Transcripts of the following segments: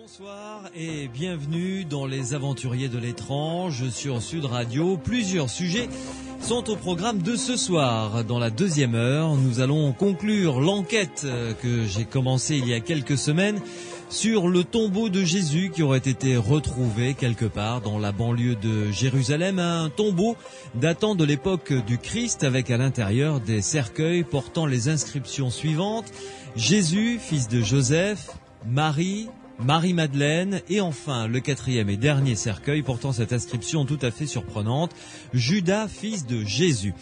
Bonsoir et bienvenue dans les Aventuriers de l'étrange sur Sud Radio. Plusieurs sujets sont au programme de ce soir. Dans la deuxième heure, nous allons conclure l'enquête que j'ai commencée il y a quelques semaines sur le tombeau de Jésus qui aurait été retrouvé quelque part dans la banlieue de Jérusalem. Un tombeau datant de l'époque du Christ avec à l'intérieur des cercueils portant les inscriptions suivantes. Jésus, fils de Joseph, Marie-Madeleine et enfin le quatrième et dernier cercueil portant cette inscription tout à fait surprenante, Judas, fils de Jésus.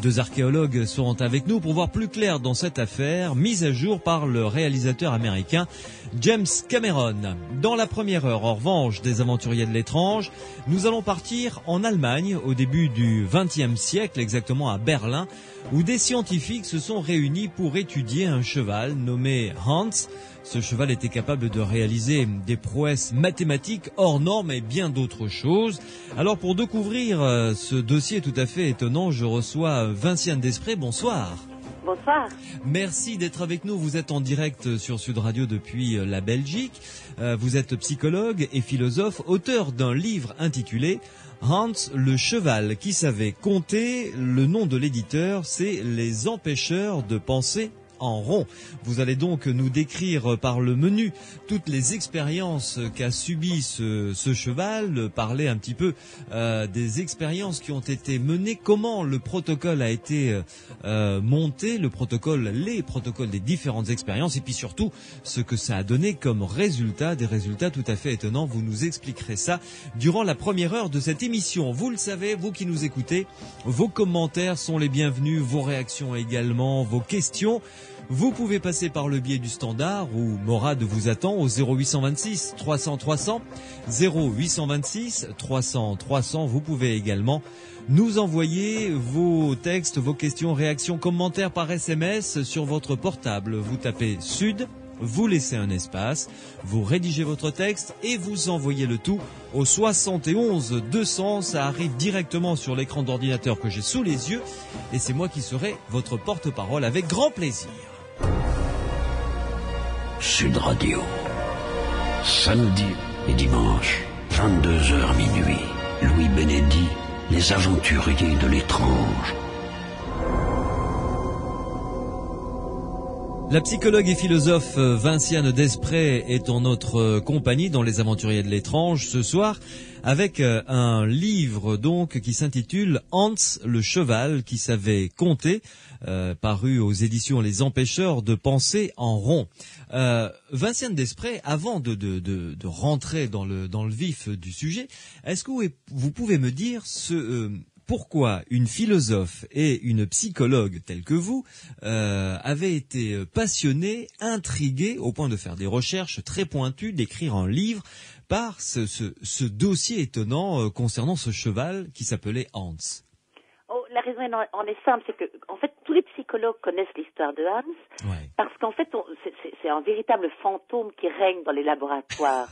Deux archéologues seront avec nous pour voir plus clair dans cette affaire, mise à jour par le réalisateur américain James Cameron. Dans la première heure, en revanche, des Aventuriers de l'étrange, nous allons partir en Allemagne au début du XXe siècle, exactement à Berlin, où des scientifiques se sont réunis pour étudier un cheval nommé Hans. Ce cheval était capable de réaliser des prouesses mathématiques hors normes et bien d'autres choses. Alors pour découvrir ce dossier tout à fait étonnant, je reçois Vinciane Desprez. Bonsoir. Bonsoir. Merci d'être avec nous. Vous êtes en direct sur Sud Radio depuis la Belgique. Vous êtes psychologue et philosophe, auteur d'un livre intitulé Hans le cheval qui savait compter. Le nom de l'éditeur, c'est Les empêcheurs de penser en rond. Vous allez donc nous décrire par le menu toutes les expériences qu'a subies ce cheval, parler un petit peu des expériences qui ont été menées, comment le protocole a été monté, les protocoles des différentes expériences et puis surtout ce que ça a donné comme résultat, des résultats tout à fait étonnants. Vous nous expliquerez ça durant la première heure de cette émission. Vous le savez, vous qui nous écoutez, vos commentaires sont les bienvenus, vos réactions également, vos questions. Vous pouvez passer par le biais du standard où Morad vous attend au 0826 300 300, 0826 300 300. Vous pouvez également nous envoyer vos textes, vos questions, réactions, commentaires par SMS sur votre portable. Vous tapez Sud, vous laissez un espace, vous rédigez votre texte et vous envoyez le tout au 71 200. Ça arrive directement sur l'écran d'ordinateur que j'ai sous les yeux et c'est moi qui serai votre porte-parole avec grand plaisir. Sud Radio, samedi et dimanche, 22h minuit, Louis Bénédit, les Aventuriers de l'étrange. La psychologue et philosophe Vinciane Desprez est en notre compagnie dans les Aventuriers de l'étrange ce soir avec un livre donc qui s'intitule Hans le cheval qui savait compter, paru aux éditions Les Empêcheurs de penser en rond. Vinciane Desprez, avant de rentrer dans le vif du sujet, est-ce que vous pouvez me dire pourquoi une philosophe et une psychologue telle que vous avaient été passionnée, intriguée au point de faire des recherches très pointues, d'écrire un livre par ce dossier étonnant concernant ce cheval qui s'appelait Hans? La raison en est simple, c'est que en fait tous les psychologues connaissent l'histoire de Hans, ouais. Parce qu'en fait c'est un véritable fantôme qui règne dans les laboratoires,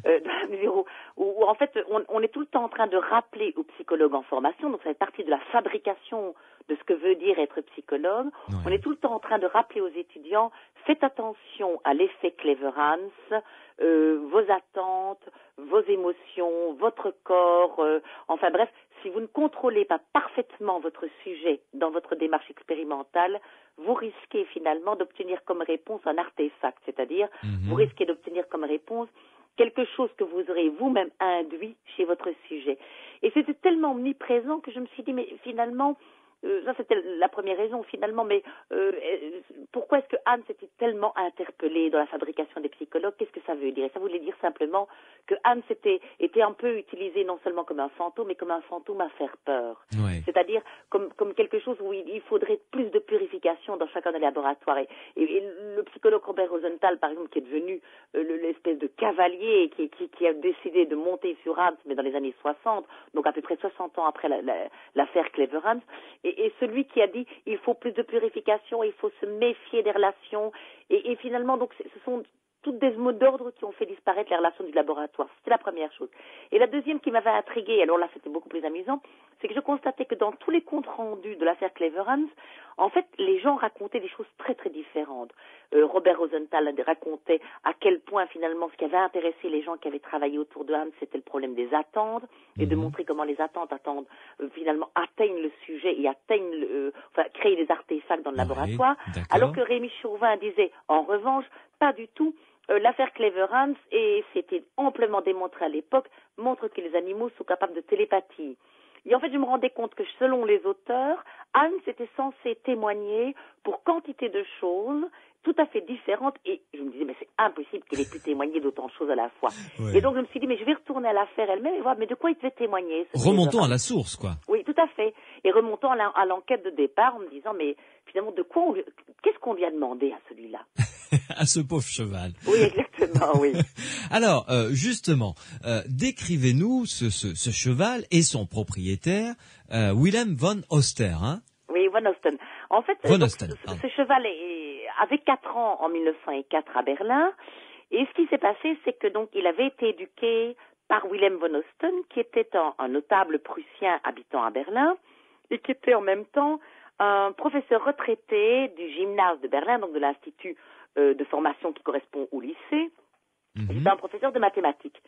dans la mesure où en fait on est tout le temps en train de rappeler aux psychologues en formation, donc ça fait partie de la fabrication de ce que veut dire être psychologue. Ouais. On est tout le temps en train de rappeler aux étudiants, faites attention à l'effet Cleverance, vos attentes, vos émotions, votre corps, enfin bref, si vous ne contrôlez pas parfaitement votre sujet dans votre démarche expérimentale, vous risquez finalement d'obtenir comme réponse un artefact, c'est-à-dire vous risquez d'obtenir comme réponse quelque chose que vous aurez vous-même induit chez votre sujet. Et c'était tellement omniprésent que je me suis dit, mais finalement, ça c'était la première raison finalement, mais pourquoi est-ce que Hans était tellement interpellé dans la fabrication des psychologues? Qu'est-ce que ça veut dire? Et ça voulait dire simplement que Hans était un peu utilisé non seulement comme un fantôme, mais comme un fantôme à faire peur. Ouais. C'est-à-dire comme quelque chose où il faudrait plus de purification dans chacun des laboratoires. Et le psychologue Robert Rosenthal, par exemple, qui est devenu l'espèce de cavalier qui a décidé de monter sur Hans, mais dans les années 60, donc à peu près 60 ans après l'affaire Cleverance, et celui qui a dit il faut plus de purification, il faut se méfier des relations, et finalement donc ce sont toutes des mots d'ordre qui ont fait disparaître les relations du laboratoire. C'était la première chose. Et la deuxième qui m'avait intriguée, alors là c'était beaucoup plus amusant, c'est que je constatais que dans tous les comptes rendus de l'affaire Cleverance, en fait, les gens racontaient des choses très très différentes. Robert Rosenthal racontait à quel point finalement ce qui avait intéressé les gens qui avaient travaillé autour de Hans, c'était le problème des attentes, et de montrer comment les attentes finalement atteignent le sujet et créent des artefacts dans le laboratoire. Alors que Rémi Chauvin disait, en revanche, pas du tout. L'affaire Clever-Hans, et c'était amplement démontré à l'époque, montre que les animaux sont capables de télépathie. Et en fait, je me rendais compte que selon les auteurs, Hans était censé témoigner pour quantité de choses tout à fait différentes. Et je me disais, mais c'est impossible qu'il ait pu témoigner d'autant de choses à la fois. Ouais. Et donc, je me suis dit, mais je vais retourner à l'affaire elle-même et voir, mais de quoi il devait témoigner? Remontons à la source, quoi. Oui, tout à fait. Et remontons à l'enquête de départ en me disant, mais finalement, qu'est-ce qu'on lui a demandé à celui-là? À ce pauvre cheval. Oui, exactement, oui. Alors, justement, décrivez-nous ce cheval et son propriétaire, Willem von Oster, hein? Oui, von Osten. En fait, ce cheval avait 4 ans en 1904 à Berlin. Et ce qui s'est passé, c'est que donc il avait été éduqué par Willem von Osten, qui était un notable prussien habitant à Berlin, et qui était en même temps un professeur retraité du gymnase de Berlin, donc de l'institut de formation qui correspond au lycée. C'était un professeur de mathématiques.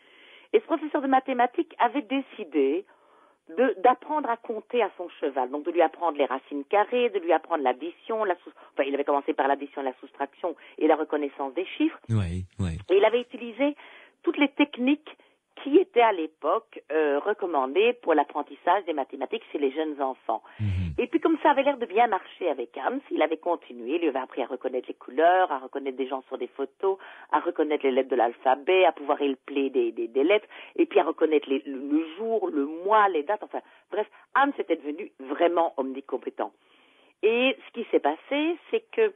Et ce professeur de mathématiques avait décidé d'apprendre à compter à son cheval, donc de lui apprendre les racines carrées, de lui apprendre l'addition, il avait commencé par l'addition, la soustraction et la reconnaissance des chiffres. Oui. Et il avait utilisé toutes les techniques qui étaient à l'époque recommandées pour l'apprentissage des mathématiques chez les jeunes enfants. Et puis comme ça avait l'air de bien marcher avec Hans, il avait continué, il lui avait appris à reconnaître les couleurs, à reconnaître des gens sur des photos, à reconnaître les lettres de l'alphabet, à pouvoir épeler des lettres, et puis à reconnaître le jour, le mois, les dates, enfin bref, Hans était devenu vraiment omnicompétent. Et ce qui s'est passé, c'est que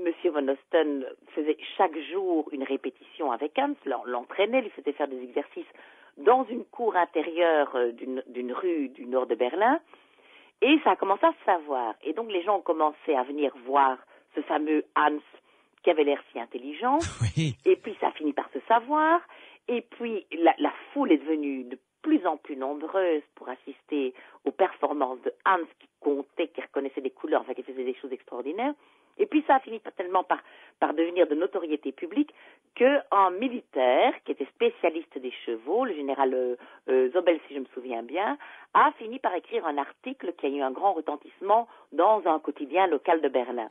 Monsieur von Osten faisait chaque jour une répétition avec Hans, l'entraînait, lui faisait faire des exercices dans une cour intérieure d'une rue du nord de Berlin, et ça a commencé à se savoir. Et donc les gens ont commencé à venir voir ce fameux Hans qui avait l'air si intelligent, et puis ça a fini par se savoir, et puis la foule est devenue de plus en plus nombreuse pour assister aux performances de Hans qui comptait, qui reconnaissait des couleurs, enfin qui faisait des choses extraordinaires. Et puis ça a fini tellement par devenir de notoriété publique qu'un militaire qui était spécialiste des chevaux, le général Zobel, si je me souviens bien, a fini par écrire un article qui a eu un grand retentissement dans un quotidien local de Berlin.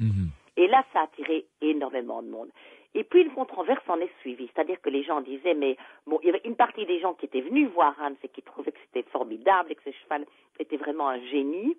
Et là, ça a attiré énormément de monde. Et puis une controverse en est suivie, c'est-à-dire que les gens disaient, mais bon, il y avait une partie des gens qui étaient venus voir Hans et qui trouvaient que c'était formidable et que ce cheval était vraiment un génie.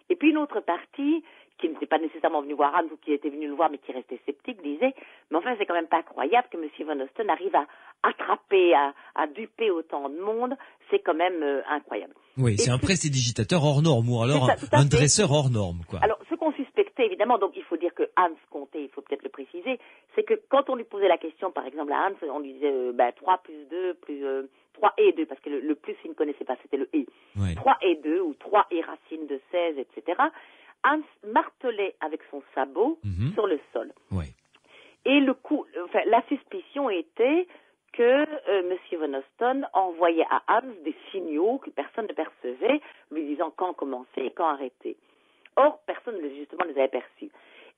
Et puis une autre partie, qui n'était pas nécessairement venue voir Hans ou qui était venue le voir mais qui restait sceptique, disait, mais enfin c'est quand même pas croyable que M. von Osten arrive à attraper, à duper autant de monde, c'est quand même incroyable. Oui, c'est un prestidigitateur hors norme, ou alors un dresseur hors norme, quoi. Alors, ce qu'on suspectait, évidemment, donc il faut dire que Hans comptait, il faut peut-être le préciser, c'est que quand on lui posait la question, par exemple à Hans, on lui disait 3 plus 2 plus 3 et 2, parce que le plus il ne connaissait pas, c'était le et. 3 et 2 ou 3 et racine de 16, etc. Hans martelait avec son sabot sur le sol. Et la suspicion était que M. von Osten envoyait à Hans des signaux que personne ne percevait, lui disant quand commencer et quand arrêter. Or, personne, justement, ne les avait perçus.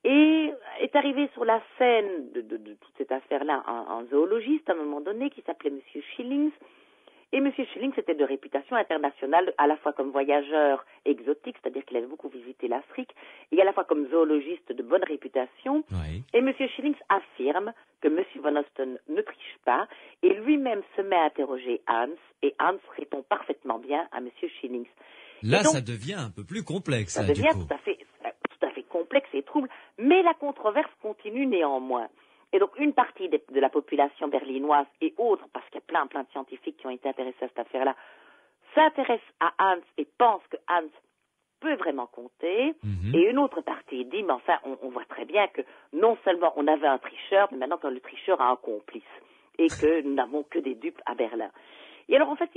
Et est arrivé sur la scène de toute cette affaire-là un zoologiste, à un moment donné, qui s'appelait M. Schillings. Et M. Schillings était de réputation internationale, à la fois comme voyageur exotique, c'est-à-dire qu'il avait beaucoup visité l'Afrique, et à la fois comme zoologiste de bonne réputation. Et M. Schillings affirme que M. von Osten ne triche pas, et lui-même se met à interroger Hans, et Hans répond parfaitement bien à M. Schillings. Là, donc, ça devient un peu plus complexe. Ça devient tout à fait complexe et trouble, mais la controverse continue néanmoins. Et donc, une partie de la population berlinoise et autres, parce qu'il y a plein de scientifiques qui ont été intéressés à cette affaire-là, s'intéressent à Hans et pensent que Hans peut vraiment compter. Et une autre partie dit, mais enfin, on voit très bien que non seulement on avait un tricheur, mais maintenant que le tricheur a un complice. Et que nous n'avons que des dupes à Berlin. Et alors, en fait,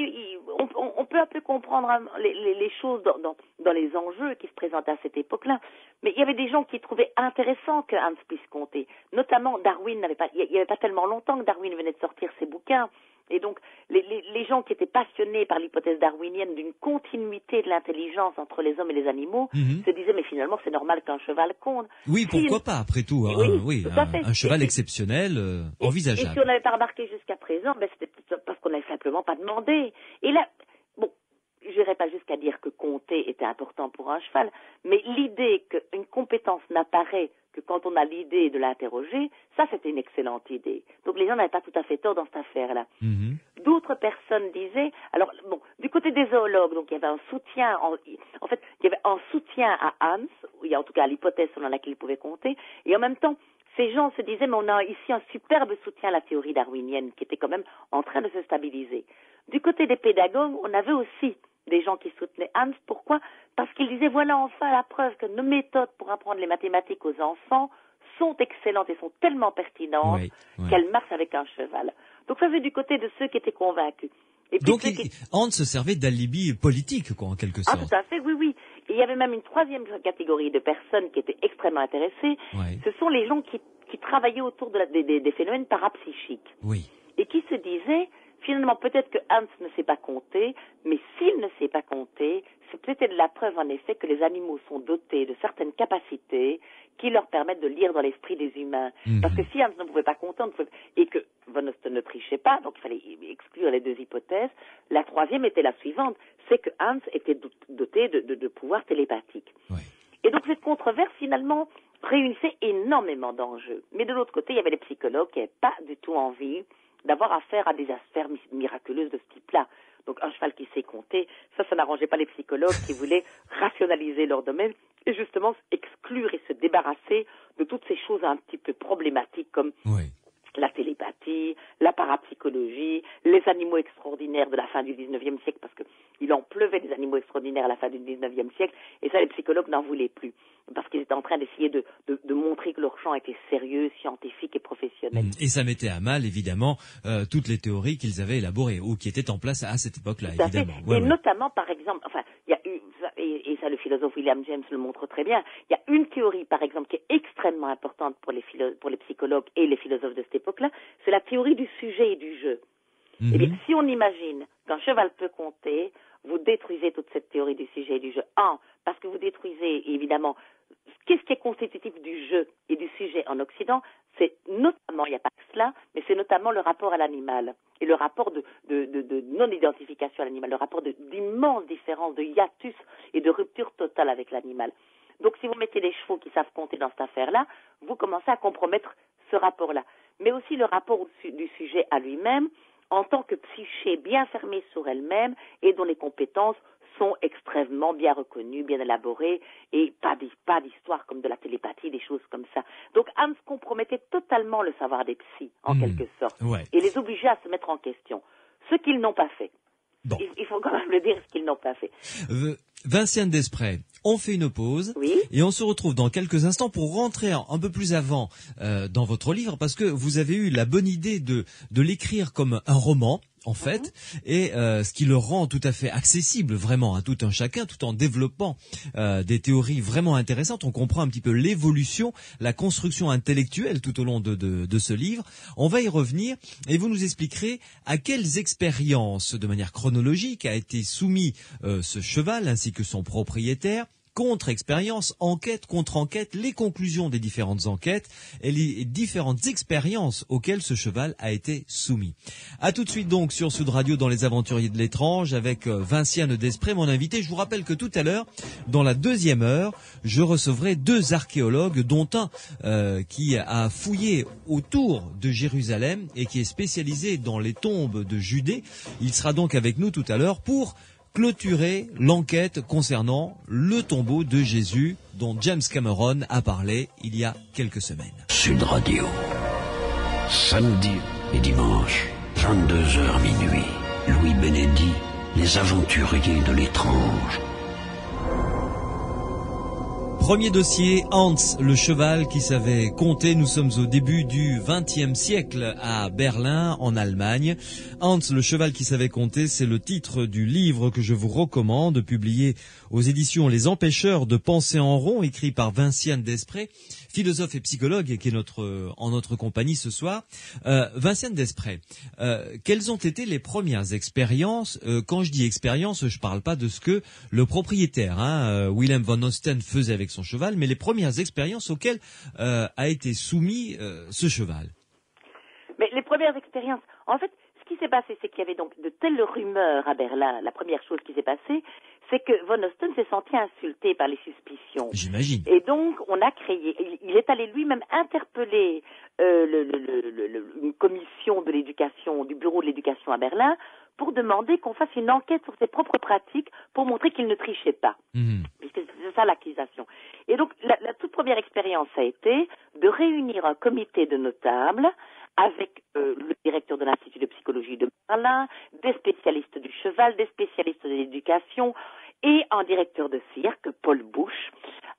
on peut un peu comprendre les choses dans les enjeux qui se présentaient à cette époque-là. Mais il y avait des gens qui trouvaient intéressant que Hans puisse compter. Notamment, Darwin il n'y avait pas tellement longtemps que Darwin venait de sortir ses bouquins. Et donc, les gens qui étaient passionnés par l'hypothèse darwinienne d'une continuité de l'intelligence entre les hommes et les animaux se disaient, mais finalement, c'est normal qu'un cheval compte. Oui, pourquoi pas, après tout. Un cheval exceptionnel, envisageable. Et si on n'avait pas remarqué jusqu'à présent, c'était parce qu'on n'avait simplement pas demandé. Et là, bon, je n'irai pas jusqu'à dire que compter était important pour un cheval, mais l'idée qu'une compétence n'apparaît que quand on a l'idée de l'interroger, ça c'était une excellente idée. Donc les gens n'avaient pas tout à fait tort dans cette affaire-là. D'autres personnes disaient, alors bon, du côté des zoologues, donc il y avait un soutien, il y avait un soutien à Hans, il y a en tout cas l'hypothèse selon laquelle il pouvait compter, et en même temps, ces gens se disaient, mais on a ici un superbe soutien à la théorie darwinienne qui était quand même en train de se stabiliser. Du côté des pédagogues, on avait aussi des gens qui soutenaient Hans. Pourquoi? Parce qu'ils disaient, voilà enfin la preuve que nos méthodes pour apprendre les mathématiques aux enfants sont excellentes et sont tellement pertinentes qu'elles marchent avec un cheval. Donc ça, c'est du côté de ceux qui étaient convaincus. Et puis, donc Hans se servait d'alibi politique, quoi, en quelque sorte. Ah, tout à fait, oui. Et il y avait même une troisième catégorie de personnes qui étaient extrêmement intéressées. Ce sont les gens qui travaillaient autour des phénomènes parapsychiques. Et qui se disaient, finalement, peut-être que Hans ne sait pas compter, mais s'il ne sait pas compter, c'est peut-être la preuve, en effet, que les animaux sont dotés de certaines capacités qui leur permettent de lire dans l'esprit des humains. Parce que si Hans ne pouvait pas compter, et que Von Osten ne trichait pas, donc il fallait exclure les deux hypothèses, la troisième était la suivante, c'est que Hans était doté de pouvoirs télépathiques. Et donc cette controverse, finalement, réunissait énormément d'enjeux. Mais de l'autre côté, il y avait les psychologues qui n'avaient pas du tout envie d'avoir affaire à des affaires miraculeuses de ce type-là. Donc un cheval qui sait compter, ça n'arrangeait pas les psychologues qui voulaient rationaliser leur domaine et justement exclure et se débarrasser de toutes ces choses un petit peu problématiques comme la télépathie, la parapsychologie, les animaux extraordinaires de la fin du 19e siècle, parce qu'il en pleuvait des animaux extraordinaires à la fin du 19e siècle, et ça les psychologues n'en voulaient plus, parce qu'ils étaient en train d'essayer de montrer que leur champ était sérieux, scientifique et professionnel. Et ça mettait à mal, évidemment, toutes les théories qu'ils avaient élaborées, ou qui étaient en place à cette époque-là, évidemment. Et notamment, par exemple, il y a eu, et ça le philosophe William James le montre très bien, il y a une théorie, par exemple, qui est extrêmement importante pour les psychologues et les philosophes de cette époque-là, c'est la théorie du sujet et du jeu. Eh bien, si on imagine qu'un cheval peut compter, vous détruisez toute cette théorie du sujet et du jeu. Parce que vous détruisez, évidemment, qu'est-ce qui est constitutif du jeu et du sujet en Occident? C'est notamment, il n'y a pas que cela, mais c'est notamment le rapport à l'animal et le rapport de non-identification à l'animal, le rapport d'immenses différences, de hiatus et de rupture totale avec l'animal. Donc si vous mettez des chevaux qui savent compter dans cette affaire-là, vous commencez à compromettre ce rapport-là. Mais aussi le rapport du sujet à lui-même en tant que psyché bien fermée sur elle-même et dont les compétences sont extrêmement bien reconnues, bien élaborées et pas d'histoire comme de la télépathie, des choses comme ça. Donc Hans compromettait totalement le savoir des psys, en quelque sorte, et les obligeait à se mettre en question, ce qu'ils n'ont pas fait. Bon. Il faut quand même le dire, ce qu'ils n'ont pas fait. Vinciane Desprez, on fait une pause et on se retrouve dans quelques instants pour rentrer un peu plus avant dans votre livre, parce que vous avez eu la bonne idée de l'écrire comme un roman, en fait, et ce qui le rend tout à fait accessible vraiment à tout un chacun, tout en développant des théories vraiment intéressantes. On comprend un petit peu l'évolution, la construction intellectuelle tout au long de ce livre. On va y revenir et vous nous expliquerez à quelles expériences, de manière chronologique, a été soumis ce cheval ainsi que son propriétaire. Contre-expérience, enquête, contre-enquête, les conclusions des différentes enquêtes et les différentes expériences auxquelles ce cheval a été soumis. À tout de suite donc sur Sud Radio dans les Aventuriers de l'étrange avec Vinciane Desprez, mon invité. Je vous rappelle que tout à l'heure, dans la deuxième heure, je recevrai deux archéologues, dont un qui a fouillé autour de Jérusalem et qui est spécialisé dans les tombes de Judée. Il sera donc avec nous tout à l'heure pour clôturer l'enquête concernant le tombeau de Jésus dont James Cameron a parlé il y a quelques semaines. Sud Radio, samedi et dimanche, 22h minuit, Louis Benedy, les aventuriers de l'étrange. Premier dossier, Hans, le cheval qui savait compter. Nous sommes au début du XXe siècle à Berlin, en Allemagne. Hans, le cheval qui savait compter, c'est le titre du livre que je vous recommande, publié aux éditions Les Empêcheurs de penser en rond, écrit par Vinciane Desprez. philosophe et psychologue et qui est en notre compagnie ce soir. Vinciane Desprez, quelles ont été les premières expériences? Quand je dis expérience, je parle pas de ce que le propriétaire, Willem van Osten, faisait avec son cheval, mais les premières expériences auxquelles a été soumis ce cheval. Mais les premières expériences, en fait, ce qui s'est passé, c'est qu'il y avait donc de telles rumeurs à Berlin. La première chose qui s'est passée, c'est que Van Osten s'est senti insulté par les suspicions. J'imagine. Et donc, on a créé, il est allé lui-même interpeller une commission de l'éducation, du bureau de l'éducation à Berlin, pour demander qu'on fasse une enquête sur ses propres pratiques pour montrer qu'il ne trichait pas. Puisque c'est ça l'accusation. Et donc, la toute première expérience a été de réunir un comité de notables avec le directeur de l'Institut de psychologie de Berlin, des spécialistes du cheval, des spécialistes de l'éducation et un directeur de cirque, Paul Busch,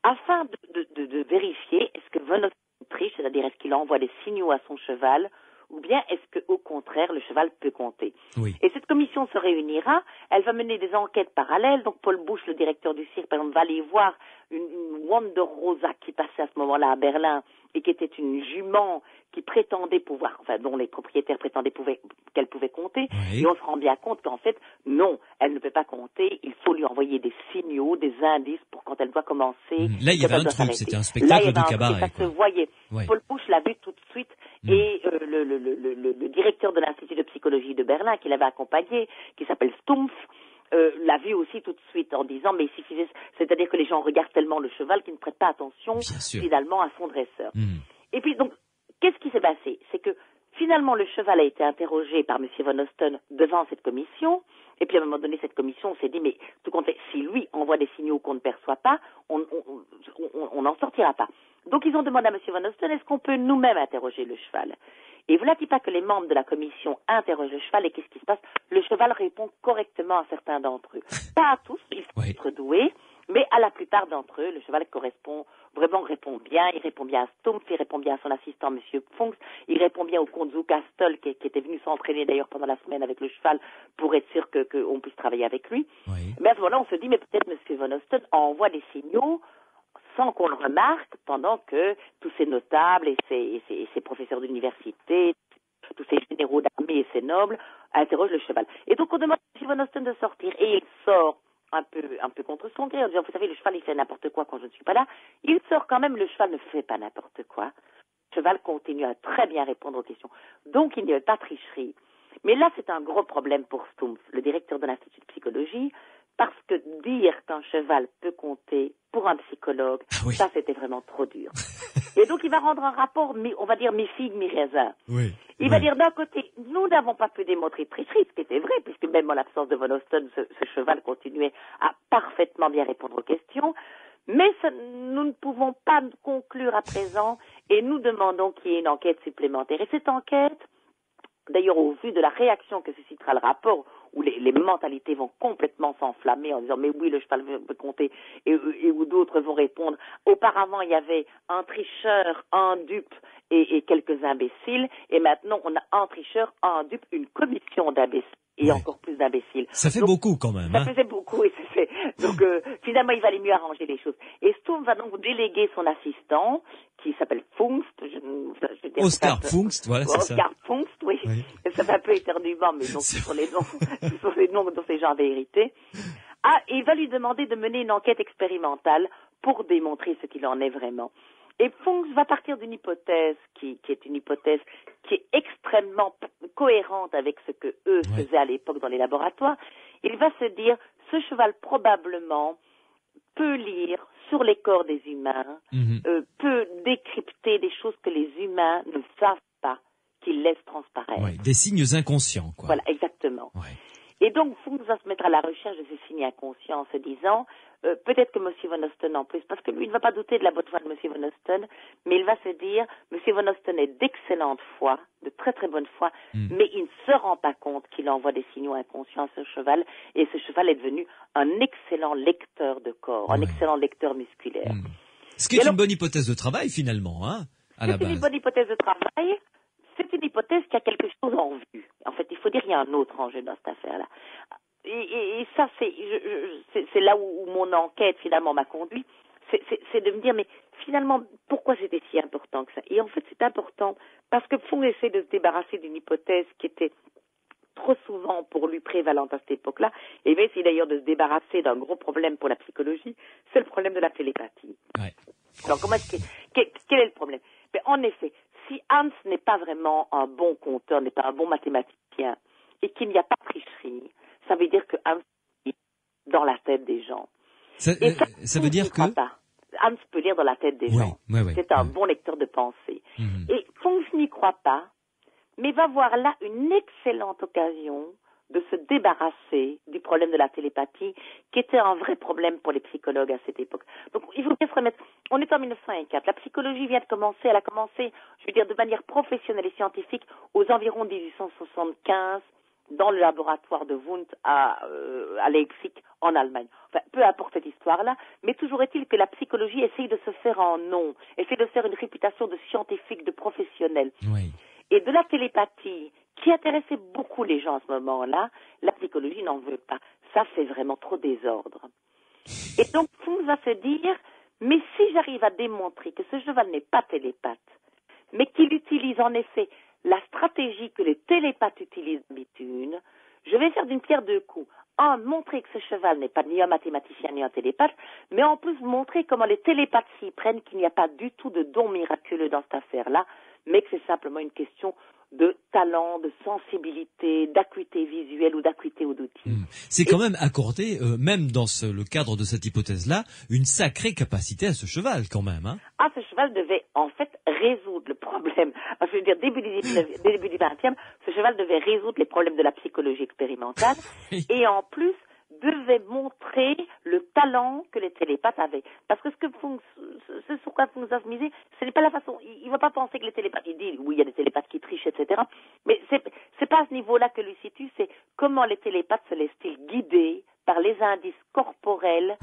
afin de vérifier est-ce que Van Osten triche, c'est-à-dire est-ce qu'il envoie des signaux à son cheval, ou bien est-ce qu'au contraire, le cheval peut compter. Oui. Et cette commission se réunira, elle va mener des enquêtes parallèles, donc Paul Busch, le directeur du cirque, par exemple, va aller voir une Wonder Rosa qui passait à ce moment-là à Berlin, et qui était une jument qui prétendait pouvoir, enfin dont les propriétaires prétendaient qu'elle pouvait compter, oui. Et on se rend bien compte qu'en fait, non, elle ne peut pas compter, il faut lui envoyer des signaux, des indices pour quand elle doit commencer. Là, il y avait un truc, c'était un spectacle de cabaret. Ça se voyait. Ouais. Paul Busch l'a vu tout de suite, et le directeur de l'Institut de psychologie de Berlin, qui l'avait accompagné, qui s'appelle Stumpf, l'a vu aussi tout de suite en disant mais il suffisait, c'est-à-dire que les gens regardent tellement le cheval qu'ils ne prêtent pas attention finalement à son dresseur. Et puis donc qu'est-ce qui s'est passé? C'est que finalement le cheval a été interrogé par M. Van Osten devant cette commission, et puis à un moment donné cette commission s'est dit mais tout compte fait, si lui envoie des signaux qu'on ne perçoit pas, on n'en sortira pas. Donc ils ont demandé à M. Van Osten est-ce qu'on peut nous-mêmes interroger le cheval? Et voilà-t-il pas que les membres de la commission interrogent le cheval et qu'est-ce qui se passe? Le cheval répond correctement à certains d'entre eux. Pas à tous, il faut être doué, mais à la plupart d'entre eux, le cheval répond bien, il répond bien à Stumpf, il répond bien à son assistant, M. Funks, il répond bien au comte Zucastel, qui était venu s'entraîner d'ailleurs pendant la semaine avec le cheval pour être sûr qu'on puisse travailler avec lui. Oui. Mais à ce moment-là, on se dit, mais peut-être M. Van Osten envoie des signaux sans qu'on le remarque, pendant que tous ces notables et ces professeurs d'université, tous ces généraux d'armée et ces nobles interrogent le cheval. Et donc on demande à M. Van Osten de sortir, et il sort un peu contre son gré, en disant, vous savez, le cheval il fait n'importe quoi quand je ne suis pas là. Il sort quand même, le cheval ne fait pas n'importe quoi. Le cheval continue à très bien répondre aux questions. Donc il n'y avait pas de tricherie. Mais là, c'est un gros problème pour Stumpf, le directeur de l'Institut de psychologie, parce que dire qu'un cheval peut compter pour un psychologue, ça c'était vraiment trop dur. Et donc il va rendre un rapport, on va dire mi-figue, mi-raisin. Oui. Il va dire d'un côté, nous n'avons pas pu démontrer de tricherie, ce qui était vrai, puisque même en l'absence de Van Osten, ce cheval continuait à parfaitement bien répondre aux questions, mais nous ne pouvons pas conclure à présent, et nous demandons qu'il y ait une enquête supplémentaire. Et cette enquête, d'ailleurs au vu de la réaction que suscitera le rapport, où les mentalités vont complètement s'enflammer en disant mais oui le cheval peut compter, et où d'autres vont répondre auparavant il y avait un tricheur, un dupe et quelques imbéciles, et maintenant on a un tricheur, un dupe, une commission d'imbéciles et encore plus d'imbéciles. Ça fait donc, beaucoup quand même. Ça faisait beaucoup, et donc finalement il valait mieux arranger les choses. Et Stumpf va donc déléguer son assistant qui s'appelle Funks, Oskar Funks, voilà, c'est ça. Oskar Funks, oui. Ça fait un peu éternuement, mais donc ce sont les noms dont ces gens avaient hérité. Et il va lui demander de mener une enquête expérimentale pour démontrer ce qu'il en est vraiment. Et Funks va partir d'une hypothèse qui est une hypothèse qui est extrêmement cohérente avec ce que eux faisaient à l'époque dans les laboratoires. Il va se dire, ce cheval probablement peut lire sur les corps des humains, peut décrypter des choses que les humains ne savent pas, qu'ils laissent transparaître. Ouais, des signes inconscients, quoi. Voilà, exactement. Ouais. Et donc, Funks va se mettre à la recherche de ces signes inconscients en se disant, peut-être que M. Van Osten en plus, parce que lui, il ne va pas douter de la bonne foi de M. Van Osten, mais il va se dire, M. Van Osten est d'excellente foi, de très très bonne foi, mais il ne se rend pas compte qu'il envoie des signaux inconscients à ce cheval, et ce cheval est devenu un excellent lecteur de corps, un excellent lecteur musculaire. Ce qui est une bonne hypothèse de travail, finalement, hein, à la base. C'est une bonne hypothèse de travail. C'est une hypothèse qui a quelque chose en vue. En fait, il faut dire qu'il y a un autre enjeu dans cette affaire-là. Et ça, c'est là où mon enquête, finalement, m'a conduit. C'est de me dire, mais finalement, pourquoi c'était si important que ça? Et en fait, c'est important parce que Fung essaie de se débarrasser d'une hypothèse qui était trop souvent pour lui prévalente à cette époque-là, et il va essayer d'ailleurs de se débarrasser d'un gros problème pour la psychologie, c'est le problème de la télépathie. Ouais. Alors, quel est le problème? Mais en effet, si Hans n'est pas vraiment un bon conteur, n'est pas un bon mathématicien, et qu'il n'y a pas de tricherie, ça veut dire que Hans est dans la tête des gens. Ça veut dire que... Hans peut lire dans la tête des gens. Ouais, c'est un bon lecteur de pensée. Et Fung n'y croit pas, mais va voir là une excellente occasion de se débarrasser du problème de la télépathie, qui était un vrai problème pour les psychologues à cette époque. Donc, il faut bien se remettre. On est en 1904. La psychologie vient de commencer. Elle a commencé, je veux dire, de manière professionnelle et scientifique aux environs 1875 dans le laboratoire de Wundt à Leipzig, en Allemagne. Enfin, peu importe cette histoire-là, mais toujours est-il que la psychologie essaye de se faire un nom, essaye de faire une réputation de scientifique, de professionnel. Oui. Et de la télépathie, qui intéressait beaucoup les gens à ce moment-là, la psychologie n'en veut pas. Ça fait vraiment trop désordre. Et donc, Fung va se dire, mais si j'arrive à démontrer que ce cheval n'est pas télépathe, mais qu'il utilise en effet la stratégie que les télépathes utilisent d'habitude, je vais faire d'une pierre deux coups. Un, montrer que ce cheval n'est pas ni un mathématicien ni un télépathe, mais en plus montrer comment les télépathes s'y prennent, qu'il n'y a pas du tout de don miraculeux dans cette affaire-là, mais que c'est simplement une question de talent, de sensibilité, d'acuité visuelle ou d'acuité auditive. C'est quand même accordé, même dans le cadre de cette hypothèse-là, une sacrée capacité à ce cheval quand même. Hein. Ah, ce cheval devait en fait résoudre le problème. Je veux dire, début du 20e, ce cheval devait résoudre les problèmes de la psychologie expérimentale et en plus devait montrer le talent que les télépathes avaient. Parce que ce sur quoi Fung a misé, ce n'est pas la façon, il ne va pas penser que les télépathes, il dit, oui, il y a des télépathes qui trichent, etc. Mais c'est pas à ce niveau-là que lui situe, c'est comment les télépathes se laissent-ils guider par les indices corporels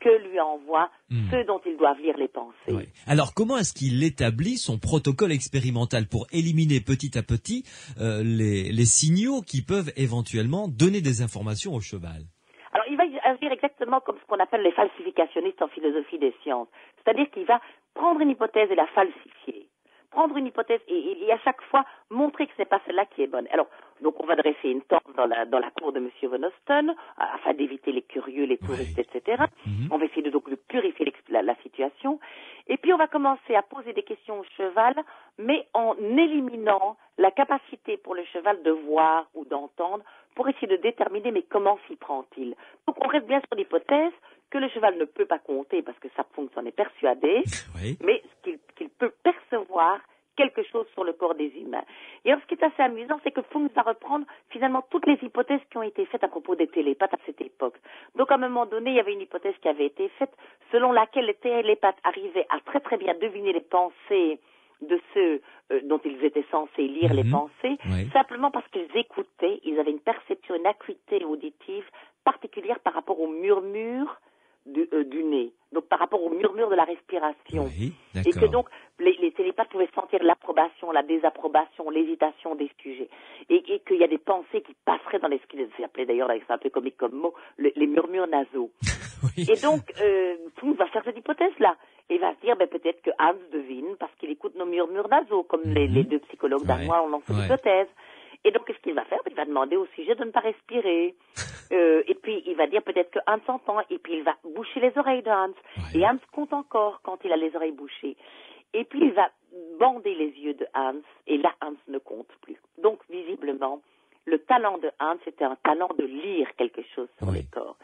que lui envoient ceux dont ils doivent lire les pensées. Ouais. Alors, comment est-ce qu'il établit son protocole expérimental pour éliminer petit à petit les signaux qui peuvent éventuellement donner des informations au cheval? Alors, il va agir exactement comme ce qu'on appelle les falsificationnistes en philosophie des sciences. C'est-à-dire qu'il va prendre une hypothèse et la falsifier. Prendre une hypothèse et à chaque fois montrer que ce n'est pas celle-là qui est bonne. Alors, donc on va dresser une tente dans la cour de M. Von Osten, afin d'éviter les curieux, les touristes, etc. On va essayer de purifier la situation. Et puis on va commencer à poser des questions au cheval, mais en éliminant la capacité pour le cheval de voir ou d'entendre, pour essayer de déterminer mais comment s'y prend-il. Donc on reste bien sur l'hypothèse que le cheval ne peut pas compter parce que ça s'en est persuadé, mais qu'il peut percevoir quelque chose sur le corps des humains. Et alors, ce qui est assez amusant, c'est que Fung va reprendre finalement toutes les hypothèses qui ont été faites à propos des télépathes à cette époque. Donc, à un moment donné, il y avait une hypothèse qui avait été faite selon laquelle les télépathes arrivaient à très très bien deviner les pensées de ceux dont ils étaient censés lire les pensées, simplement parce qu'ils écoutaient, ils avaient une perception, une acuité auditive particulière par rapport au murmure du nez, donc par rapport au murmure de la respiration. Et que donc les télépathes pouvaient sentir l'approbation, la désapprobation, l'hésitation des sujets. Et qu'il y a des pensées qui passeraient dans ce qu'ils appelaient d'ailleurs, c'est un peu comique comme mot, les murmures nasaux. Et donc, Fung va faire cette hypothèse-là. Et va se dire, peut-être que Hans devine parce qu'il écoute nos murmures nasaux, comme les deux psychologues danois ont lancé l'hypothèse. Et donc, qu'est-ce qu'il va faire? Il va demander au sujet de ne pas respirer. Et puis, il va dire peut-être que Hans entend. Et puis, il va boucher les oreilles de Hans. Et Hans compte encore quand il a les oreilles bouchées. Et puis, il va bander les yeux de Hans. Et là, Hans ne compte plus. Donc, visiblement, le talent de Hans était un talent de lire quelque chose sur les corps.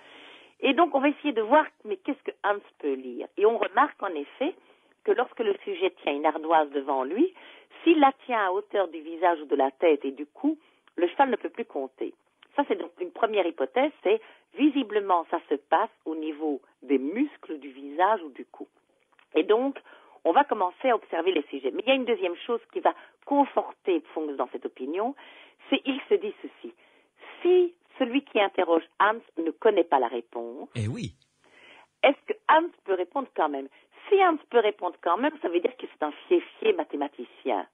Et donc, on va essayer de voir, mais qu'est-ce que Hans peut lire? Et on remarque, en effet, que lorsque le sujet tient une ardoise devant lui, s'il la tient à hauteur du visage ou de la tête et du cou, le cheval ne peut plus compter. Ça, c'est donc une première hypothèse, c'est visiblement ça se passe au niveau des muscles du visage ou du cou. Et donc, on va commencer à observer les sujets. Mais il y a une deuxième chose qui va conforter Fung dans cette opinion, c'est il se dit ceci. Si celui qui interroge Hans ne connaît pas la réponse, est-ce que Hans peut répondre quand même? Si Hans peut répondre quand même, ça veut dire que c'est un fieffier mathématicien.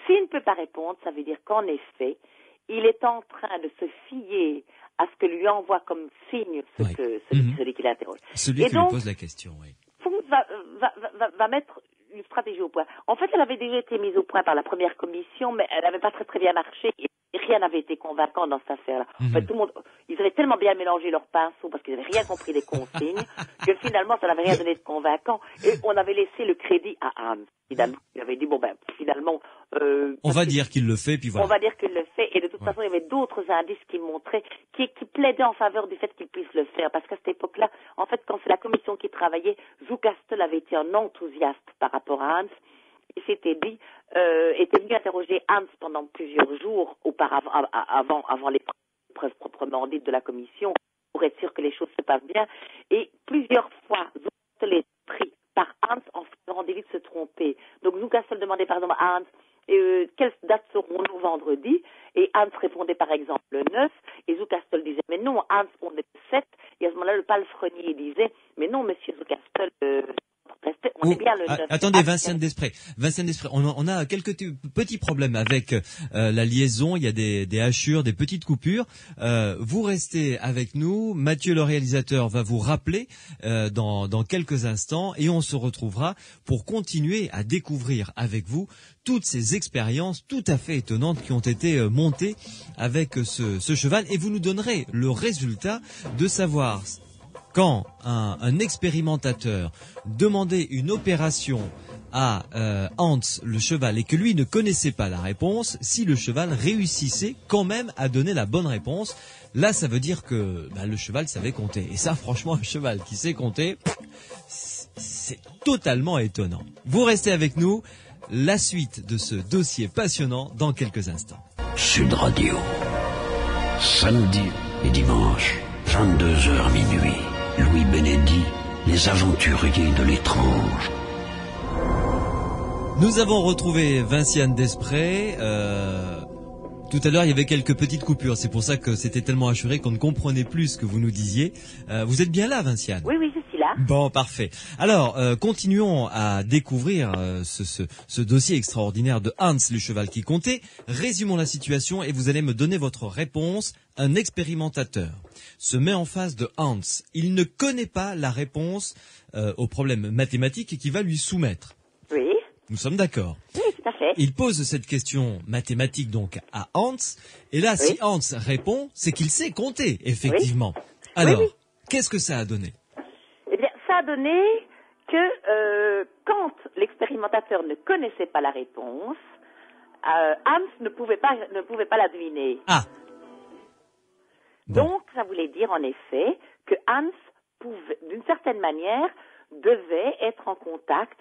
S'il ne peut pas répondre, ça veut dire qu'en effet, il est en train de se fier à ce que lui envoie comme signe celui qui l'interroge. Celui qui lui pose la question, Funks va mettre une stratégie au point. En fait, elle avait déjà été mise au point par la première commission, mais elle n'avait pas très bien marché et rien n'avait été convaincant dans cette affaire-là. En fait, tout le monde, ils avaient tellement bien mélangé leurs pinceaux parce qu'ils n'avaient rien compris des consignes que finalement, ça n'avait rien donné de convaincant et on avait laissé le crédit à Hans. Finalement, il avait dit, finalement... on va dire qu'il le fait, puis voilà. On va dire qu'il le fait, et de toute façon, il y avait d'autres indices qui montraient, qui plaidaient en faveur du fait qu'il puisse le faire, parce qu'à cette époque-là, en fait, quand c'est la commission qui travaillait, Zucastel avait été un enthousiaste par rapport à Hans, et s'était dit, était venu interroger Hans pendant plusieurs jours auparavant, avant les preuves proprement dites de la commission, pour être sûr que les choses se passent bien, et plusieurs fois, Zucastel est pris par Hans en faisant des vies de se tromper. Donc Zucastel demandait par exemple à Hans quelles dates seront-nous vendredi, et Hans répondait par exemple le 9, et Zucastel disait mais non Hans, on est le 7, et à ce moment-là le palefrenier disait mais non monsieur Zucastel, on est bien le 9. Attendez, Vinciane Desprez, on a quelques petits problèmes avec la liaison, il y a des hachures, des petites coupures. Vous restez avec nous, Mathieu le réalisateur va vous rappeler dans quelques instants et on se retrouvera pour continuer à découvrir avec vous toutes ces expériences tout à fait étonnantes qui ont été montées avec ce cheval et vous nous donnerez le résultat de savoir quand un expérimentateur demandait une opération à Hans, le cheval, et que lui ne connaissait pas la réponse, si le cheval réussissait quand même à donner la bonne réponse, là ça veut dire que le cheval savait compter. Et ça, franchement, un cheval qui sait compter, c'est totalement étonnant. Vous restez avec nous, la suite de ce dossier passionnant dans quelques instants. Sud Radio, samedi et dimanche, 22h minuit. Louis Benedy, les aventuriers de l'étrange. Nous avons retrouvé Vinciane Desprez. Tout à l'heure, il y avait quelques petites coupures. C'est pour ça que c'était tellement assuré qu'on ne comprenait plus ce que vous nous disiez. Vous êtes bien là, Vinciane ? Oui, je suis là. Bon, parfait. Alors, continuons à découvrir ce dossier extraordinaire de Hans, le cheval qui comptait. Résumons la situation et vous allez me donner votre réponse. Un expérimentateur se met en face de Hans. Il ne connaît pas la réponse au problème mathématique qu'il va lui soumettre. Oui. Nous sommes d'accord. Oui, tout à fait. Il pose cette question mathématique donc à Hans. Et là, si Hans répond, c'est qu'il sait compter, effectivement. Oui. Alors, qu'est-ce que ça a donné ? Eh bien, ça a donné que quand l'expérimentateur ne connaissait pas la réponse, Hans ne pouvait pas la deviner. Ah. Bon. Donc, ça voulait dire en effet que Hans pouvait, d'une certaine manière, devait être en contact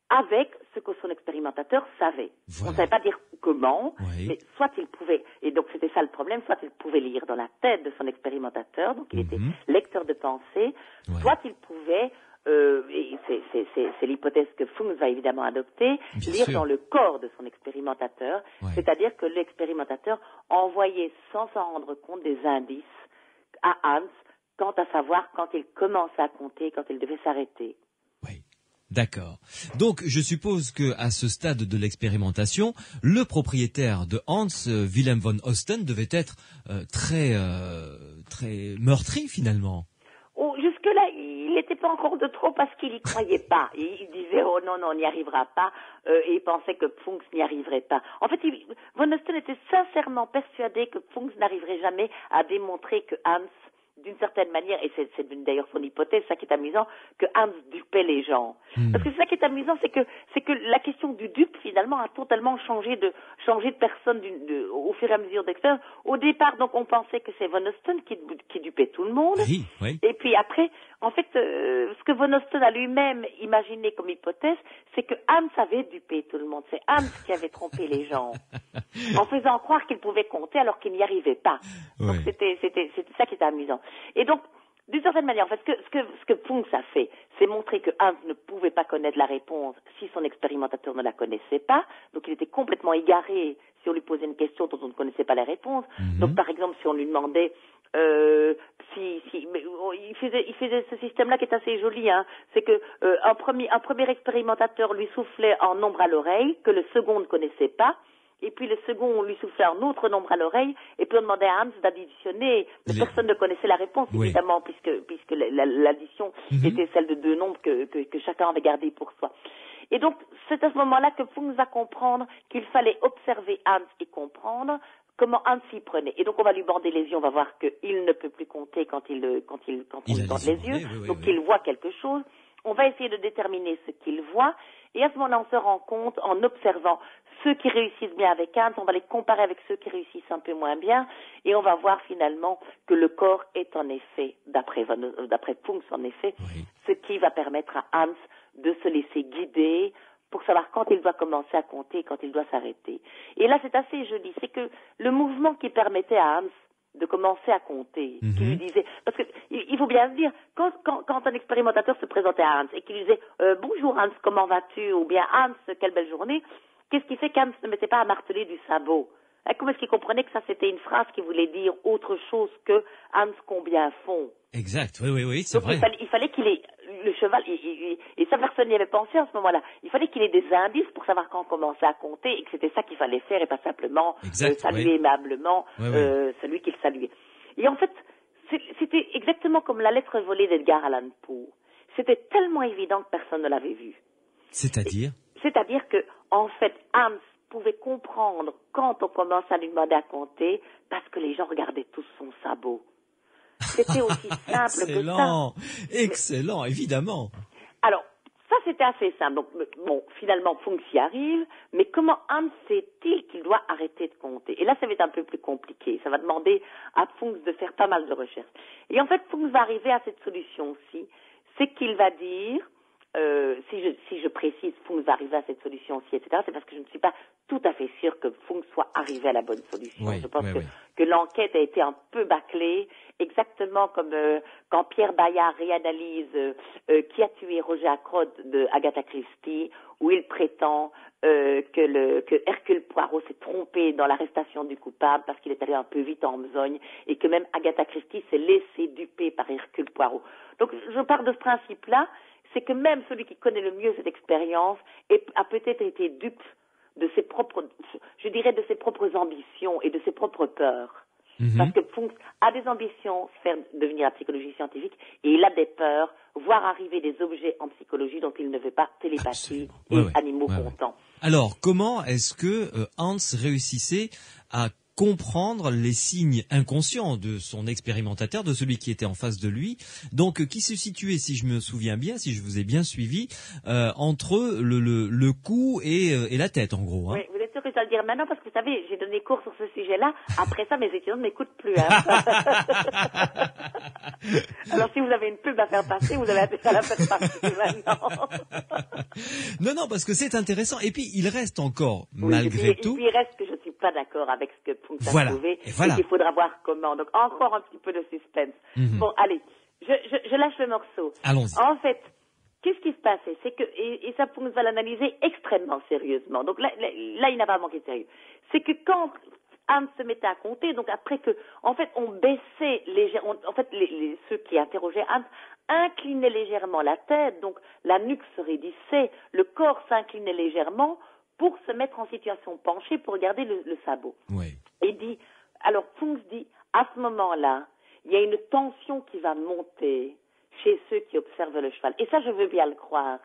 avec ce que son expérimentateur savait. Voilà. On ne savait pas dire comment, mais soit il pouvait, et donc c'était ça le problème, soit il pouvait lire dans la tête de son expérimentateur, donc il était lecteur de pensée, soit il pouvait, et c'est l'hypothèse que Funks va évidemment adopter, lire dans le corps de son expérimentateur, c'est-à-dire que l'expérimentateur envoyait sans s'en rendre compte des indices à Hans quant à savoir quand il commençait à compter, quand il devait s'arrêter. D'accord. Donc, je suppose que à ce stade de l'expérimentation, le propriétaire de Hans, Wilhelm von Osten, devait être très meurtri finalement. Oh, jusque-là, il n'était pas encore de trop parce qu'il y croyait pas. Il disait oh non, on n'y arrivera pas, et il pensait que Funks n'y arriverait pas. En fait, von Osten était sincèrement persuadé que Funks n'arriverait jamais à démontrer que Hans, d'une certaine manière, et c'est d'ailleurs son hypothèse, ça qui est amusant, que Hans dupait les gens. Parce que c'est ça qui est amusant, c'est que la question du dupe, finalement, a totalement changé de personne au fur et à mesure d'expérience. Au départ, donc, on pensait que c'est von Osten qui dupait tout le monde. Oui. Et puis après, en fait, ce que von Osten a lui-même imaginé comme hypothèse, c'est que Hans avait dupé tout le monde. C'est Hans qui avait trompé les gens. En faisant croire qu'il pouvait compter alors qu'il n'y arrivait pas. Donc c'était ça qui était amusant. Et donc, d'une certaine manière, en fait, ce que Funks a fait, c'est montrer que Hans ne pouvait pas connaître la réponse si son expérimentateur ne la connaissait pas. Donc il était complètement égaré si on lui posait une question dont on ne connaissait pas la réponse. Donc par exemple, si on lui demandait il faisait ce système-là qui est assez joli, hein. C'est que un premier expérimentateur lui soufflait un nombre à l'oreille que le second ne connaissait pas. et puis le second, on lui soufflait un autre nombre à l'oreille, et puis on demandait à Hans d'additionner. Mais personne ne connaissait la réponse, évidemment, puisque l'addition était celle de 2 nombres que chacun avait gardé pour soi. Et donc, c'est à ce moment-là que Funks va comprendre qu'il fallait observer Hans et comprendre comment Hans s'y prenait. Et donc, on va lui bander les yeux, on va voir qu'il ne peut plus compter quand il bande les yeux, donc il voit quelque chose. On va essayer de déterminer ce qu'il voit, et à ce moment-là, on se rend compte, en observant ceux qui réussissent bien avec Hans, on va les comparer avec ceux qui réussissent un peu moins bien, et on va voir finalement que le corps est en effet, d'après Funks en effet, ce qui va permettre à Hans de se laisser guider pour savoir quand il doit commencer à compter, quand il doit s'arrêter. Et là, c'est assez joli, c'est que le mouvement qui permettait à Hans de commencer à compter, qui lui disait, parce que il faut bien se dire, quand un expérimentateur se présentait à Hans et qu'il lui disait bonjour Hans, comment vas-tu, ou bien Hans, quelle belle journée, qu'est-ce qui fait qu'Hans ne mettait pas à marteler du sabot? Comment est-ce qu'il comprenait que ça c'était une phrase qui voulait dire autre chose que Hans combien font? Exact, oui, c'est vrai. Il fallait qu'il ait le cheval, et ça personne n'y avait pensé à ce moment-là. Il fallait qu'il ait des indices pour savoir quand commencer à compter, et que c'était ça qu'il fallait faire, et pas simplement saluer aimablement celui qu'il saluait. Et en fait, c'était exactement comme la lettre volée d'Edgar Allan Poe. C'était tellement évident que personne ne l'avait vu. C'est-à-dire que, en fait, Hans pouvait comprendre quand on commençait à lui demander à compter, parce que les gens regardaient tous son sabot. C'était aussi simple que ça. Excellent, évidemment. Alors, ça c'était assez simple. Donc, bon, finalement, Funks y arrive, mais comment Hans sait-il qu'il doit arrêter de compter? Et là, ça va être un peu plus compliqué. Ça va demander à Funks de faire pas mal de recherches. Et en fait, Funks va arriver à cette solution-ci, c'est qu'il va dire, si je précise, Funks va arriver à cette solution-ci, etc., c'est parce que je ne suis pas tout à fait sûr que Funks soit arrivé à la bonne solution. Je pense que l'enquête a été un peu bâclée, exactement comme quand Pierre Bayard réanalyse Qui a tué Roger Ackroyd de Agatha Christie, où il prétend que Hercule Poirot s'est trompé dans l'arrestation du coupable parce qu'il est allé un peu vite en besogne, et que même Agatha Christie s'est laissée duper par Hercule Poirot. Donc je pars de ce principe-là, c'est que même celui qui connaît le mieux cette expérience a peut-être été dupe de ses propres ambitions et de ses propres peurs. Parce que Funks a des ambitions, faire devenir la psychologie scientifique, et il a des peurs, voir arriver des objets en psychologie dont il ne veut pas, télépathie et animaux contents. Alors, comment est-ce que Hans réussissait à comprendre les signes inconscients de son expérimentateur, de celui qui était en face de lui, donc qui se situait, si je me souviens bien, si je vous ai bien suivi, entre le cou et la tête, en gros. Oui, vous êtes sûr que je dois le dire maintenant, parce que vous savez, j'ai donné cours sur ce sujet-là. Après ça, mes étudiants ne m'écoutent plus. Alors, si vous avez une pub à faire passer, vous avez intérêt à la faire passer maintenant. Non, parce que c'est intéressant. Et puis, il reste encore, malgré tout... Il reste que je ne suis pas d'accord avec ce que Funks a trouvé, et qu'il faudra voir comment. Donc, encore un petit peu de suspense. Bon, allez, je lâche le morceau. Allons-y. En fait, qu'est-ce qui se passait? C'est que, et ça, Funks va l'analyser extrêmement sérieusement. Donc là, il n'a pas manqué de sérieux. C'est que quand Hans se mettait à compter, donc après que, en fait, on baissait légèrement, en fait, ceux qui interrogeaient Hans inclinaient légèrement la tête, donc la nuque se raidissait, le corps s'inclinait légèrement pour se mettre en situation penchée pour regarder le sabot. Et alors Funks dit, à ce moment-là, il y a une tension qui va monter chez ceux qui observent le cheval. Et ça, je veux bien le croire.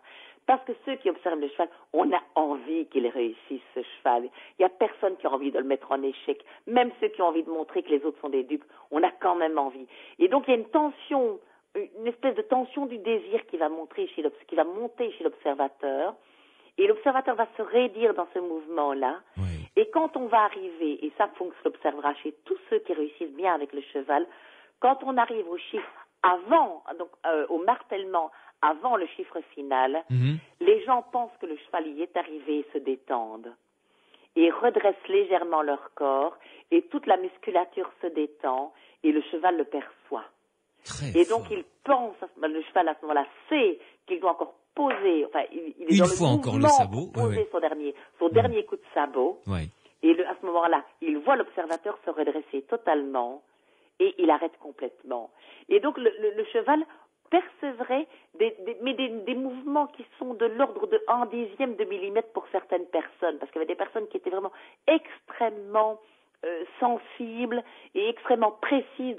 Parce que ceux qui observent le cheval, on a envie qu'il réussisse, ce cheval. Il n'y a personne qui a envie de le mettre en échec. Même ceux qui ont envie de montrer que les autres sont des dupes, on a quand même envie. Et donc, il y a une tension, une espèce de tension du désir qui va monter chez l'observateur. Et l'observateur va se raidir dans ce mouvement-là. Et quand on va arriver, et ça, Funks l'observera chez tous ceux qui réussissent bien avec le cheval, quand on arrive au chiffre avant, donc au martèlement, avant le chiffre final, les gens pensent que le cheval y est arrivé et se détendent. Et redressent légèrement leur corps, et toute la musculature se détend, et le cheval le perçoit. Et donc il pense, le cheval à ce moment-là sait qu'il doit encore poser, enfin il est dans le mouvement le sabot, poser son dernier coup de sabot. Et à ce moment-là, il voit l'observateur se redresser totalement, et il arrête complètement. Et donc le cheval percevrait des mouvements qui sont de l'ordre de 1/10 de millimètre pour certaines personnes, parce qu'il y avait des personnes qui étaient vraiment extrêmement sensibles et extrêmement précises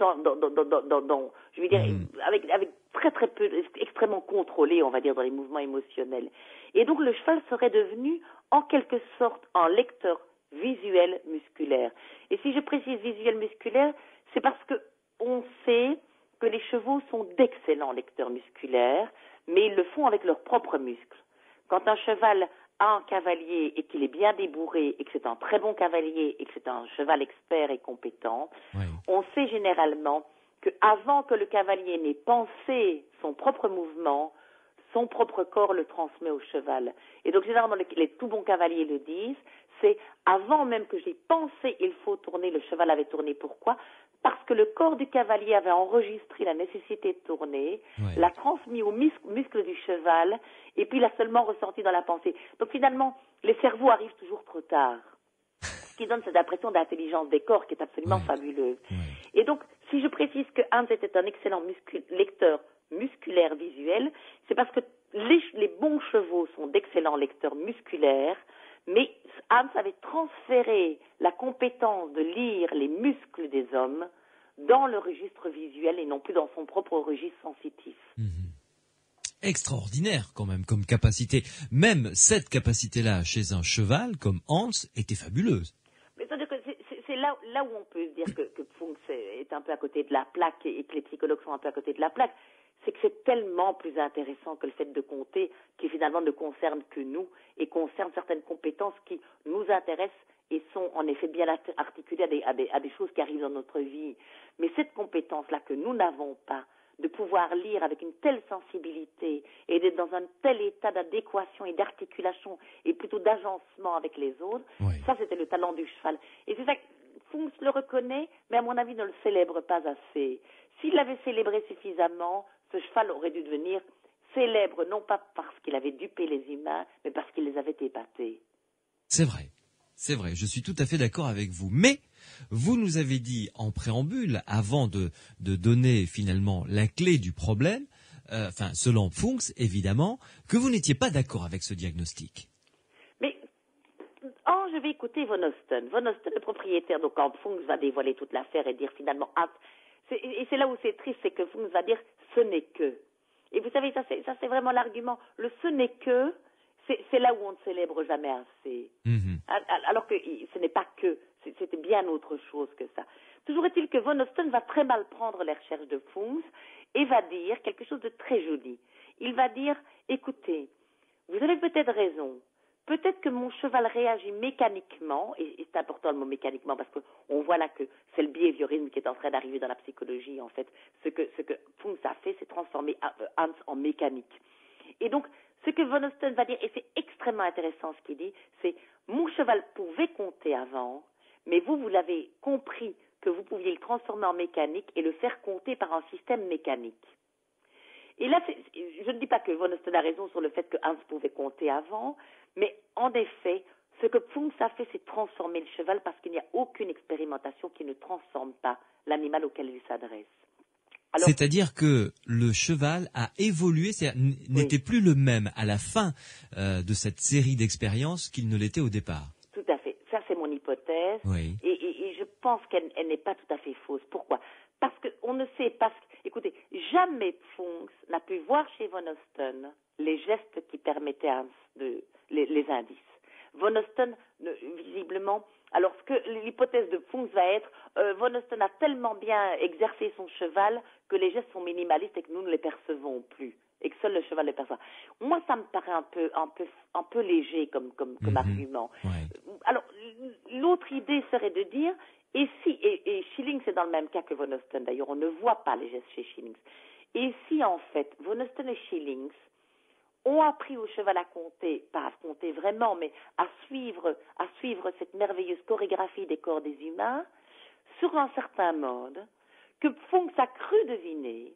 je veux dire, avec très très peu, extrêmement contrôlées, on va dire, dans les mouvements émotionnels. Et donc le cheval serait devenu en quelque sorte un lecteur visuel musculaire. Et si je précise visuel musculaire, c'est parce que on sait que les chevaux sont d'excellents lecteurs musculaires, mais ils le font avec leurs propres muscles. Quand un cheval a un cavalier et qu'il est bien débourré et que c'est un très bon cavalier et que c'est un cheval expert et compétent, on sait généralement qu'avant que le cavalier n'ait pensé son propre mouvement, son propre corps le transmet au cheval. Et donc généralement les tout bons cavaliers le disent, c'est avant même que j'ai pensé il faut tourner, le cheval avait tourné. Pourquoi ? Parce que le corps du cavalier avait enregistré la nécessité de tourner, l'a transmis aux muscles du cheval, et puis l'a seulement ressenti dans la pensée. Donc finalement, les cerveaux arrivent toujours trop tard, ce qui donne cette impression d'intelligence des corps qui est absolument fabuleuse. Et donc, si je précise que Hans était un excellent lecteur musculaire visuel, c'est parce que les bons chevaux sont d'excellents lecteurs musculaires, mais Hans avait transféré la compétence de lire les muscles des hommes dans le registre visuel et non plus dans son propre registre sensitif. Extraordinaire quand même comme capacité. Même cette capacité-là chez un cheval comme Hans était fabuleuse. Mais c'est-à-dire que c'est là où on peut se dire que Funks est un peu à côté de la plaque et que les psychologues sont un peu à côté de la plaque. C'est que c'est tellement plus intéressant que le fait de compter, qui finalement ne concerne que nous et concerne certaines compétences qui nous intéressent et sont en effet bien articulées à des choses qui arrivent dans notre vie. Mais cette compétence-là que nous n'avons pas, de pouvoir lire avec une telle sensibilité et d'être dans un tel état d'adéquation et d'articulation et plutôt d'agencement avec les autres, ça c'était le talent du cheval. Et c'est ça que Funks le reconnaît, mais à mon avis ne le célèbre pas assez. S'il l'avait célébré suffisamment, ce cheval aurait dû devenir célèbre, non pas parce qu'il avait dupé les humains, mais parce qu'il les avait épatés. C'est vrai, je suis tout à fait d'accord avec vous. Mais vous nous avez dit en préambule, avant de donner finalement la clé du problème, selon Funks évidemment, que vous n'étiez pas d'accord avec ce diagnostic. Mais je vais écouter Von Osten. Von Osten, le propriétaire, donc quand Funks va dévoiler toute l'affaire et dire finalement, et c'est là où c'est triste, c'est que Funks va dire ce n'est que. Et vous savez, ça c'est vraiment l'argument. Le ce n'est que, c'est là où on ne célèbre jamais assez. Alors que ce n'est pas que, c'était bien autre chose que ça. Toujours est-il que Von Osten va très mal prendre les recherches de Funks et va dire quelque chose de très joli. Il va dire, écoutez, vous avez peut-être raison. Peut-être que mon cheval réagit mécaniquement, et c'est important le mot mécaniquement parce qu'on voit là que c'est le behaviorisme qui est en train d'arriver dans la psychologie en fait. Ce que Funks a fait, c'est transformer Hans en mécanique. Et donc, ce que Von Osten va dire, et c'est extrêmement intéressant ce qu'il dit, c'est mon cheval pouvait compter avant, mais vous l'avez compris que vous pouviez le transformer en mécanique et le faire compter par un système mécanique. Et là, je ne dis pas que Von Osten a raison sur le fait que Hans pouvait compter avant, mais en effet, ce que Funks a fait, c'est transformer le cheval parce qu'il n'y a aucune expérimentation qui ne transforme pas l'animal auquel il s'adresse. Alors, c'est-à-dire que le cheval a évolué, n'était plus le même à la fin de cette série d'expériences qu'il ne l'était au départ. Tout à fait. Ça, c'est mon hypothèse. Oui. Et je pense qu'elle n'est pas tout à fait fausse. Pourquoi ? Parce qu'on ne sait pas... Écoutez, jamais Funks n'a pu voir chez Von Osten les gestes qui permettaient à Hans les indices. Von Osten, visiblement... Alors, l'hypothèse de Funks va être, Von Osten a tellement bien exercé son cheval que les gestes sont minimalistes et que nous ne les percevons plus, et que seul le cheval les perçoit. Moi, ça me paraît un peu léger comme argument. Ouais. Alors, l'autre idée serait de dire, et Schilling, c'est dans le même cas que Von Osten, d'ailleurs, on ne voit pas les gestes chez Schilling. Et si, en fait, Von Osten et Schilling ont appris au cheval à compter, pas à compter vraiment, mais à suivre cette merveilleuse chorégraphie des corps des humains, sur un certain mode, que Funks a cru deviner,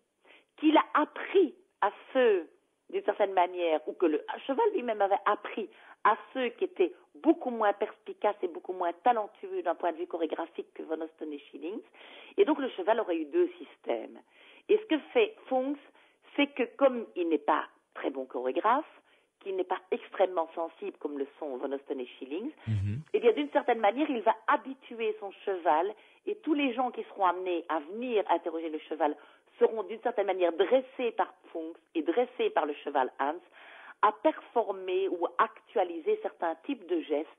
qu'il a appris à ceux, d'une certaine manière, ou que le cheval lui-même avait appris à ceux qui étaient beaucoup moins perspicaces et beaucoup moins talentueux d'un point de vue chorégraphique que Von Osten et Schilling, et donc le cheval aurait eu deux systèmes. Et ce que fait Funks, c'est que comme il n'est pas très bon chorégraphe, qu'il n'est pas extrêmement sensible comme le sont Van Osten et Schillings, eh bien d'une certaine manière, il va habituer son cheval et tous les gens qui seront amenés à venir interroger le cheval seront d'une certaine manière dressés par Funks et dressés par le cheval Hans à performer ou actualiser certains types de gestes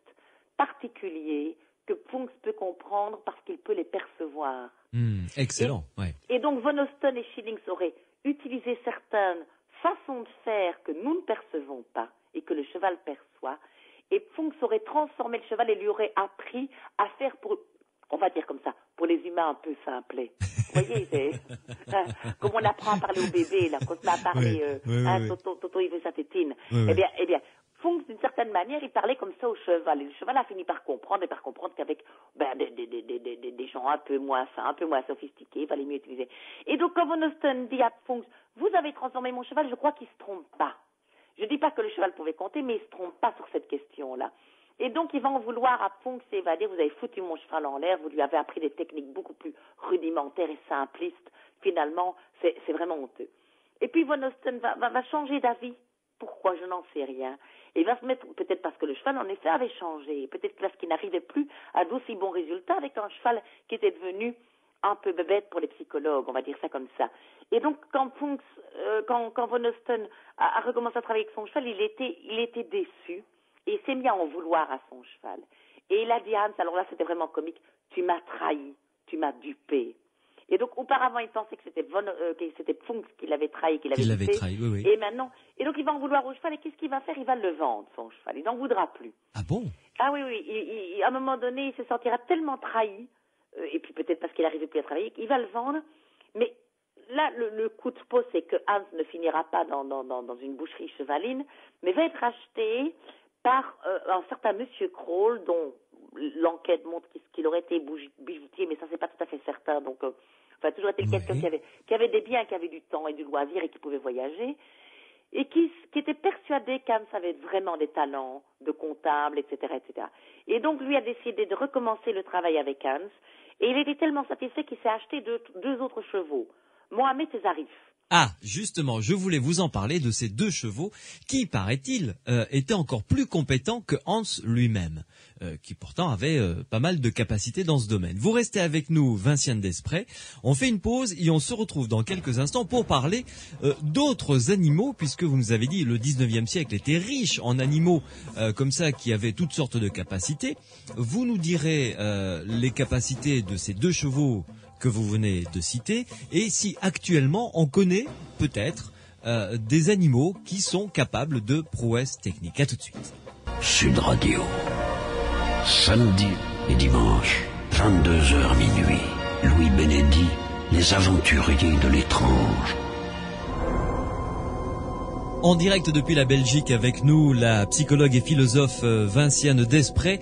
particuliers que Funks peut comprendre parce qu'il peut les percevoir. Excellent, ouais. Et donc Van Osten et Schillings auraient utilisé certaines façons de faire que nous ne percevons pas et que le cheval perçoit, et Funks aurait transformé le cheval et lui aurait appris à faire pour, on va dire comme ça, pour les humains un peu simplés. Vous voyez, c'est comme on apprend à parler au bébé, là, quand on a parlé, Toto, il veut sa tétine. Eh bien, Funks, d'une certaine manière, il parlait comme ça au cheval. Et le cheval a fini par comprendre qu'avec des gens un peu moins fins, un peu moins sophistiqués, il fallait mieux utiliser. Et donc, quand Van Osten dit à Funks, vous avez transformé mon cheval, je crois qu'il se trompe pas. Je dis pas que le cheval pouvait compter, mais il se trompe pas sur cette question-là. Et donc, il va en vouloir à Funks et il va dire, vous avez foutu mon cheval en l'air, vous lui avez appris des techniques beaucoup plus rudimentaires et simplistes. Finalement, c'est vraiment honteux. Et puis, Van Osten va changer d'avis. Pourquoi? Je n'en sais rien. Et il va se mettre, peut-être parce que le cheval, en effet, avait changé. Peut-être parce qu'il n'arrivait plus à d'aussi bons résultats avec un cheval qui était devenu un peu bébête pour les psychologues, on va dire ça comme ça. Et donc, quand Van Osten a recommencé à travailler avec son cheval, il était déçu. Et il s'est mis à en vouloir à son cheval. Et il a dit à Hans, alors là, c'était vraiment comique, tu m'as trahi, tu m'as dupé. Et donc, auparavant, il pensait que c'était Funks qui l'avait trahi, qu'il avait dupé. Oui. Et maintenant, et donc, il va en vouloir au cheval. Et qu'est-ce qu'il va faire? Il va le vendre, son cheval. Il n'en voudra plus. Ah bon? Ah oui. À un moment donné, il se sentira tellement trahi, et puis peut-être parce qu'il n'arrivait plus à travailler, qu'il va le vendre. Mais là, le coup de peau, c'est que Hans ne finira pas dans une boucherie chevaline, mais va être acheté par un certain monsieur Kroll, dont l'enquête montre qu'il aurait été bijoutier, mais ça, c'est pas tout à fait certain. Donc, toujours été quelqu'un qui avait des biens, qui avait du temps et du loisir et qui pouvait voyager, et qui était persuadé qu'Hans avait vraiment des talents de comptable, etc., etc. Et donc, lui a décidé de recommencer le travail avec Hans, et il était tellement satisfait qu'il s'est acheté deux autres chevaux, Mohamed et Zarif. Ah, justement, je voulais vous en parler de ces deux chevaux qui, paraît-il, étaient encore plus compétents que Hans lui-même, qui pourtant avait pas mal de capacités dans ce domaine. Vous restez avec nous, Vinciane Desprez. On fait une pause et on se retrouve dans quelques instants pour parler d'autres animaux, puisque vous nous avez dit le 19e siècle était riche en animaux comme ça qui avaient toutes sortes de capacités. Vous nous direz les capacités de ces deux chevaux que vous venez de citer, et si actuellement on connaît peut-être des animaux qui sont capables de prouesses techniques. À tout de suite. Sud Radio, samedi et dimanche, 22h minuit, Louis Bénédy, les aventuriers de l'étrange. En direct depuis la Belgique avec nous, la psychologue et philosophe Vinciane Desprez,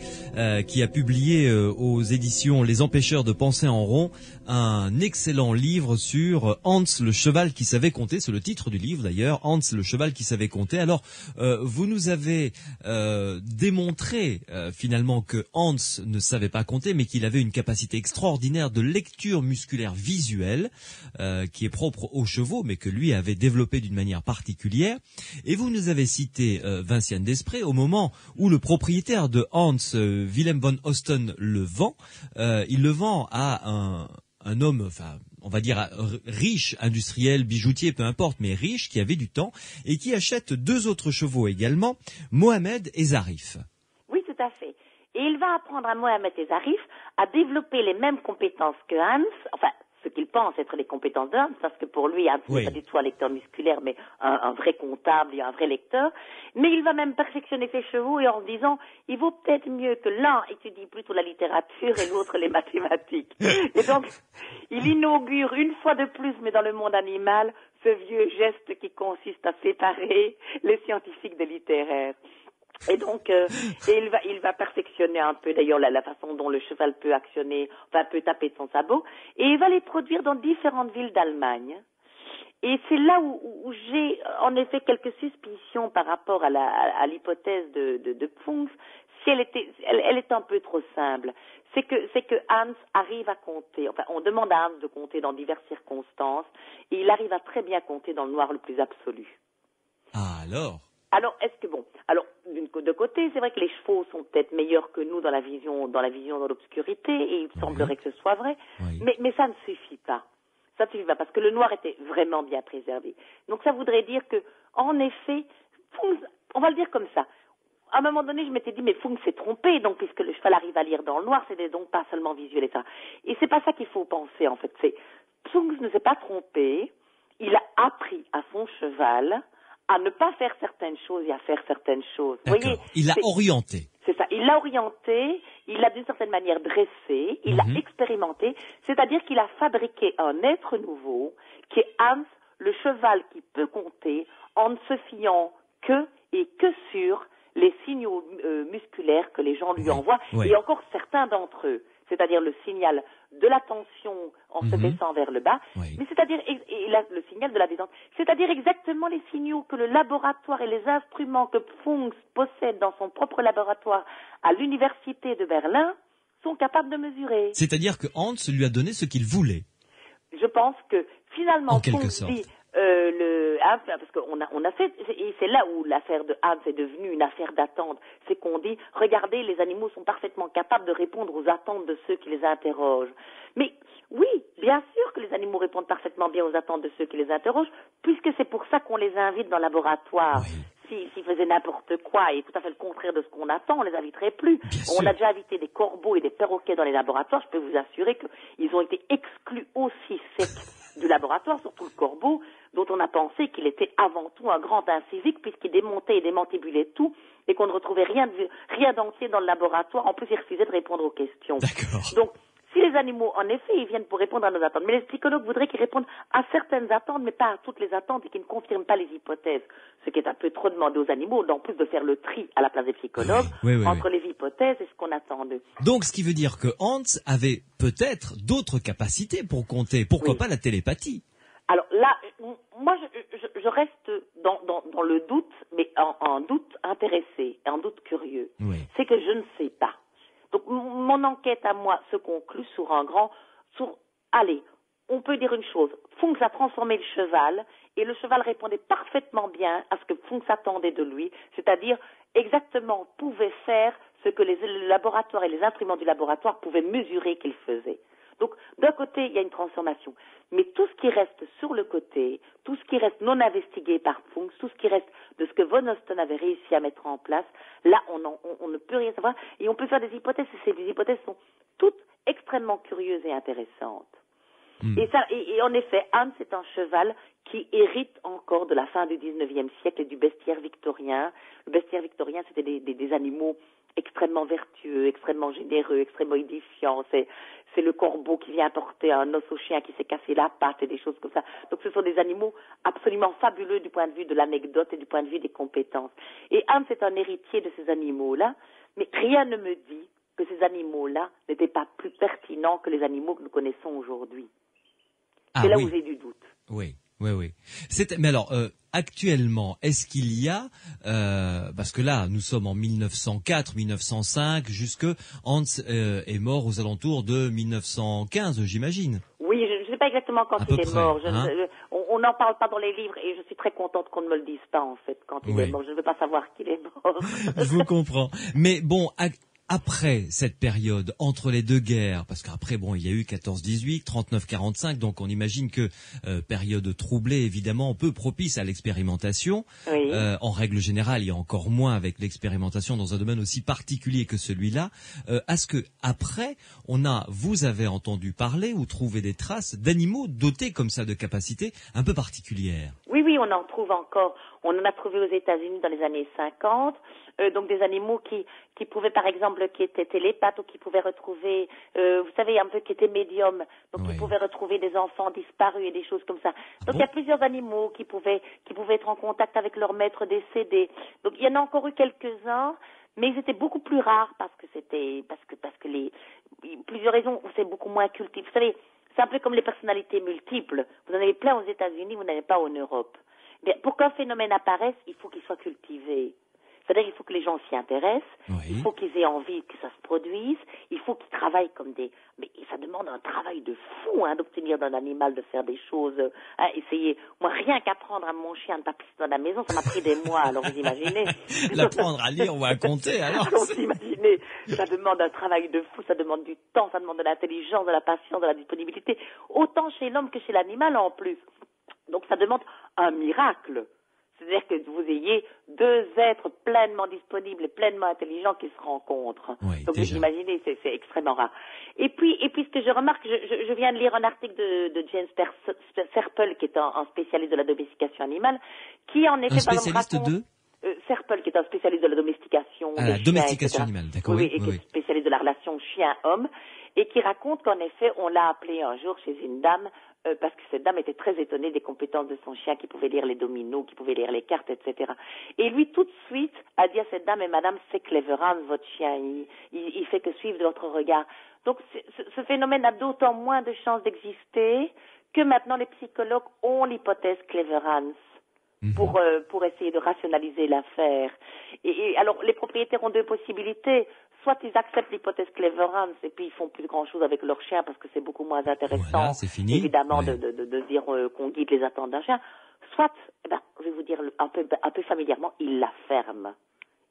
qui a publié aux éditions Les Empêcheurs de penser en rond un excellent livre sur Hans le cheval qui savait compter. C'est le titre du livre d'ailleurs, Hans le cheval qui savait compter. Alors, vous nous avez démontré finalement que Hans ne savait pas compter, mais qu'il avait une capacité extraordinaire de lecture musculaire visuelle, qui est propre aux chevaux, mais que lui avait développé d'une manière particulière. Et vous nous avez cité Vinciane Desprez au moment où le propriétaire de Hans, Willem van Osten, le vend. Il le vend à un homme, enfin, on va dire riche, industriel, bijoutier, peu importe, mais riche, qui avait du temps, et qui achète deux autres chevaux également, Mohamed et Zarif. Oui, tout à fait. Et il va apprendre à Mohamed et Zarif à développer les mêmes compétences que Hans, enfin, ce qu'il pense être les compétences de Hans, parce que pour lui, Hans n'est pas du tout un lecteur musculaire, mais un vrai comptable et un vrai lecteur. Mais il va même perfectionner ses chevaux et en disant, il vaut peut-être mieux que l'un étudie plutôt la littérature et l'autre les mathématiques. Et donc, il inaugure une fois de plus, mais dans le monde animal, ce vieux geste qui consiste à séparer les scientifiques des littéraires. Et donc, il va perfectionner un peu d'ailleurs la façon dont le cheval peut actionner, enfin peut taper de son sabot, et il va les produire dans différentes villes d'Allemagne. Et c'est là où j'ai en effet quelques suspicions par rapport à l'hypothèse de Funks. si elle est un peu trop simple. C'est que Hans arrive à compter. Enfin, on demande à Hans de compter dans diverses circonstances, et il arrive à très bien compter dans le noir le plus absolu. Ah, alors? Alors, de côté, c'est vrai que les chevaux sont peut-être meilleurs que nous dans la vision dans l'obscurité, et il semblerait que ce soit vrai, mais ça ne suffit pas. Ça ne suffit pas, parce que le noir était vraiment bien préservé. Donc ça voudrait dire que, en effet, Funks, on va le dire comme ça, à un moment donné, je m'étais dit, mais Funks s'est trompé, donc puisque le cheval arrive à lire dans le noir, c'était donc pas seulement visuel et ça. Et c'est pas ça qu'il faut penser, en fait. Funks ne s'est pas trompé, il a appris à son cheval à ne pas faire certaines choses et à faire certaines choses. D'accord. Vous voyez, Il l'a orienté. C'est ça. Il l'a orienté, il l'a d'une certaine manière dressé, il l'a expérimenté, c'est-à-dire qu'il a fabriqué un être nouveau qui est Hans, le cheval qui peut compter en ne se fiant que sur les signaux musculaires que les gens lui envoient, et encore certains d'entre eux, c'est-à-dire le signal de la tension en se baissant vers le bas, mais c'est-à-dire le signal de la détente, c'est-à-dire exactement les signaux que le laboratoire et les instruments que Funks possède dans son propre laboratoire à l'université de Berlin sont capables de mesurer. C'est-à-dire que Hans lui a donné ce qu'il voulait. Je pense que finalement, en quelque Funks sorte. dit parce qu'on a fait, et c'est là où l'affaire de Hans est devenue une affaire d'attente, c'est qu'on dit, regardez, les animaux sont parfaitement capables de répondre aux attentes de ceux qui les interrogent. Mais oui, bien sûr que les animaux répondent parfaitement bien aux attentes de ceux qui les interrogent, puisque c'est pour ça qu'on les invite dans le laboratoire. S'ils faisaient n'importe quoi et tout à fait le contraire de ce qu'on attend, on les inviterait plus. On a déjà invité des corbeaux et des perroquets dans les laboratoires, je peux vous assurer qu'ils ont été exclus aussi secs du laboratoire, surtout le corbeau, dont on a pensé qu'il était avant tout un grand incivique, puisqu'il démontait et démantibulait tout, et qu'on ne retrouvait rien d'entier dans le laboratoire. En plus, il refusait de répondre aux questions. Donc, si les animaux, en effet, ils viennent pour répondre à nos attentes, mais les psychologues voudraient qu'ils répondent à certaines attentes, mais pas à toutes les attentes, et qu'ils ne confirment pas les hypothèses, ce qui est un peu trop demandé aux animaux, en plus de faire le tri à la place des psychologues, entre les hypothèses et ce qu'on attend d'eux. Donc, ce qui veut dire que Hans avait peut-être d'autres capacités pour compter. Pourquoi pas la télépathie? Alors là, moi, je reste dans le doute, mais en doute intéressé, en doute curieux. C'est que je ne sais pas. Donc, mon enquête à moi se conclut allez, on peut dire une chose. Funks a transformé le cheval, et le cheval répondait parfaitement bien à ce que Funks attendait de lui, c'est-à-dire exactement pouvait faire ce que les laboratoires et les instruments du laboratoire pouvaient mesurer qu'il faisait. Donc, d'un côté, il y a une transformation. Mais tout ce qui reste sur le côté, tout ce qui reste non investigué par Funks, tout ce qui reste de ce que Von Osten avait réussi à mettre en place, là, on ne peut rien savoir. Et on peut faire des hypothèses, et ces hypothèses sont toutes extrêmement curieuses et intéressantes. Et en effet, Hans est un cheval qui hérite encore de la fin du 19e siècle et du bestiaire victorien. Le bestiaire victorien, c'était des animaux extrêmement vertueux, extrêmement généreux, extrêmement édifiants. C'est le corbeau qui vient porter un os au chien qui s'est cassé la patte et des choses comme ça. Donc ce sont des animaux absolument fabuleux du point de vue de l'anecdote et du point de vue des compétences. Et Hans est un héritier de ces animaux-là, mais rien ne me dit que ces animaux-là n'étaient pas plus pertinents que les animaux que nous connaissons aujourd'hui. C'est là où j'ai du doute. Oui. Mais alors, actuellement, est-ce qu'il y a, parce que là, nous sommes en 1904, 1905, jusque Hans est mort aux alentours de 1915, j'imagine. Oui, je ne sais pas exactement quand il est mort. On n'en parle pas dans les livres, et je suis très contente qu'on ne me le dise pas, en fait, quand il est mort. Je ne veux pas savoir qu'il est mort. Je vous comprends. Mais bon, après cette période, entre les deux guerres, parce qu'après, il y a eu 14-18, 39-45, donc on imagine que période troublée, évidemment, peu propice à l'expérimentation. En règle générale, il y a encore moins avec l'expérimentation dans un domaine aussi particulier que celui-là. Est-ce que après, vous avez entendu parler ou trouvé des traces d'animaux dotés comme ça de capacités un peu particulières? Oui, on en trouve encore. On en a trouvé aux États-Unis dans les années 50. Donc des animaux qui pouvaient, par exemple, qui étaient télépathes, ou qui pouvaient retrouver, vous savez, un peu qui étaient médiums, donc qui pouvaient retrouver des enfants disparus et des choses comme ça. Donc il y a plusieurs animaux qui pouvaient être en contact avec leur maître décédé. Donc il y en a encore eu quelques-uns, mais ils étaient beaucoup plus rares parce que plusieurs raisons, c'est beaucoup moins cultivé. Vous savez, c'est un peu comme les personnalités multiples. Vous en avez plein aux États-Unis, vous n'en avez pas en Europe. Mais pour qu'un phénomène apparaisse, il faut qu'il soit cultivé. C'est-à-dire qu'il faut que les gens s'y intéressent, Oui. il faut qu'ils aient envie que ça se produise, il faut qu'ils travaillent comme des... Mais ça demande un travail de fou, d'obtenir d'un animal de faire des choses. Essayer... Moi, rien qu'apprendre à mon chien de ne pas pisser dans la maison, ça m'a pris des mois, alors vous imaginez. L'apprendre à lire ou à compter, alors. Vous imaginez, ça demande un travail de fou, ça demande du temps, ça demande de l'intelligence, de la patience, de la disponibilité, autant chez l'homme que chez l'animal en plus. Donc ça demande un miracle. C'est-à-dire que vous ayez deux êtres pleinement disponibles et pleinement intelligents qui se rencontrent. Oui, donc déjà. vous imaginez, c'est extrêmement rare. Et puis ce que je remarque, je viens de lire un article de James Serpel, qui est un spécialiste de la domestication animale, qui en effet... Un spécialiste de Serpel, qui est un spécialiste de la domestication la chiens, domestication etc. animale, d'accord, oui, et qui est spécialiste de la relation chien-homme, et qui raconte qu'en effet, on l'a appelé un jour chez une dame, parce que cette dame était très étonnée des compétences de son chien, qui pouvait lire les dominos, qui pouvait lire les cartes, etc. Et lui, tout de suite, a dit à cette dame, mais madame, c'est Cleverhans, votre chien, il fait que suivre de votre regard. Donc, ce phénomène a d'autant moins de chances d'exister que maintenant les psychologues ont l'hypothèse Cleverhans. Pour essayer de rationaliser l'affaire. Et alors, les propriétaires ont deux possibilités. Soit ils acceptent l'hypothèse Cleverhans et puis ils font plus grand-chose avec leur chien parce que c'est beaucoup moins intéressant, voilà, c'est fini. Évidemment, Ouais. de dire qu'on guide les attentes d'un chien. Soit, je vais vous dire un peu familièrement, ils la ferment.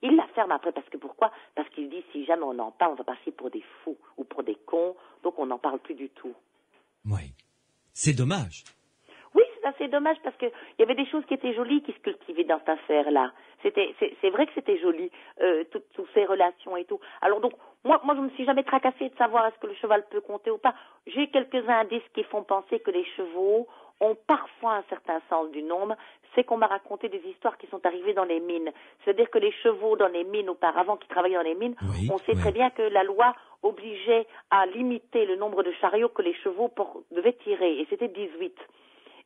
Ils la ferment après parce que pourquoi? Parce qu'ils disent si jamais on en parle, on va passer pour des fous ou pour des cons, donc on n'en parle plus du tout. Oui. C'est dommage. Oui, c'est assez dommage parce que il y avait des choses qui étaient jolies qui se cultivaient dans cette affaire-là. C'est vrai que c'était joli, toutes ces relations et tout. Alors donc, moi, je me suis jamais tracassée de savoir est-ce que le cheval peut compter ou pas. J'ai quelques indices qui font penser que les chevaux ont parfois un certain sens du nombre. C'est qu'on m'a raconté des histoires qui sont arrivées dans les mines. C'est-à-dire que les chevaux dans les mines auparavant, qui travaillaient dans les mines, Oui, on sait très bien que la loi obligeait à limiter le nombre de chariots que les chevaux devaient tirer, et c'était 18.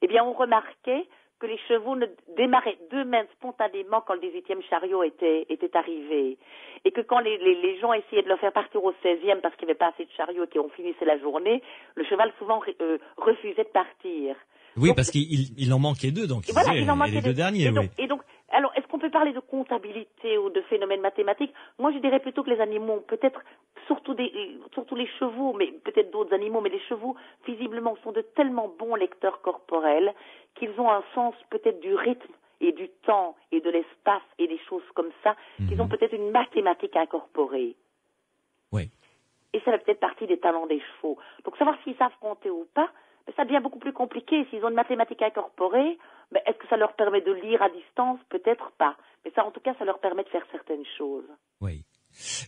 Eh bien, on remarquait que les chevaux ne démarraient d'eux-mêmes spontanément quand le 18e chariot était arrivé. Et que quand les gens essayaient de le faire partir au 16e parce qu'il n'y avait pas assez de chariots et qu'on finissait la journée, le cheval souvent refusait de partir. Oui, Donc, parce qu'il en manquait deux, donc voilà, il en manquait les deux derniers, oui. Et donc, alors, est-ce qu'on peut parler de comptabilité ou de phénomènes mathématiques? Moi, je dirais plutôt que les animaux, peut-être, surtout les chevaux, mais peut-être d'autres animaux, mais les chevaux, visiblement, sont de tellement bons lecteurs corporels qu'ils ont un sens peut-être du rythme et du temps et de l'espace et des choses comme ça, qu'ils ont peut-être une mathématique incorporée. Oui. Et ça fait peut-être partie des talents des chevaux. Donc, savoir s'ils savent compter ou pas, ça devient beaucoup plus compliqué. S'ils ont une mathématique incorporée, est-ce que ça leur permet de lire à distance? Peut-être pas. Mais ça, en tout cas, ça leur permet de faire certaines choses. Oui.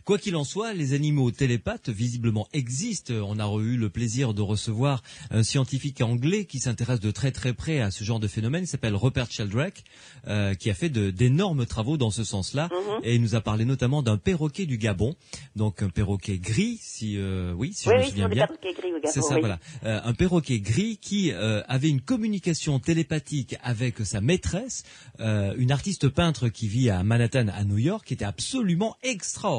Quoi qu'il en soit, les animaux télépathes visiblement existent. On a eu le plaisir de recevoir un scientifique anglais qui s'intéresse de très très près à ce genre de phénomène. Il s'appelle Rupert Sheldrake, qui a fait d'énormes travaux dans ce sens-là. Et il nous a parlé notamment d'un perroquet du Gabon, donc un perroquet gris, si je me souviens bien. C'est ça, voilà. Un perroquet gris qui avait une communication télépathique avec sa maîtresse, une artiste peintre qui vit à Manhattan, à New York, qui était absolument extraordinaire.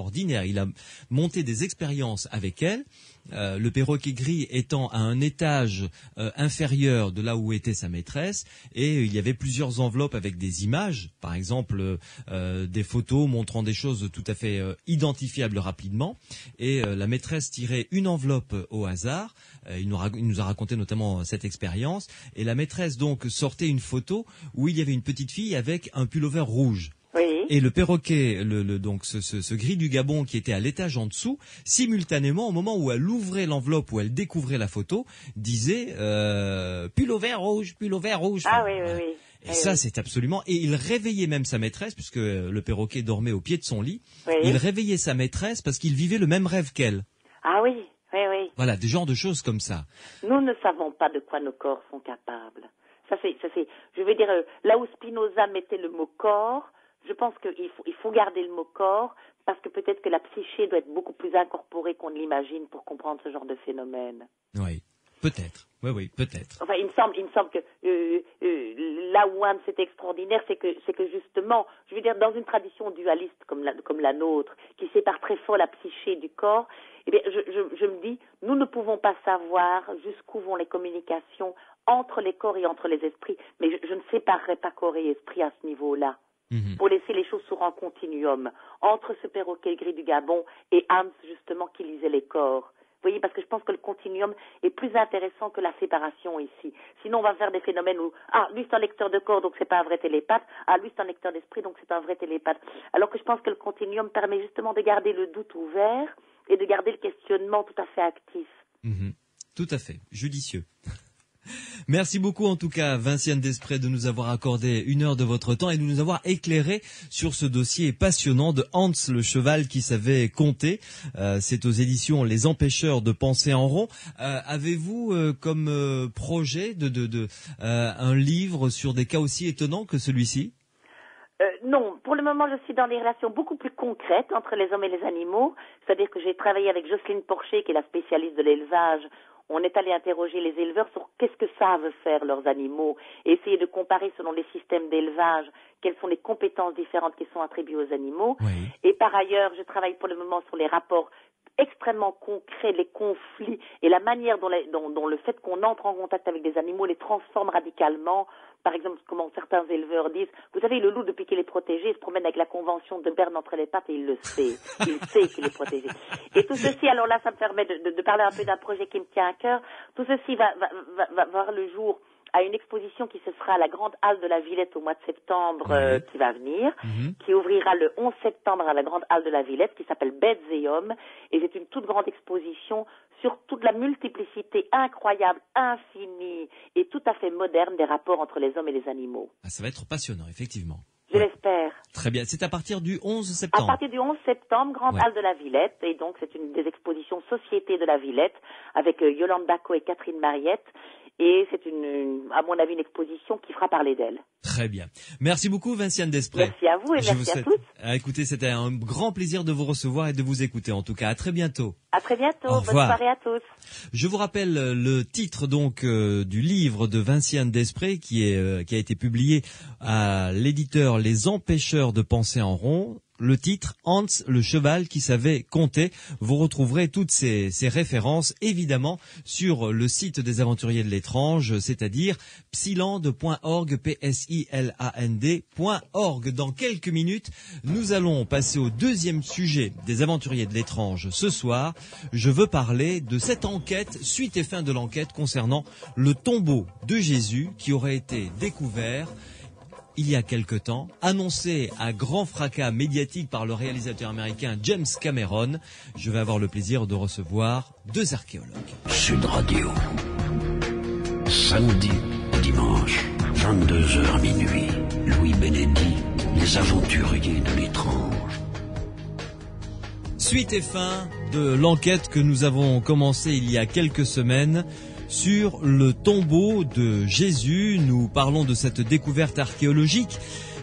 Il a monté des expériences avec elle. Le perroquet gris étant à un étage inférieur de là où était sa maîtresse, et il y avait plusieurs enveloppes avec des images, par exemple des photos montrant des choses tout à fait identifiables rapidement, et la maîtresse tirait une enveloppe au hasard. Il nous a raconté notamment cette expérience, et la maîtresse donc sortait une photo où il y avait une petite fille avec un pullover rouge. Oui. Et le perroquet, donc ce gris du Gabon qui était à l'étage en dessous, simultanément au moment où elle ouvrait l'enveloppe, où elle découvrait la photo, disait pullover rouge. Ah oui. Et ça, c'est absolument... Et il réveillait même sa maîtresse, puisque le perroquet dormait au pied de son lit. Oui. Il réveillait sa maîtresse parce qu'il vivait le même rêve qu'elle. Ah oui. Voilà, des genres de choses comme ça. Nous ne savons pas de quoi nos corps sont capables. Ça c'est, je veux dire, là où Spinoza mettait le mot corps, je pense qu'il faut garder le mot corps, parce que peut-être que la psyché doit être beaucoup plus incorporée qu'on ne l'imagine pour comprendre ce genre de phénomène. Oui, peut-être. Oui, peut-être. Enfin, il me semble que là où Hans est extraordinaire, c'est que justement, je veux dire, dans une tradition dualiste comme la nôtre, qui sépare très fort la psyché du corps, eh bien, je me dis, nous ne pouvons pas savoir jusqu'où vont les communications entre les corps et entre les esprits, mais je ne séparerai pas corps et esprit à ce niveau-là. pour laisser les choses sur un continuum entre ce perroquet gris du Gabon et Hans, justement, qui lisait les corps. Vous voyez, parce que je pense que le continuum est plus intéressant que la séparation ici. Sinon, on va faire des phénomènes où, lui c'est un lecteur de corps, donc c'est pas un vrai télépathe. Lui c'est un lecteur d'esprit, donc c'est un vrai télépathe. Alors que je pense que le continuum permet justement de garder le doute ouvert et de garder le questionnement tout à fait actif. Tout à fait, judicieux. Merci beaucoup en tout cas Vinciane Desprez de nous avoir accordé 1 heure de votre temps et de nous avoir éclairé sur ce dossier passionnant de Hans le cheval qui savait compter. C'est aux éditions Les Empêcheurs de penser en rond. Avez-vous comme projet un livre sur des cas aussi étonnants que celui-ci ? Non, pour le moment, je suis dans des relations beaucoup plus concrètes entre les hommes et les animaux. C'est-à-dire que j'ai travaillé avec Jocelyne Porcher, qui est la spécialiste de l'élevage. On est allé interroger les éleveurs sur qu'est-ce que savent faire leurs animaux et essayer de comparer selon les systèmes d'élevage quelles sont les compétences différentes qui sont attribuées aux animaux. Oui. Et par ailleurs, je travaille pour le moment sur les rapports extrêmement concrets, les conflits et la manière dont le fait qu'on entre en contact avec des animaux les transforme radicalement. Par exemple, comment certains éleveurs disent, vous savez, le loup, depuis qu'il est protégé, il se promène avec la convention de Berne entre les pattes et il le sait. Il sait qu'il est protégé. Et tout ceci, alors là, ça me permet de parler un peu d'un projet qui me tient à cœur. Tout ceci va voir le jour à une exposition qui se fera à la Grande Halle de la Villette au mois de septembre qui va venir, qui ouvrira le 11 septembre à la Grande Halle de la Villette, qui s'appelle Bêtes et Hommes. Et c'est une toute grande exposition sur toute la multiplicité incroyable, infinie et tout à fait moderne des rapports entre les hommes et les animaux. Ça va être passionnant, effectivement. Je l'espère. Très bien. C'est à partir du 11 septembre. À partir du 11 septembre, Grande Halle de la Villette. Et donc, c'est une des expositions Société de la Villette avec Yolande Bacot et Catherine Mariette. Et c'est à mon avis, une exposition qui fera parler d'elle. Très bien. Merci beaucoup, Vinciane Desprez. Merci à vous et merci à tous. Écoutez, c'était un grand plaisir de vous recevoir et de vous écouter. En tout cas, à très bientôt. À très bientôt. Au revoir. Bonne soirée à tous. Je vous rappelle le titre donc du livre de Vinciane Desprez qui a été publié à l'éditeur Les Empêcheurs de penser en rond. Le titre, Hans, le cheval qui savait compter. Vous retrouverez toutes ces références, évidemment, sur le site des Aventuriers de l'étrange, c'est-à-dire psiland.org, psiland.org. Dans quelques minutes, nous allons passer au deuxième sujet des Aventuriers de l'étrange. Ce soir, je veux parler de cette enquête, suite et fin de l'enquête concernant le tombeau de Jésus qui aurait été découvert il y a quelque temps, annoncé à grand fracas médiatique par le réalisateur américain James Cameron. Je vais avoir le plaisir de recevoir 2 archéologues. Sud Radio. Samedi, dimanche, 22h minuit. Louis Bénédy, les aventuriers de l'étrange. Suite et fin de l'enquête que nous avons commencée il y a quelques semaines sur le tombeau de Jésus. Nous parlons de cette découverte archéologique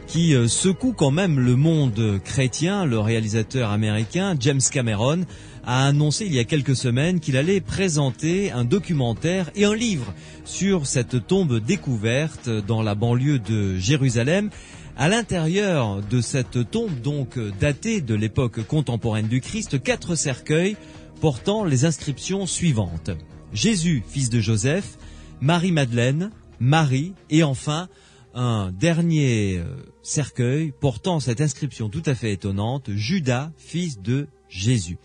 qui secoue quand même le monde chrétien. Le réalisateur américain James Cameron a annoncé il y a quelques semaines qu'il allait présenter un documentaire et un livre sur cette tombe découverte dans la banlieue de Jérusalem. À l'intérieur de cette tombe, donc datée de l'époque contemporaine du Christ, 4 cercueils portant les inscriptions suivantes. Jésus, fils de Joseph, Marie-Madeleine, Marie et enfin un dernier cercueil portant cette inscription tout à fait étonnante, Judas, fils de Jésus.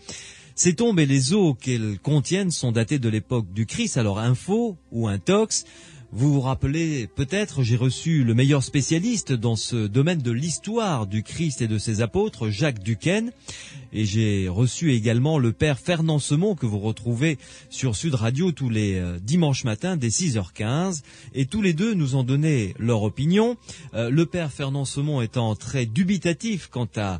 Ces tombes et les os qu'elles contiennent sont datés de l'époque du Christ, alors info ou intox. Vous vous rappelez peut-être, j'ai reçu le meilleur spécialiste dans ce domaine de l'histoire du Christ et de ses apôtres, Jacques Duquesne. Et j'ai reçu également le père Fernand Semon que vous retrouvez sur Sud Radio tous les dimanches matins dès 6h15. Et tous les deux nous ont donné leur opinion. Le père Fernand Semon étant très dubitatif quant à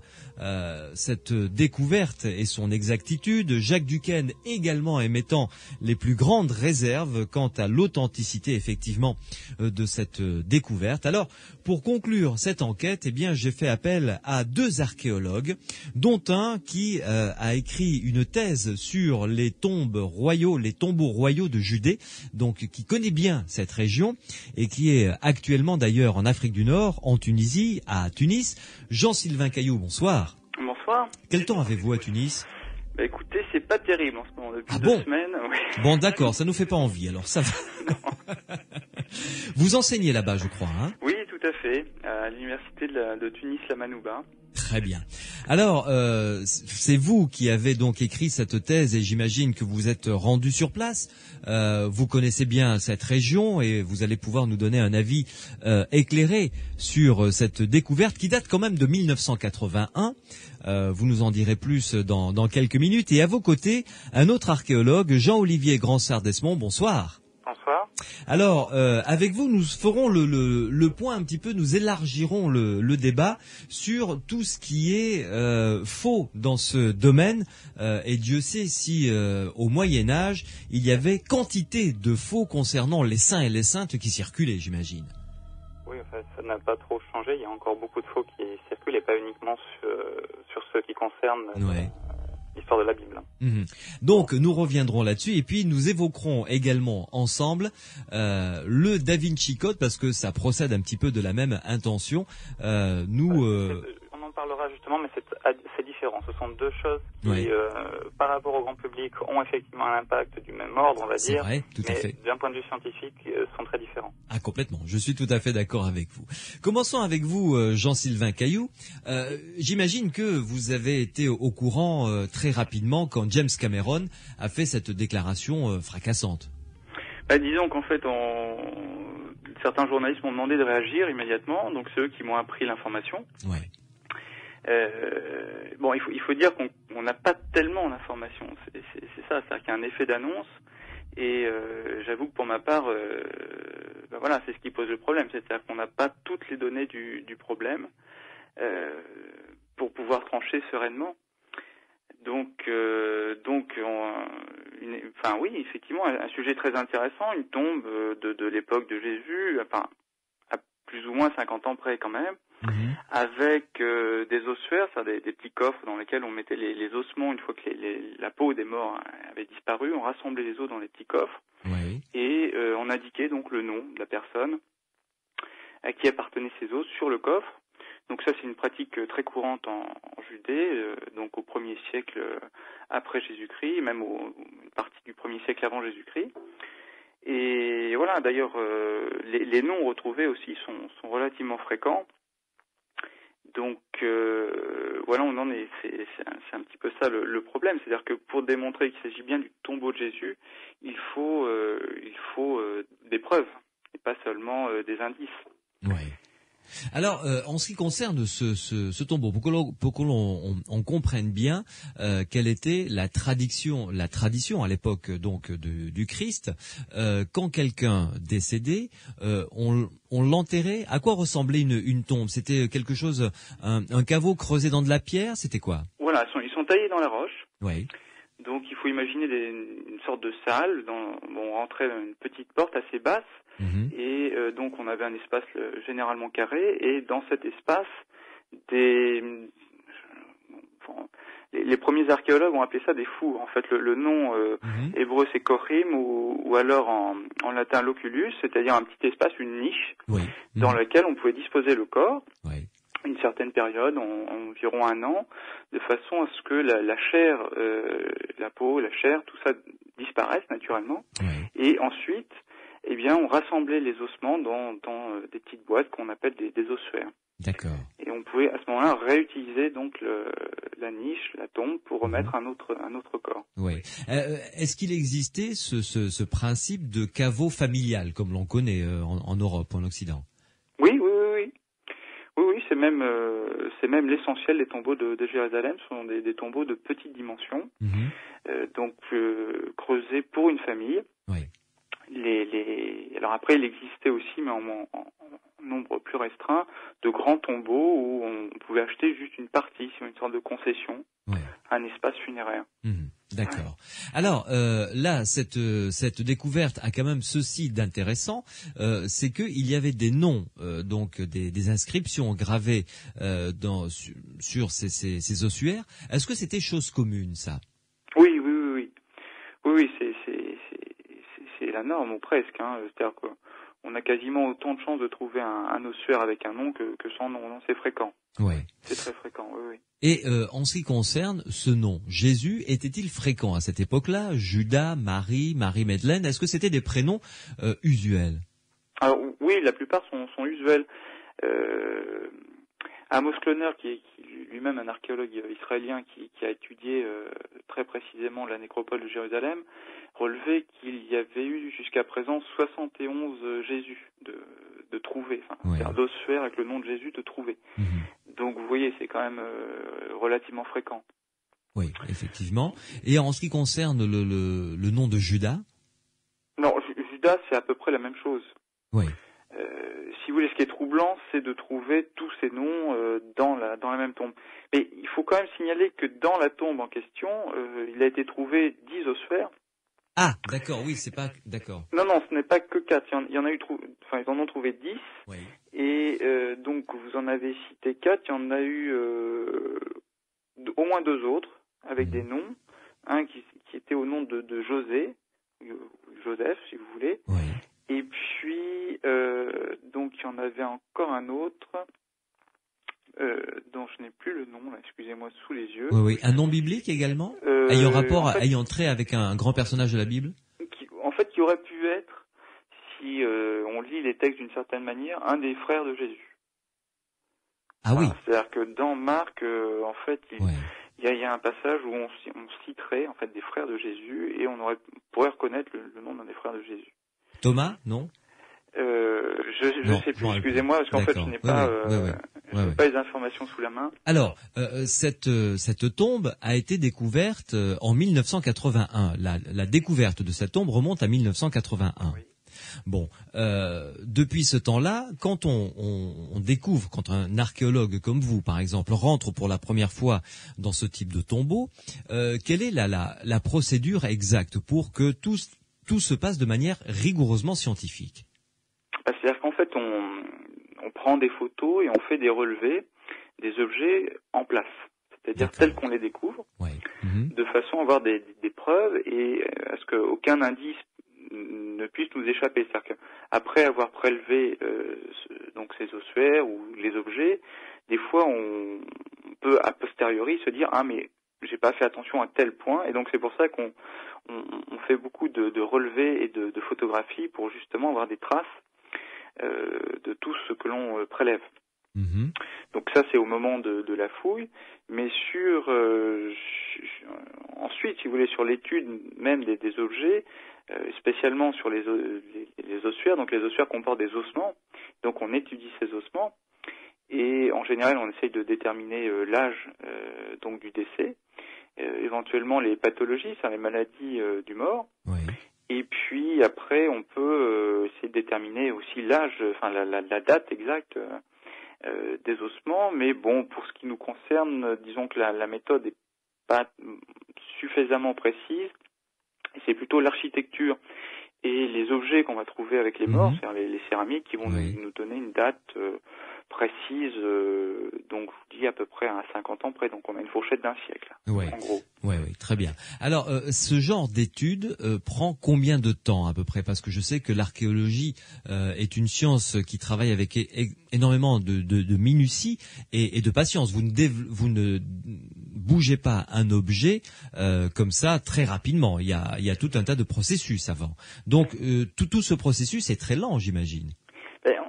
cette découverte et son exactitude. Jacques Duquesne également émettant les plus grandes réserves quant à l'authenticité effectivement de cette découverte. Alors, pour conclure cette enquête, eh bien, j'ai fait appel à 2 archéologues, dont un qui a écrit une thèse sur les tombeaux royaux de Judée, donc qui connaît bien cette région et qui est actuellement d'ailleurs en Afrique du Nord, en Tunisie, à Tunis. Jean-Sylvain Caillou, bonsoir. Bonsoir. Quel temps avez-vous à Tunis ? Écoutez, c'est pas terrible en ce moment, depuis 2 semaines. Oui. Bon, d'accord, ça nous fait pas envie, alors ça va. Vous enseignez là-bas, je crois, hein ? Oui, tout à fait, à l'université de de Tunis, la Manouba. Très bien. Alors, c'est vous qui avez donc écrit cette thèse et j'imagine que vous êtes rendu sur place. Vous connaissez bien cette région et vous allez pouvoir nous donner un avis éclairé sur cette découverte qui date quand même de 1981. Vous nous en direz plus dans quelques minutes. Et à vos côtés, un autre archéologue, Jean-Olivier Gransart-Desmond. Bonsoir. Bonsoir. Alors, avec vous, nous ferons le point un petit peu, nous élargirons le débat sur tout ce qui est faux dans ce domaine. Et Dieu sait si au Moyen-Âge, il y avait quantité de faux concernant les saints et les saintes qui circulaient, j'imagine. Oui, enfin, ça n'a pas trop changé. Il y a encore beaucoup de faux qui circulent et pas uniquement sur ce qui concerne l'histoire de la Bible. Donc nous reviendrons là-dessus et puis nous évoquerons également ensemble le Da Vinci Code parce que ça procède un petit peu de la même intention. On en parlera justement, mais c'est différent. Ce sont deux choses qui, par rapport au grand public, ont effectivement un impact du même ordre, on va dire. C'est vrai, tout à fait. D'un point de vue scientifique, sont très différents. Ah, complètement. Je suis tout à fait d'accord avec vous. Commençons avec vous, Jean-Sylvain Caillou. J'imagine que vous avez été au courant très rapidement quand James Cameron a fait cette déclaration fracassante. Disons qu'en fait, certains journalistes m'ont demandé de réagir immédiatement, donc c'est eux qui m'ont appris l'information. Ouais. Il faut dire qu'on n'a pas tellement d'informations. C'est ça, c'est-à-dire qu'il y a un effet d'annonce. Et j'avoue que pour ma part, c'est ce qui pose le problème, c'est-à-dire qu'on n'a pas toutes les données du problème pour pouvoir trancher sereinement. Oui, effectivement, un sujet très intéressant, une tombe de l'époque de Jésus, à plus ou moins 50 ans près quand même, avec des ossuaires, c'est-à-dire des petits coffres dans lesquels on mettait les ossements une fois que la peau des morts avait disparu, on rassemblait les os dans les petits coffres, et on indiquait donc le nom de la personne à qui appartenaient ces os sur le coffre. Donc ça, c'est une pratique très courante en Judée, donc au 1er siècle après Jésus-Christ, même une partie du 1er siècle avant Jésus-Christ. Et voilà, d'ailleurs, les noms retrouvés aussi sont relativement fréquents. Donc on en est. C'est un petit peu ça le problème, c'est-à-dire que pour démontrer qu'il s'agit bien du tombeau de Jésus, il faut des preuves et pas seulement des indices. Ouais. Alors, en ce qui concerne ce tombeau, pour que l'on comprenne bien quelle était la tradition à l'époque donc du Christ, quand quelqu'un décédait, on l'enterrait. À quoi ressemblait une tombe? C'était quelque chose, un caveau creusé dans de la pierre. C'était quoi? Voilà, ils sont taillés dans la roche. Oui. Donc il faut imaginer une sorte de salle. On rentrait dans une petite porte assez basse. Et donc on avait un espace généralement carré, et dans cet espace, les premiers archéologues ont appelé ça des fours. En fait, le nom hébreu c'est korim, ou alors en latin l'oculus, c'est-à-dire un petit espace, une niche, dans laquelle on pouvait disposer le corps. Une certaine période, environ 1 an, de façon à ce que la chair, la peau, la chair, tout ça disparaisse naturellement. Et ensuite, on rassemblait les ossements dans des petites boîtes qu'on appelle des ossuaires. D'accord. Et on pouvait à ce moment-là réutiliser donc la niche, la tombe, pour remettre un autre corps. Oui. Est-ce qu'il existait ce principe de caveau familial, comme l'on connaît en Europe, en Occident? Oui, c'est même l'essentiel des tombeaux de Jérusalem. Ce sont des tombeaux de petite dimension, donc creusés pour une famille. Oui. Alors après, il existait aussi, mais en nombre plus restreint, de grands tombeaux où on pouvait acheter juste une partie, une sorte de concession, un espace funéraire. D'accord. Alors là, cette découverte a quand même ceci d'intéressant, c'est qu'il y avait des noms, donc des inscriptions gravées sur ces ossuaires. Est-ce que c'était chose commune, ça? Oui, c'est la norme, ou presque. C'est-à-dire qu'on a quasiment autant de chances de trouver un ossuaire avec un nom que sans nom. Non, c'est fréquent. Oui. C'est très fréquent, oui. Et en ce qui concerne ce nom, Jésus, était-il fréquent à cette époque-là? Judas, Marie-Madeleine, est-ce que c'était des prénoms usuels? Alors oui, la plupart sont usuels. Amos Kloner, qui est lui-même un archéologue israélien qui a étudié très précisément la nécropole de Jérusalem, relevait qu'il y avait eu jusqu'à présent 71 Jésus de trouver, enfin, d'ossuaires avec le nom de Jésus de trouver. Donc vous voyez, c'est quand même relativement fréquent. Oui, effectivement. Et en ce qui concerne le nom de Judas? Non, Judas, c'est à peu près la même chose. Oui. Si vous voulez, ce qui est troublant, c'est de trouver tous ces noms dans la même tombe. Mais il faut quand même signaler que dans la tombe en question, il a été trouvé 10 ossuaires. Ah, d'accord, oui, c'est pas... D'accord. Non, ce n'est pas que 4. Il y en a eu ils en ont trouvé 10. Oui. Et donc, vous en avez cité 4. Il y en a eu au moins 2 autres, avec des noms. Un qui était au nom de Joseph, si vous voulez. Oui. Et puis, donc, il y en avait encore un autre, dont je n'ai plus le nom, là, excusez-moi, sous les yeux. Oui. Un nom biblique également, ayant trait avec un grand personnage de la Bible. Qui aurait pu être, si on lit les textes d'une certaine manière, un des frères de Jésus. Ah oui. C'est-à-dire que dans Marc, en fait, il y a un passage où on citerait en fait des frères de Jésus et on pourrait reconnaître le nom d'un des frères de Jésus. Thomas, non? Je ne sais plus, excusez-moi, parce qu'en fait, je n'ai pas, pas les informations sous la main. Alors, cette tombe a été découverte en 1981. La découverte de cette tombe remonte à 1981. Oui. Bon, depuis ce temps-là, quand on découvre, quand un archéologue comme vous, par exemple, rentre pour la première fois dans ce type de tombeau, quelle est la procédure exacte pour que tout se passe de manière rigoureusement scientifique? C'est-à-dire qu'en fait, on prend des photos et on fait des relevés des objets en place, c'est-à-dire tels qu'on les découvre, de façon à avoir des preuves et à ce qu'aucun indice ne puisse nous échapper. C'est-à-dire qu'après avoir prélevé donc ces ossuaires ou les objets, des fois on peut a posteriori se dire mais j'ai pas fait attention à tel point, et donc c'est pour ça qu'on fait beaucoup de relevés et de photographies pour justement avoir des traces de tout ce que l'on prélève. Donc ça c'est au moment de la fouille, mais ensuite, si vous voulez, sur l'étude même des objets, spécialement sur les ossuaires. Donc les ossuaires comportent des ossements, donc on étudie ces ossements et en général on essaye de déterminer l'âge donc du décès, éventuellement les pathologies, les maladies du mort. Oui. Et puis après, on peut essayer de déterminer aussi l'âge, la date exacte des ossements. Mais bon, pour ce qui nous concerne, disons que la méthode n'est pas suffisamment précise. C'est plutôt l'architecture et les objets qu'on va trouver avec les morts, c'est-à-dire les céramiques, qui vont nous donner une date précise. Donc, je vous dis à peu près à 50 ans près. Donc, on a une fourchette d'1 siècle, en gros. Oui, très bien. Alors, ce genre d'étude prend combien de temps à peu près? Parce que je sais que l'archéologie est une science qui travaille avec énormément de minutie et de patience. Vous ne bougez pas un objet comme ça très rapidement. Il y a tout un tas de processus avant. Donc, tout ce processus est très lent, j'imagine.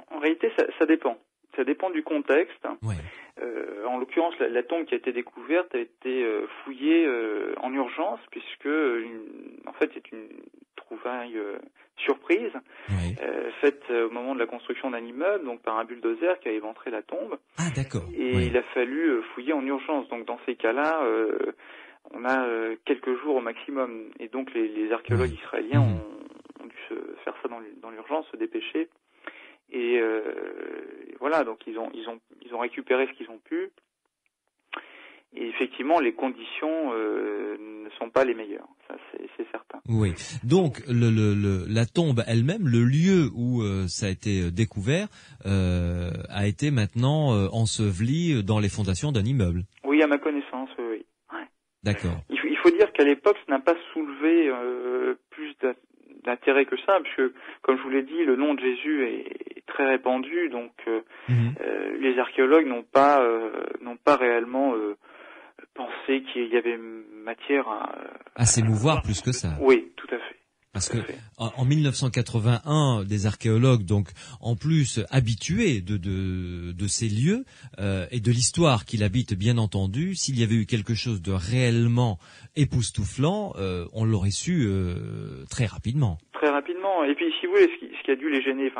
En réalité, ça dépend. Ça dépend du contexte. Ouais. En l'occurrence, la tombe qui a été découverte a été fouillée en urgence, puisque en fait c'est une trouvaille surprise, faite au moment de la construction d'un immeuble, donc par un bulldozer qui a éventré la tombe. Ah d'accord. Et il a fallu fouiller en urgence. Donc dans ces cas-là, on a quelques jours au maximum. Et donc les archéologues israéliens ont dû se faire ça dans l'urgence, se dépêcher. Et voilà, donc ils ont récupéré ce qu'ils ont pu. Et effectivement, les conditions ne sont pas les meilleures, ça c'est certain. Oui. Donc la tombe elle-même, le lieu où ça a été découvert, a été maintenant enseveli dans les fondations d'un immeuble. Oui, à ma connaissance, oui. Ouais. D'accord. Il faut dire qu'à l'époque, ça n'a pas soulevé plus d'intérêt que ça, parce que, comme je vous l'ai dit, le nom de Jésus est très répandu, donc les archéologues n'ont pas réellement pensé qu'il y avait matière à s'émouvoir plus que ça. Oui, tout à fait. Parce que en 1981, des archéologues, donc en plus habitués de ces lieux et de l'histoire qu'il habite, bien entendu, s'il y avait eu quelque chose de réellement époustouflant, on l'aurait su très rapidement. Très rapidement. Et puis, si vous voulez, ce qui a dû les gêner,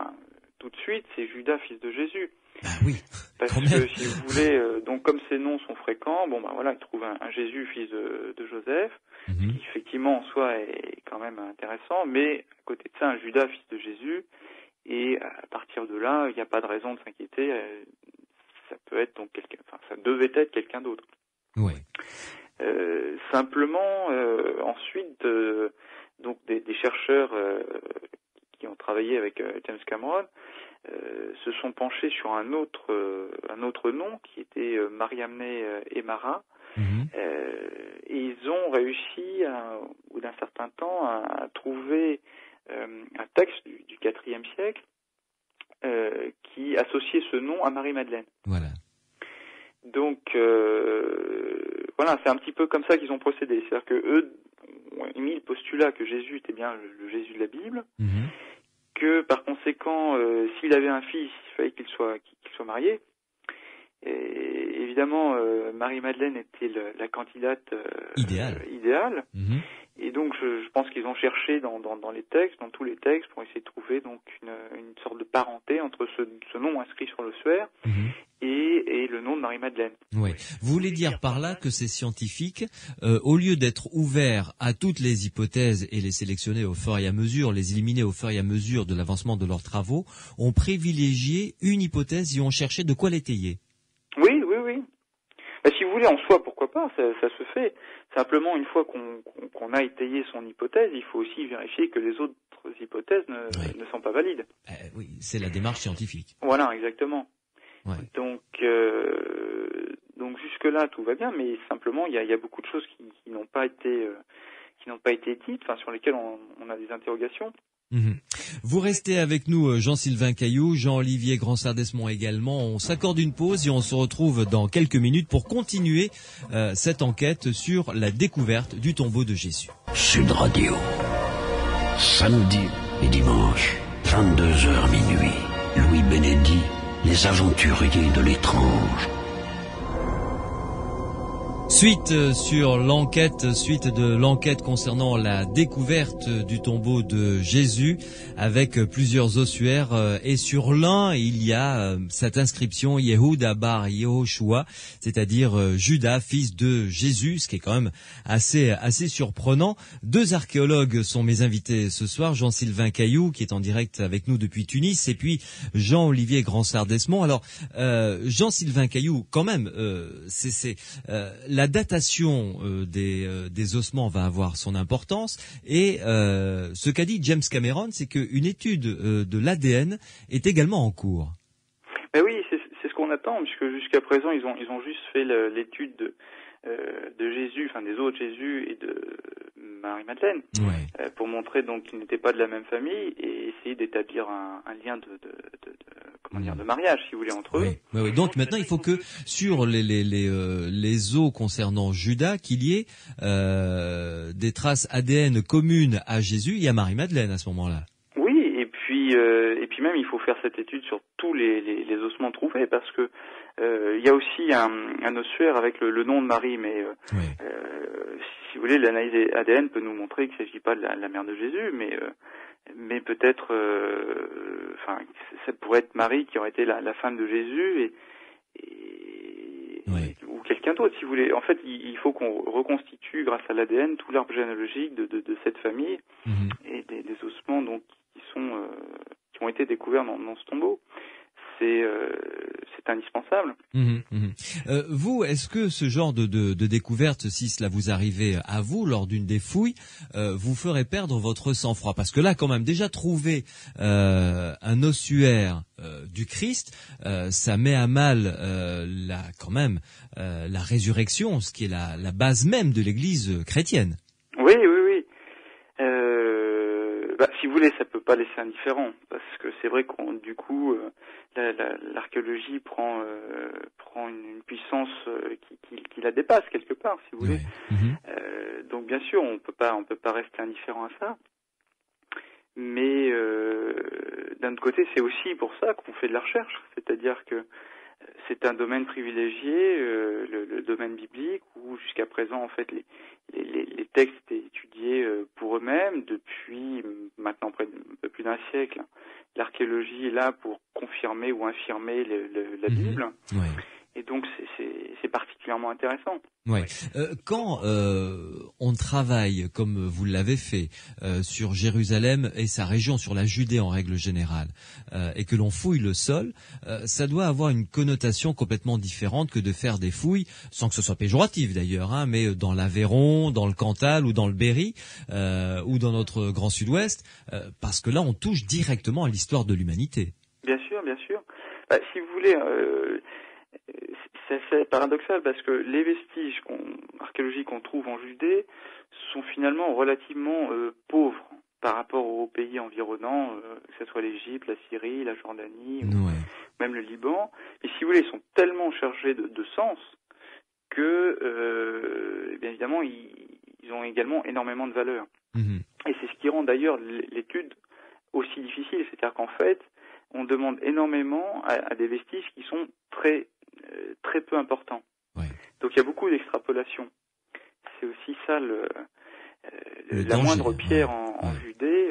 tout de suite, c'est Judas, fils de Jésus. Ah oui. Parce que si vous voulez, donc comme ces noms sont fréquents, ils trouvent un Jésus, fils de Joseph, qui effectivement en soi est quand même intéressant, mais à côté de ça, un Judas, fils de Jésus, et à partir de là, il n'y a pas de raison de s'inquiéter. Ça peut être donc ça devait être quelqu'un d'autre. Oui. Simplement, ensuite, donc des chercheurs qui ont travaillé avec James Cameron se sont penchés sur un autre nom qui était Mariamne Emara, et ils ont réussi au bout d'un certain temps à trouver un texte du IVe siècle qui associait ce nom à Marie-Madeleine. Voilà. Donc c'est un petit peu comme ça qu'ils ont procédé, c'est-à-dire que eux ont émis le postulat que Jésus était bien le Jésus de la Bible. Que par conséquent, s'il avait un fils, il fallait qu'il soit marié. Et évidemment, Marie-Madeleine était la candidate idéale. Et donc, je pense qu'ils ont cherché dans les textes, dans tous les textes, pour essayer de trouver donc une sorte de parenté entre ce nom inscrit sur l'ossuaire et le nom de Marie-Madeleine. Oui. Vous voulez dire par là que ces scientifiques, au lieu d'être ouverts à toutes les hypothèses et les sélectionner au fur et à mesure, les éliminer au fur et à mesure de l'avancement de leurs travaux, ont privilégié une hypothèse et ont cherché de quoi l'étayer? Oui. Si vous voulez, en soi, pourquoi pas, ça se fait. Simplement, une fois qu'on a étayé son hypothèse, il faut aussi vérifier que les autres hypothèses ne sont pas valides. Oui, c'est la démarche scientifique. Voilà, exactement. Ouais. Donc jusque-là, tout va bien, mais simplement, il y a beaucoup de choses qui n'ont pas été dites, sur lesquelles on a des interrogations. Vous restez avec nous, Jean-Sylvain Caillou, Jean-Olivier Gransart-Desmond également. On s'accorde une pause et on se retrouve dans quelques minutes pour continuer cette enquête sur la découverte du tombeau de Jésus. Sud Radio, samedi et dimanche, 22h minuit. Louis Bénédit, les aventuriers de l'étrange. Suite de l'enquête concernant la découverte du tombeau de Jésus avec plusieurs ossuaires et sur l'un il y a cette inscription Yehuda bar Yehoshua, c'est-à-dire Judas, fils de Jésus, ce qui est quand même assez surprenant. Deux archéologues sont mes invités ce soir, Jean-Sylvain Caillou qui est en direct avec nous depuis Tunis et puis Jean-Olivier Gransart-Desmond. Alors Jean-Sylvain Caillou, quand même, la datation des ossements va avoir son importance et ce qu'a dit James Cameron, c'est qu'une étude de l'ADN est également en cours. Ben oui, c'est ce qu'on attend, puisque jusqu'à présent ils ont juste fait l'étude de Jésus, des os de Jésus et de Marie-Madeleine, pour montrer donc qu'ils n'étaient pas de la même famille et essayer d'établir un lien de mariage, si vous voulez, entre eux. Oui. Donc maintenant, il faut que sur les os concernant Judas, qu'il y ait des traces ADN communes à Jésus et à Marie-Madeleine à ce moment-là. Oui, et puis même il faut faire cette étude sur tous les ossements trouvés, parce que il y a aussi un ossuaire avec le nom de Marie, mais si vous voulez, l'analyse ADN peut nous montrer qu'il ne s'agit pas de la mère de Jésus, mais peut-être, ça pourrait être Marie qui aurait été la femme de Jésus ou quelqu'un d'autre, si vous voulez. En fait, il faut qu'on reconstitue, grâce à l'ADN, tout l'arbre généalogique de cette famille et des ossements donc qui ont été découverts dans ce tombeau. C'est indispensable. Vous, est-ce que ce genre de découverte, si cela vous arrivait à vous lors d'une des fouilles, vous ferait perdre votre sang-froid? Parce que là, quand même, déjà trouver un ossuaire du Christ, ça met à mal la résurrection, ce qui est la base même de l'Église chrétienne. Oui. Si vous voulez, ça peut pas laisser indifférent, parce que c'est vrai du coup, l'archéologie prend une puissance qui la dépasse quelque part, si vous voulez. Donc bien sûr, on peut pas rester indifférent à ça. Mais d'un autre côté, c'est aussi pour ça qu'on fait de la recherche. C'est-à-dire que c'est un domaine privilégié, le domaine biblique, où jusqu'à présent, en fait, les textes étaient étudiés pour eux-mêmes depuis maintenant près un peu plus d'un siècle. L'archéologie est là pour confirmer ou infirmer la Bible. Ouais. Et donc, c'est particulièrement intéressant. Ouais. Quand on travaille, comme vous l'avez fait, sur Jérusalem et sa région, sur la Judée en règle générale, et que l'on fouille le sol, ça doit avoir une connotation complètement différente que de faire des fouilles, sans que ce soit péjoratif d'ailleurs, hein, mais dans l'Aveyron, dans le Cantal ou dans le Berry, ou dans notre Grand Sud-Ouest, parce que là, on touche directement à l'histoire de l'humanité. Bien sûr, bien sûr. Si vous voulez... c'est assez paradoxal parce que les vestiges archéologiques qu'on trouve en Judée sont finalement relativement pauvres par rapport aux pays environnants, que ce soit l'Égypte, la Syrie, la Jordanie, ou même le Liban. Et si vous voulez, ils sont tellement chargés de sens que, bien évidemment, ils ont également énormément de valeur. Mmh. Et c'est ce qui rend d'ailleurs l'étude aussi difficile. C'est-à-dire qu'en fait, on demande énormément à des vestiges qui sont très peu importants. Ouais. Donc il y a beaucoup d'extrapolation. C'est aussi ça la moindre pierre en Judée,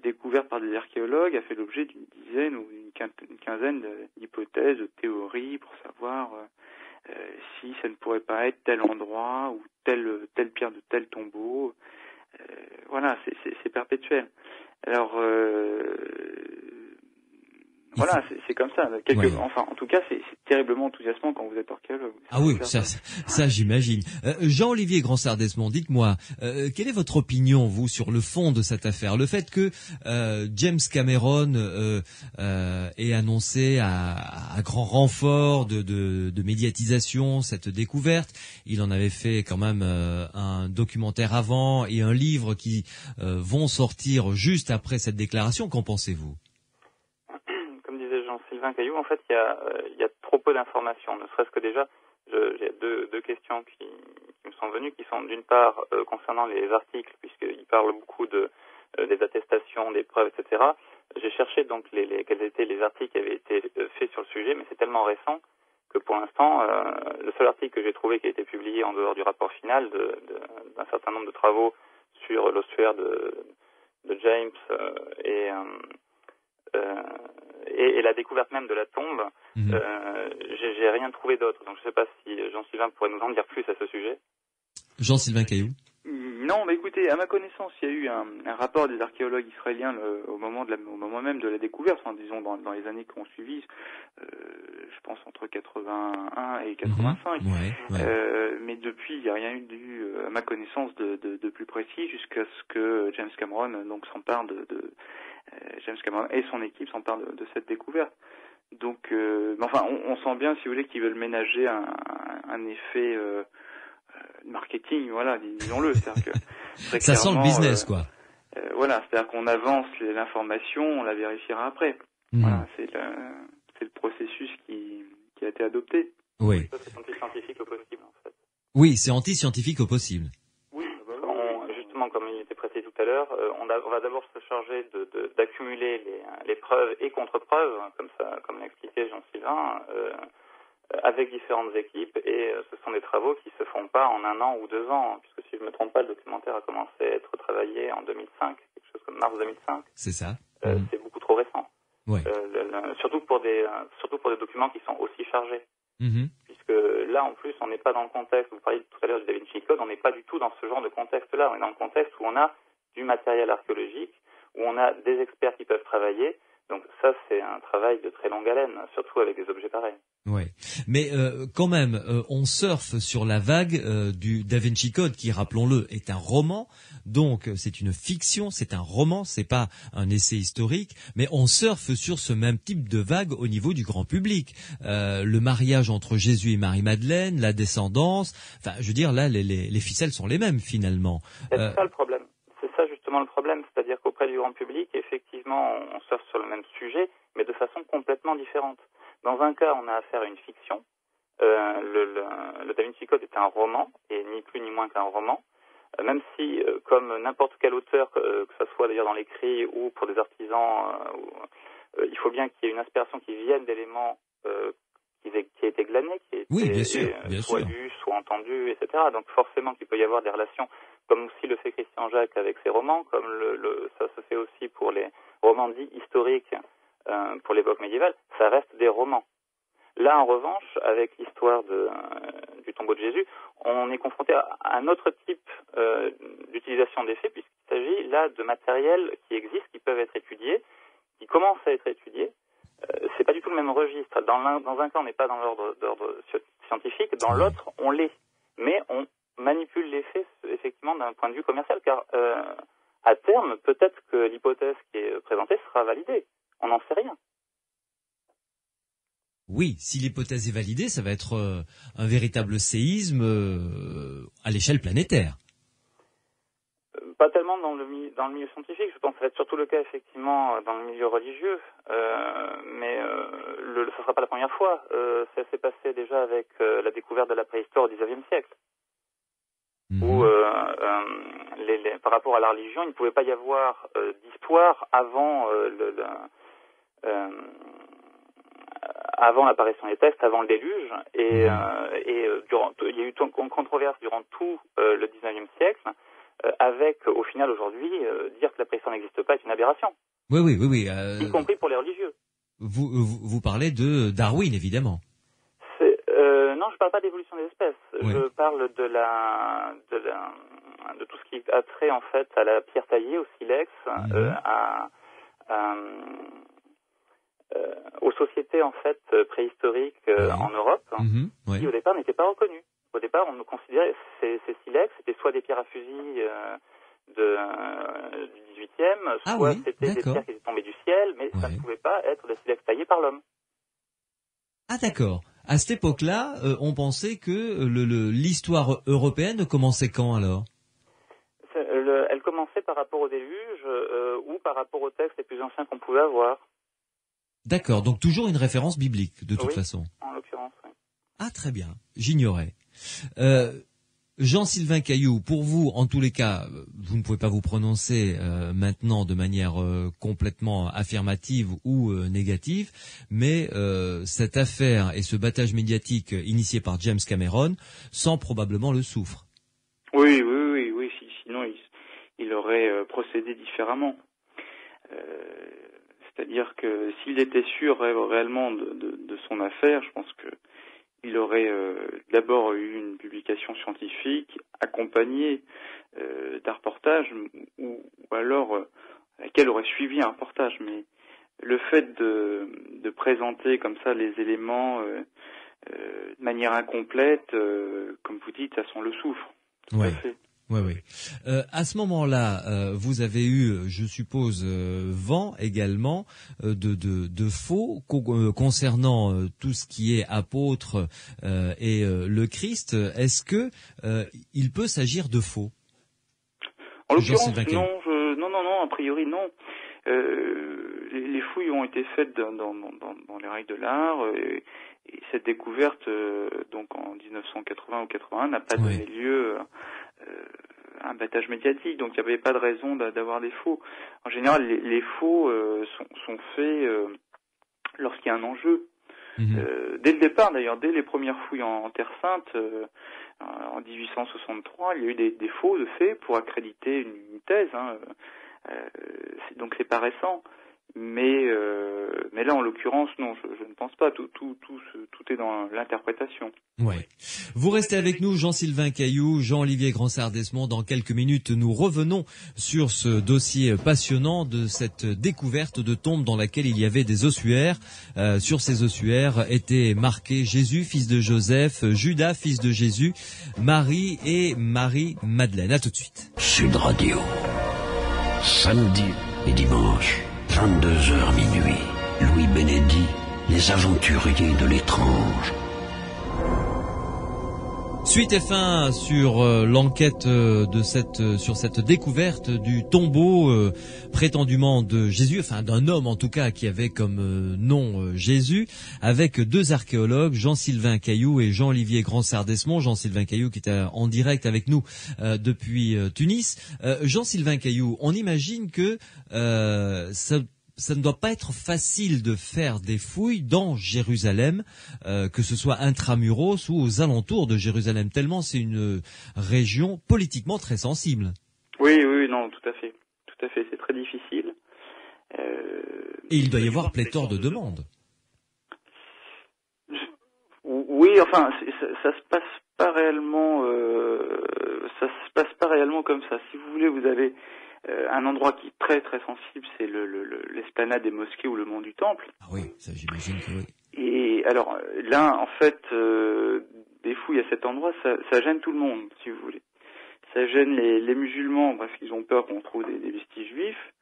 découverte par des archéologues, a fait l'objet d'une dizaine ou une quinzaine d'hypothèses, de théories pour savoir si ça ne pourrait pas être tel endroit ou telle pierre de tel tombeau. Voilà, c'est perpétuel. Alors voilà, c'est comme ça. Enfin, en tout cas, c'est terriblement enthousiasmant quand vous êtes archéologue. Ah oui, ça j'imagine. Jean-Olivier Gransart-Desmond, dites-moi, quelle est votre opinion, vous, sur le fond de cette affaire? Le fait que James Cameron ait annoncé à grand renfort de médiatisation cette découverte, il en avait fait quand même un documentaire avant et un livre qui vont sortir juste après cette déclaration. Qu'en pensez-vous? Sylvain Caillou, en fait, il y a trop peu d'informations. Ne serait-ce que déjà, j'ai deux questions qui me sont venues, qui sont d'une part concernant les articles, puisqu'il parle beaucoup des attestations, des preuves, etc. J'ai cherché donc quels étaient les articles qui avaient été faits sur le sujet, mais c'est tellement récent que pour l'instant, le seul article que j'ai trouvé qui a été publié en dehors du rapport final d'un certain nombre de travaux sur l'ossuaire de James et la découverte même de la tombe, j'ai rien trouvé d'autre. Donc je ne sais pas si Jean-Sylvain pourrait nous en dire plus à ce sujet. Jean-Sylvain Caillou. Non, mais écoutez, à ma connaissance, il y a eu un rapport des archéologues israéliens au moment même de la découverte, enfin, disons dans les années qui ont suivi, je pense entre 81 et 85. Mais depuis, il n'y a rien eu, à ma connaissance, de plus précis jusqu'à ce que James Cameron donc s'empare James Cameron et son équipe s'emparent de cette découverte. Donc, enfin, on sent bien, si vous voulez, qu'ils veulent ménager un effet marketing, voilà, disons-le. C'est-à-dire que ça sent le business, quoi. Voilà, c'est-à-dire qu'on avance l'information, on la vérifiera après. Voilà, c'est le processus qui a été adopté. Oui. Ça, c'est anti-scientifique au possible, en fait. Oui, c'est anti-scientifique au possible. Oui, justement, comme il était précisé tout à l'heure, on va d'abord se charger d'accumuler les preuves et contre-preuves, comme l'a expliqué Jean-Sylvain, avec différentes équipes, et ce sont des travaux qui se font pas en 1 an ou 2 ans, puisque si je me trompe pas, le documentaire a commencé à être travaillé en 2005, quelque chose comme mars 2005. C'est ça. C'est beaucoup trop récent. Ouais. Surtout pour des documents qui sont aussi chargés. Puisque là, en plus, on n'est pas dans le contexte, vous parliez tout à l'heure du Da Vinci Code, on n'est pas du tout dans ce genre de contexte-là. On est dans le contexte où on a du matériel archéologique, où on a des experts qui peuvent travailler. Donc ça, c'est un travail de très longue haleine, surtout avec des objets pareils. Oui, mais quand même, on surfe sur la vague du Da Vinci Code, qui, rappelons-le, est un roman. Donc, c'est une fiction, c'est un roman, c'est pas un essai historique. Mais on surfe sur ce même type de vague au niveau du grand public. Le mariage entre Jésus et Marie-Madeleine, la descendance. Enfin, je veux dire, là, les ficelles sont les mêmes finalement. C'est ça le problème. C'est ça justement le problème, c'est-à-dire qu'auprès du grand public, effectivement, on surfe sur le même sujet, mais de façon complètement différente. Dans un cas, on a affaire à une fiction. Le Da Vinci Code est un roman, et ni plus ni moins qu'un roman. même si, comme n'importe quel auteur, que ce soit d'ailleurs dans l'écrit ou pour des artisans, il faut bien qu'il y ait une inspiration qui vienne d'éléments qui a été glané, qui a été soit lu, soit entendu, etc. Donc forcément qu'il peut y avoir des relations, comme aussi le fait Christian Jacques avec ses romans, comme ça se fait aussi pour les romans dits historiques pour l'époque médiévale, ça reste des romans. Là, en revanche, avec l'histoire du tombeau de Jésus, on est confronté à un autre type d'utilisation des faits, puisqu'il s'agit là de matériels qui existent, qui peuvent être étudiés, qui commencent à être étudiés. C'est pas du tout le même registre. Dans un cas, on n'est pas dans l'ordre scientifique, dans l'autre, on l'est. Mais on manipule les faits, effectivement, d'un point de vue commercial, car à terme, peut-être que l'hypothèse qui est présentée sera validée. On n'en sait rien. Oui, si l'hypothèse est validée, ça va être un véritable séisme à l'échelle planétaire. Pas tellement dans le milieu scientifique, je pense que ça va être surtout le cas effectivement dans le milieu religieux, mais ce ne sera pas la première fois. Ça s'est passé déjà avec la découverte de la préhistoire au XIXe siècle, où par rapport à la religion, il ne pouvait pas y avoir d'histoire avant avant l'apparition des textes, avant le déluge, et il y a eu une controverse durant tout le XIXe siècle, avec, au final, aujourd'hui, dire que la préhistoire n'existe pas est une aberration. Oui. Y compris pour les religieux. Vous parlez de Darwin, évidemment. Non, je ne parle pas d'évolution des espèces. Oui. Je parle de tout ce qui a trait, en fait, à la pierre taillée, au silex, aux sociétés, en fait, préhistoriques en Europe, qui, au départ, n'étaient pas reconnues. Au départ, on considérait ces silex, c'était soit des pierres à fusil du 18e, soit c'était des pierres qui étaient tombées du ciel, mais ça ne pouvait pas être des silex taillés par l'homme. Ah d'accord. À cette époque-là, on pensait que l'histoire européenne commençait quand alors ? Elle commençait par rapport au déluge ou par rapport aux textes les plus anciens qu'on pouvait avoir. D'accord, donc toujours une référence biblique de toute façon. En l'occurrence, oui. Ah très bien, j'ignorais. Jean-Sylvain Cailloux, pour vous, en tous les cas, vous ne pouvez pas vous prononcer maintenant de manière complètement affirmative ou négative, mais cette affaire et ce battage médiatique initié par James Cameron sent probablement le soufre. Oui, sinon il aurait procédé différemment. C'est-à-dire que s'il était sûr réellement de son affaire, je pense que il aurait d'abord eu une publication scientifique accompagnée d'un reportage ou alors laquelle aurait suivi un reportage. Mais le fait de présenter comme ça les éléments de manière incomplète, comme vous dites, ça sent le soufre. Tout à fait. Oui. À ce moment-là, vous avez eu, je suppose, vent également de faux concernant tout ce qui est apôtre et le Christ. Est-ce que il peut s'agir de faux ? En l'occurrence, non, a priori non. Les fouilles ont été faites dans les règles de l'art et cette découverte, donc en 1980 ou 81, n'a pas donné lieu un battage médiatique, donc il n'y avait pas de raison d'avoir des faux. En général, les faux sont faits lorsqu'il y a un enjeu. Dès le départ, d'ailleurs, dès les premières fouilles en Terre Sainte, en 1863, il y a eu des faux de faits pour accréditer une thèse. Donc c'est pas récent. Mais là, en l'occurrence, non, je ne pense pas. Tout est dans l'interprétation. Ouais. Vous restez avec nous, Jean-Sylvain Cailloux, Jean-Olivier Gransart-Desmond. Dans quelques minutes, nous revenons sur ce dossier passionnant de cette découverte de tombe dans laquelle il y avait des ossuaires. Sur ces ossuaires étaient marqués Jésus, fils de Joseph, Judas, fils de Jésus, Marie et Marie-Madeleine. À tout de suite. Sud Radio. Samedi et dimanche. 22h minuit, Louis Bénédy, les aventuriers de l'étrange. Suite et fin sur l'enquête sur cette découverte du tombeau prétendument de Jésus, enfin d'un homme en tout cas qui avait comme nom Jésus, avec deux archéologues, Jean-Sylvain Cailloux et Jean-Olivier Gransart-Desmond. Jean-Sylvain Cailloux qui était en direct avec nous depuis Tunis. Jean-Sylvain Cailloux, on imagine que ça ne doit pas être facile de faire des fouilles dans Jérusalem, que ce soit intramuros ou aux alentours de Jérusalem, tellement c'est une région politiquement très sensible. Oui, non, tout à fait, c'est très difficile. Et il doit y avoir pléthore de demandes. Oui, enfin, ça se passe pas réellement, comme ça. Si vous voulez, vous avez un endroit qui est très très sensible, c'est l'esplanade des mosquées ou le mont du Temple. Ah oui, ça j'imagine que oui. Et alors là, en fait, des fouilles à cet endroit, ça gêne tout le monde, si vous voulez. Ça gêne les musulmans parce qu'ils ont peur qu'on trouve des vestiges juifs,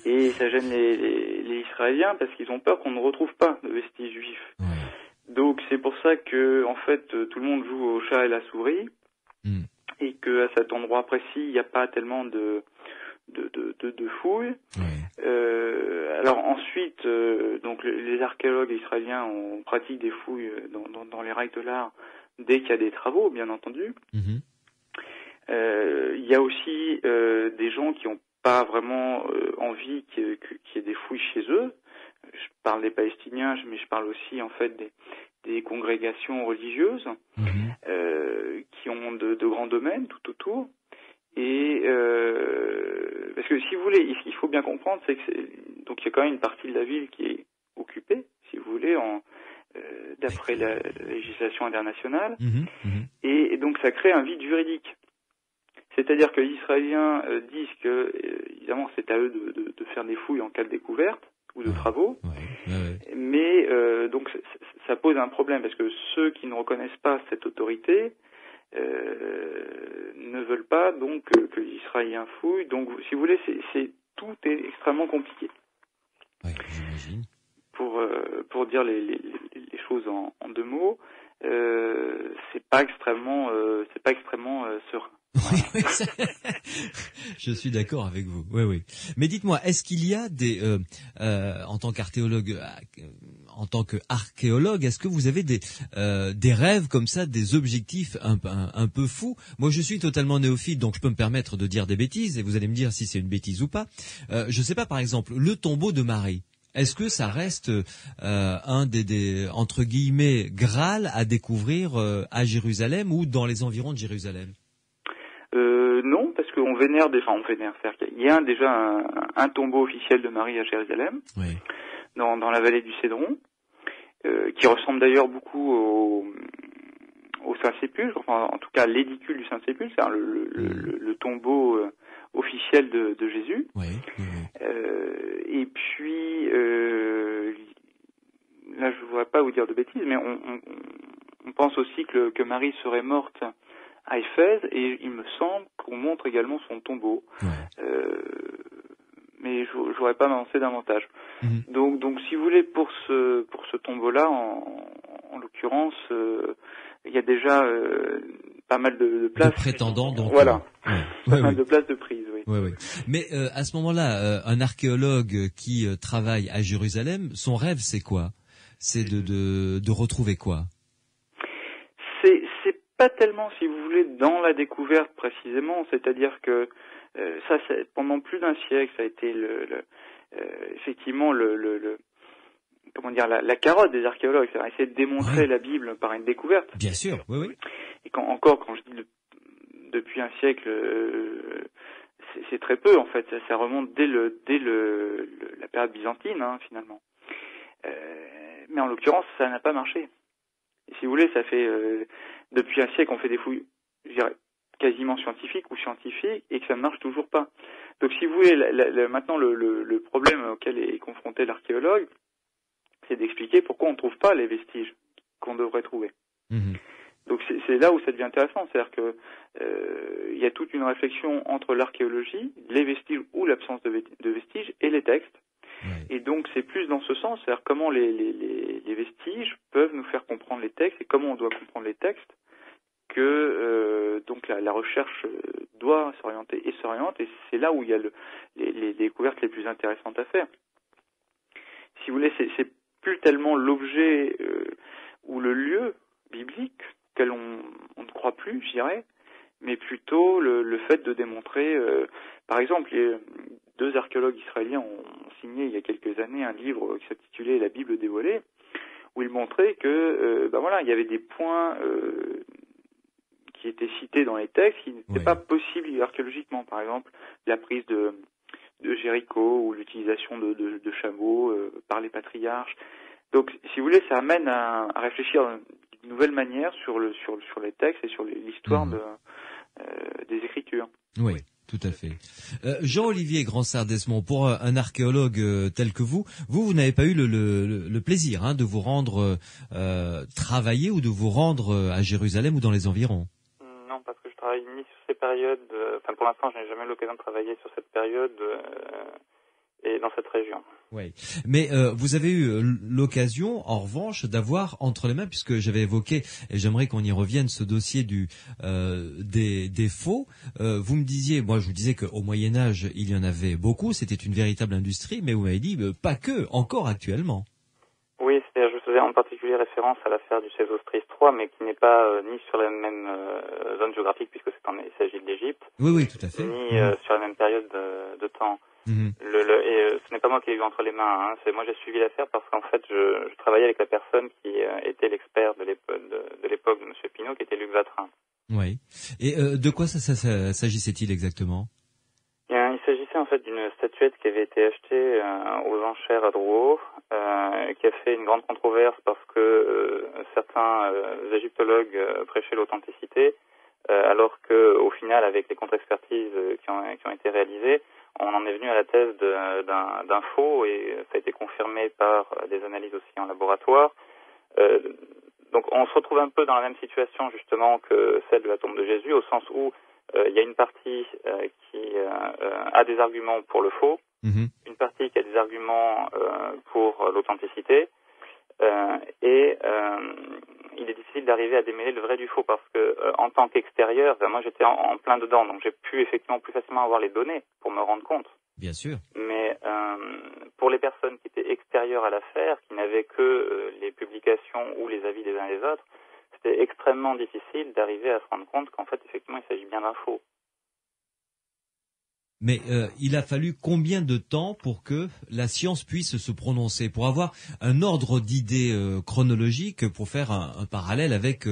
et ça gêne les Israéliens parce qu'ils ont peur qu'on ne retrouve pas de vestiges juifs. Ouais. Donc c'est pour ça que en fait tout le monde joue au chat et la souris, et que à cet endroit précis, il n'y a pas tellement de fouilles. Ouais. Alors ensuite, donc les archéologues israéliens pratiquent des fouilles dans les règles de l'art dès qu'il y a des travaux, bien entendu. Il y a aussi des gens qui n'ont pas vraiment envie qu'il y ait des fouilles chez eux. Je parle des Palestiniens, mais je parle aussi en fait des congrégations religieuses qui ont de grands domaines tout autour. Et parce que si vous voulez, il faut bien comprendre, c'est que donc il y a quand même une partie de la ville qui est occupée, si vous voulez, d'après la législation internationale, et donc ça crée un vide juridique. C'est-à-dire que les Israéliens disent que évidemment c'est à eux de faire des fouilles en cas de découverte ou de travaux, mais donc ça pose un problème parce que ceux qui ne reconnaissent pas cette autorité ne veulent pas donc que les Israéliens fouillent. Donc, si vous voulez, tout est extrêmement compliqué. Oui, j'imagine. Pour dire les choses en deux mots, c'est pas extrêmement serein. Oui, je suis d'accord avec vous. Oui. Mais dites-moi, est-ce qu'il y a en tant qu'archéologue, est-ce que vous avez des rêves comme ça, des objectifs un peu fous? Moi, je suis totalement néophyte, donc je peux me permettre de dire des bêtises, et vous allez me dire si c'est une bêtise ou pas. Je sais pas, par exemple, le tombeau de Marie. Est-ce que ça reste un des entre guillemets Graal à découvrir à Jérusalem ou dans les environs de Jérusalem? Non, parce qu'on vénère il y a déjà un tombeau officiel de Marie à Jérusalem, dans la vallée du Cédron, qui ressemble d'ailleurs beaucoup au Saint-Sépulcre, enfin en tout cas l'édicule du Saint-Sépulcre, c'est le tombeau officiel de Jésus. Et puis là je ne voudrais pas vous dire de bêtises, mais on pense aussi que Marie serait morte à Éphèse, et il me semble qu'on montre également son tombeau. Mais je n'aurais pas m'avancer davantage. Donc si vous voulez, pour ce tombeau-là, en l'occurrence, il y a déjà pas mal de places. De prétendants, donc. Voilà. Pas mal de places de prise, oui. Mais à ce moment-là, un archéologue qui travaille à Jérusalem, son rêve, c'est quoi? C'est de retrouver quoi? C'est pas tellement, si vous voulez, dans la découverte précisément, c'est-à-dire que ça, pendant plus d'un siècle, ça a été effectivement comment dire, la carotte des archéologues, c'est-à-dire essayer de démontrer la Bible par une découverte. Bien sûr, oui. Et quand je dis depuis un siècle, c'est très peu en fait, ça remonte dès la période byzantine, finalement. Mais en l'occurrence, ça n'a pas marché. Et si vous voulez, ça fait depuis un siècle, on fait des fouilles, je dirais, quasiment scientifiques ou scientifiques, et que ça ne marche toujours pas. Donc, si vous voulez, maintenant le problème auquel est confronté l'archéologue, c'est d'expliquer pourquoi on ne trouve pas les vestiges qu'on devrait trouver. Donc, c'est là où ça devient intéressant, c'est-à-dire que il y a toute une réflexion entre l'archéologie, les vestiges ou l'absence de vestiges, et les textes. Et donc c'est plus dans ce sens, c'est-à-dire comment les vestiges peuvent nous faire comprendre les textes et comment on doit comprendre les textes que donc la recherche doit s'orienter et s'oriente, et c'est là où il y a les découvertes les plus intéressantes à faire. Si vous voulez, c'est plus tellement l'objet ou le lieu biblique auquel on ne croit plus, je dirais, mais plutôt le fait de démontrer, par exemple, deux archéologues israéliens ont signé il y a quelques années un livre qui s'intitulait La Bible dévoilée, où ils montraient que il y avait des points qui étaient cités dans les textes qui n'étaient pas possibles archéologiquement. Par exemple, la prise de Jéricho ou l'utilisation de chameaux par les patriarches. Donc, si vous voulez, ça amène à réfléchir d'une nouvelle manière sur les textes et sur l'histoire des Écritures. Oui. Tout à fait. Jean-Olivier Gransart-Desmond, pour un archéologue tel que vous n'avez pas eu le plaisir de vous rendre travailler ou de vous rendre à Jérusalem ou dans les environs. Non, parce que je travaille ni sur ces périodes, pour l'instant je n'ai jamais eu l'occasion de travailler sur cette période et dans cette région. Oui. Mais vous avez eu l'occasion, en revanche, d'avoir entre les mains, puisque j'avais évoqué, et j'aimerais qu'on y revienne, ce dossier des faux. Vous me disiez, moi je vous disais qu'au Moyen-Âge, il y en avait beaucoup, c'était une véritable industrie, mais vous m'avez dit, pas que, encore actuellement. Oui, c'est-à-dire je faisais en particulier référence à l'affaire du Sésostris III, mais qui n'est pas ni sur la même zone géographique, puisque il s'agit de l'Égypte. Oui, tout à fait. Ni sur la même période de temps. Ce n'est pas moi qui l'ai eu entre les mains. Moi j'ai suivi l'affaire parce qu'en fait je travaillais avec la personne qui était l'expert de l'époque de M. Pinault, qui était Luc Vatrin. Oui. Et de quoi ça s'agissait-il exactement? Il s'agissait en fait d'une statuette qui avait été achetée aux enchères à Drouot, qui a fait une grande controverse parce que certains égyptologues prêchaient l'authenticité, alors que au final, avec les contre-expertises qui ont été réalisées, on en est venu à la thèse d'un faux, et ça a été confirmé par des analyses aussi en laboratoire. Donc on se retrouve un peu dans la même situation justement que celle de la tombe de Jésus, au sens où il y a une partie qui a des arguments pour le faux, une partie qui a des arguments pour l'authenticité, et il est difficile d'arriver à démêler le vrai du faux parce que en tant qu'extérieur, moi j'étais en plein dedans, donc j'ai pu effectivement plus facilement avoir les données pour me rendre compte. Bien sûr. Mais pour les personnes qui étaient extérieures à l'affaire, qui n'avaient que les publications ou les avis des uns et des autres, c'était extrêmement difficile d'arriver à se rendre compte qu'en fait effectivement il s'agit bien d'un faux. Mais il a fallu combien de temps pour que la science puisse se prononcer, pour avoir un ordre d'idées chronologique, pour faire un parallèle avec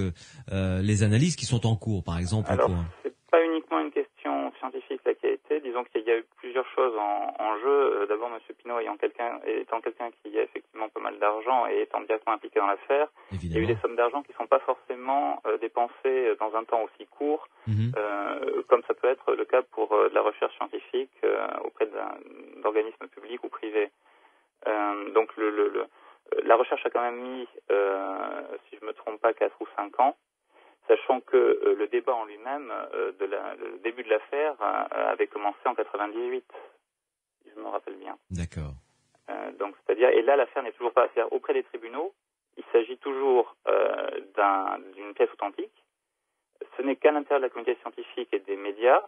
les analyses qui sont en cours, par exemple? Alors, c'est pas uniquement une question scientifique là qui a été. Disons qu'il y a eu plusieurs choses en jeu. D'abord, M. Pinault étant quelqu'un qui a effectivement pas mal d'argent et étant directement impliqué dans l'affaire, il y a eu des sommes d'argent qui ne sont pas forcément dépensées dans un temps aussi court, comme ça peut être le cas pour de la recherche scientifique auprès d'organismes publics ou privés. Donc la recherche a quand même mis, si je me trompe pas, 4 ou 5 ans, sachant que le débat en lui-même, le début de l'affaire, avait commencé en 98, si je me rappelle bien. D'accord. Donc, c'est-à-dire, et là, l'affaire n'est toujours pas, c'est-à-dire, auprès des tribunaux, il s'agit toujours d'une pièce authentique. Ce n'est qu'à l'intérieur de la communauté scientifique et des médias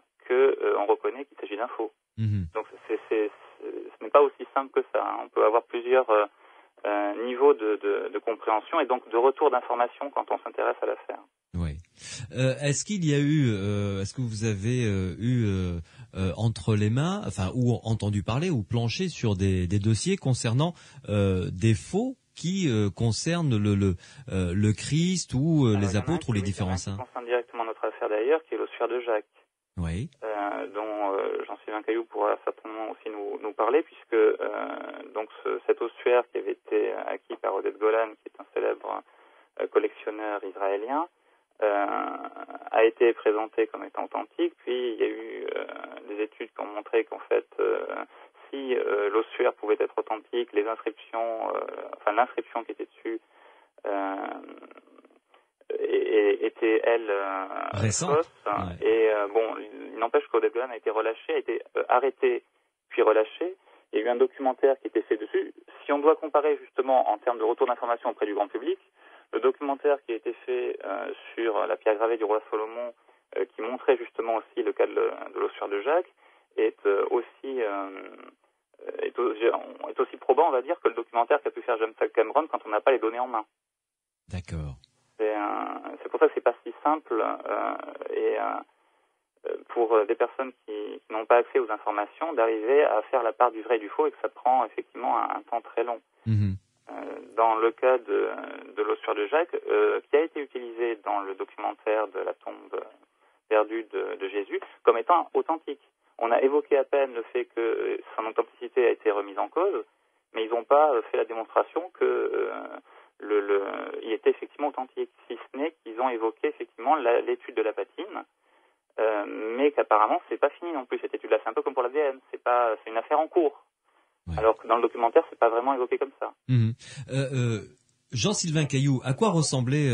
on reconnaît qu'il s'agit d'un faux. Donc, ce n'est pas aussi simple que ça. On peut avoir plusieurs niveaux de compréhension et donc de retour d'information quand on s'intéresse à l'affaire. Oui. Est-ce que vous avez eu entre les mains, ou entendu parler ou planché sur des dossiers concernant des faux qui concernent le Christ ou les apôtres ou les différents saints? Ça concerne directement notre affaire d'ailleurs, qui est l'ossuaire de Jacques. Oui. Dont Jean-Sylvain Caillou pourra certainement aussi nous parler, puisque donc cet ossuaire qui avait été acquis par Oded Golan, qui est un célèbre collectionneur israélien, a été présenté comme étant authentique. Puis il y a eu des études qui ont montré qu'en fait, si l'ossuaire pouvait être authentique, les inscriptions, l'inscription qui était dessus était elle récente. Ouais. Et il n'empêche qu'Oded Golan a été relâché, a été arrêté puis relâché. Il y a eu un documentaire qui était fait dessus. Si on doit comparer justement en termes de retour d'information auprès du grand public, le documentaire qui a été fait sur la pierre gravée du roi Salomon, qui montrait justement aussi le cas de l'ossuaire de Jacques, est aussi probant, on va dire, que le documentaire qu'a pu faire James Cameron quand on n'a pas les données en main. D'accord. C'est pour ça que c'est pas si simple pour des personnes qui n'ont pas accès aux informations d'arriver à faire la part du vrai et du faux, et que ça prend effectivement un temps très long. Dans le cas de l'ossuaire de Jacques, qui a été utilisé dans le documentaire de la tombe perdue de Jésus comme étant authentique. On a évoqué à peine le fait que son authenticité a été remise en cause, mais ils n'ont pas fait la démonstration que il était effectivement authentique, si ce n'est qu'ils ont évoqué effectivement l'étude de la patine, mais qu'apparemment c'est pas fini non plus cette étude-là. C'est un peu comme pour l'ADN, c'est une affaire en cours. Ouais. Alors que dans le documentaire, c'est pas vraiment évoqué comme ça. Jean-Sylvain Cailloux, à quoi ressemblait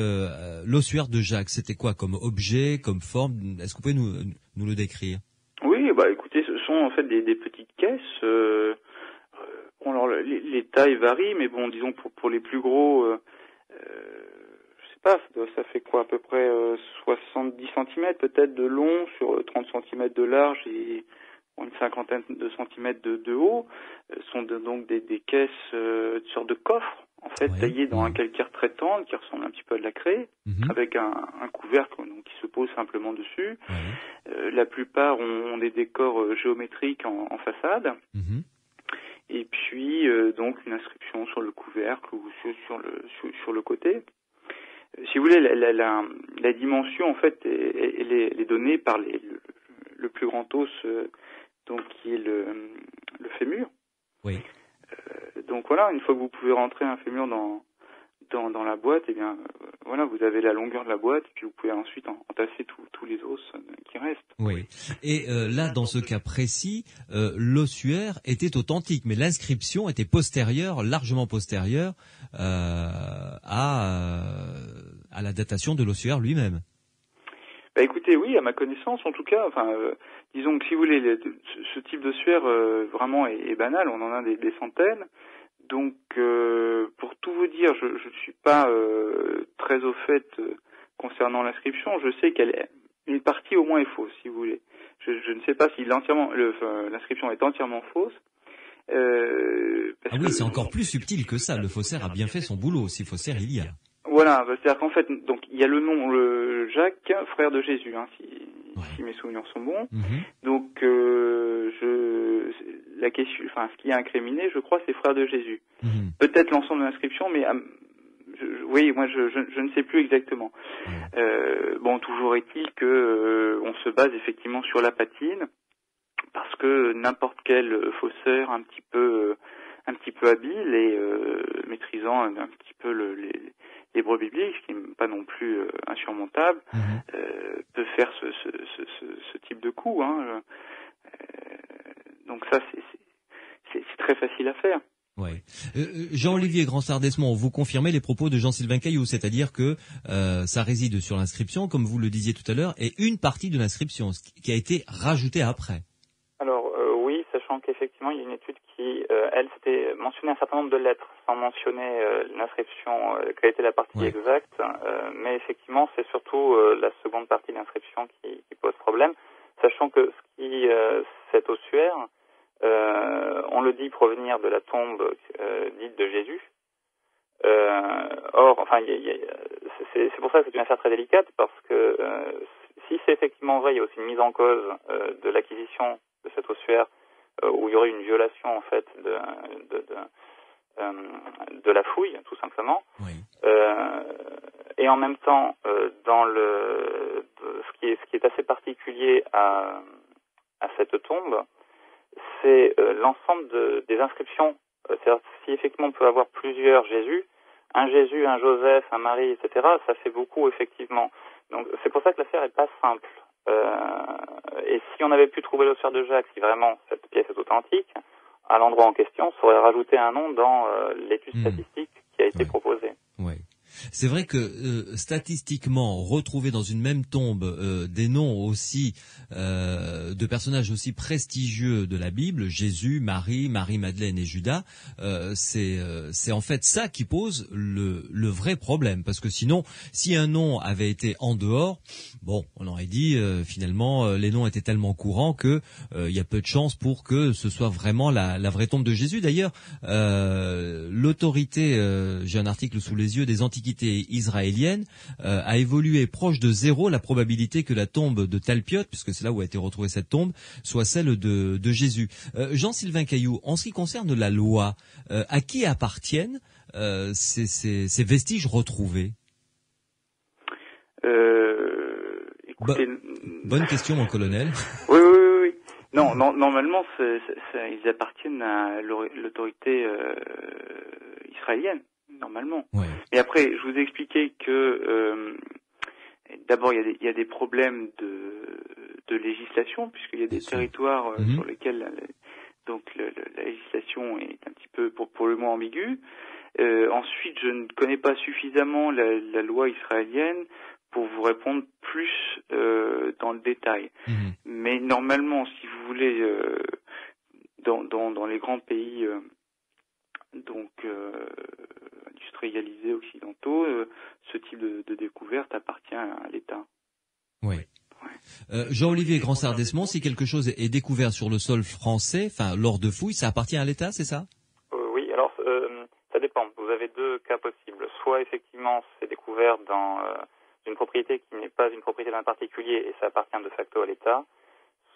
l'ossuaire de Jacques? C'était quoi comme objet, comme forme? Est-ce que vous pouvez nous le décrire? Oui, écoutez, ce sont en fait des petites caisses. Alors les tailles varient, mais bon, disons pour les plus gros, je sais pas, ça fait quoi à peu près 70 cm peut-être de long sur 30 cm de large et une cinquantaine de centimètres de haut. Sont donc des caisses, une sorte de coffre en fait, taillé dans un calcaire très tendre qui ressemble un petit peu à de la craie, avec un couvercle donc, qui se pose simplement dessus. La plupart ont des décors géométriques en façade. Et puis donc une inscription sur le couvercle ou sur le côté. Si vous voulez, la dimension en fait elle est donnée par le plus grand os, donc qui est le fémur. Oui. Donc voilà, une fois que vous pouvez rentrer un fémur dans la boîte, et bien voilà, vous avez la longueur de la boîte, et puis vous pouvez ensuite entasser tous les os qui restent. Oui. Et là, dans ce cas précis, l'ossuaire était authentique, mais l'inscription était largement postérieure à la datation de l'ossuaire lui-même. Écoutez, oui, à ma connaissance, en tout cas, disons que si vous voulez, ce type d'ossuaire vraiment est banal, on en a des centaines. Donc, pour tout vous dire, je ne suis pas très au fait concernant l'inscription. Je sais une partie au moins est fausse, si vous voulez. Je ne sais pas si l'inscription est entièrement fausse. Oui, c'est encore plus subtil que ça. Le faussaire a bien fait son boulot, si faussaire il y a. Voilà, c'est-à-dire qu'en fait, donc il y a le nom Jacques, frère de Jésus, si mes souvenirs sont bons. Donc la question, ce qui est incriminé, je crois, c'est frère de Jésus. Peut-être l'ensemble de l'inscription, mais moi je ne sais plus exactement. Toujours est-il que on se base effectivement sur la patine, parce que n'importe quel faussaire un petit peu habile et maîtrisant un petit peu l'hébreu biblique, ce qui n'est pas non plus insurmontable, peut faire ce type de coup. Donc ça, c'est très facile à faire. Ouais. Jean-Olivier Gransart-Desmond, vous confirmez les propos de Jean-Sylvain Cailloux, c'est-à-dire que ça réside sur l'inscription, comme vous le disiez tout à l'heure, et une partie de l'inscription qui a été rajoutée après. Alors oui, sachant qu'effectivement il y a une étude qui, elle, s'était mentionné un certain nombre de lettres, sans mentionner l'inscription, quelle était la partie exacte, mais effectivement c'est surtout la seconde partie de l'inscription qui pose problème, sachant que cet ossuaire, on le dit provenir de la tombe dite de Jésus. C'est pour ça que c'est une affaire très délicate, parce que si c'est effectivement vrai, il y a aussi une mise en cause de l'acquisition de cet ossuaire, où il y aurait une violation en fait de la fouille, tout simplement. Oui. Et en même temps, dans ce qui est assez particulier à cette tombe, c'est l'ensemble des inscriptions. C'est-à-dire, si effectivement on peut avoir plusieurs Jésus, un Joseph, un Marie, etc., ça fait beaucoup effectivement. Donc c'est pour ça que l'affaire est pas simple. Et si on avait pu trouver l'ossuaire de Jacques, si vraiment cette pièce est authentique, à l'endroit en question, ça aurait rajouté un nom dans l'étude statistique qui a été proposée. Oui. C'est vrai que statistiquement, retrouver dans une même tombe des noms aussi de personnages aussi prestigieux de la Bible, Jésus, Marie-Madeleine et Judas, c'est en fait ça qui pose le vrai problème. Parce que sinon, si un nom avait été en dehors, bon, on aurait dit finalement les noms étaient tellement courants que il y a peu de chances pour que ce soit vraiment la vraie tombe de Jésus. D'ailleurs, l'autorité, j'ai un article sous les yeux, des antiquités israéliennes a évolué proche de 0 la probabilité que la tombe de Talpiot, puisque c'est là où a été retrouvée cette tombe, soit celle de Jésus. Jean-Sylvain Caillou, en ce qui concerne la loi, à qui appartiennent ces vestiges retrouvés? Écoutez, bonne question, mon colonel. Oui. Non, normalement, ils appartiennent à l'autorité israélienne, normalement. Ouais. Mais après, je vous ai expliqué que d'abord, il y a des problèmes de législation, puisqu'il y a des territoires sur lesquels la législation est un petit peu, pour le moins, ambiguë. Ensuite, je ne connais pas suffisamment la loi israélienne pour vous répondre plus dans le détail. Mais normalement, si vous voulez, dans les grands pays industrialisés occidentaux, ce type de découverte appartient à l'État. Oui. Jean-Olivier Gransart-Desmond, si quelque chose est découvert sur le sol français, enfin lors de fouilles, ça appartient à l'État, c'est ça? Oui, alors ça dépend. Vous avez deux cas possibles. Soit effectivement c'est découvert dans une propriété qui n'est pas une propriété d'un particulier et ça appartient de facto à l'État,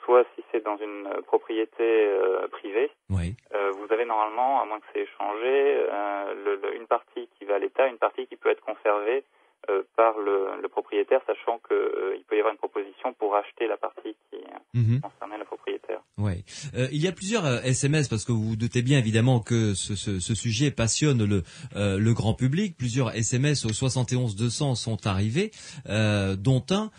soit si c'est dans une propriété privée, oui. Vous avez normalement, à moins que c'est échangé, une partie qui va à l'État, une partie qui peut être conservée par le propriétaire, sachant qu'il peut y avoir une proposition pour acheter la partie qui concernait le propriétaire. Ouais. Il y a plusieurs SMS, parce que vous vous doutez bien évidemment que ce sujet passionne le grand public. Plusieurs SMS au 71 200 sont arrivés, dont un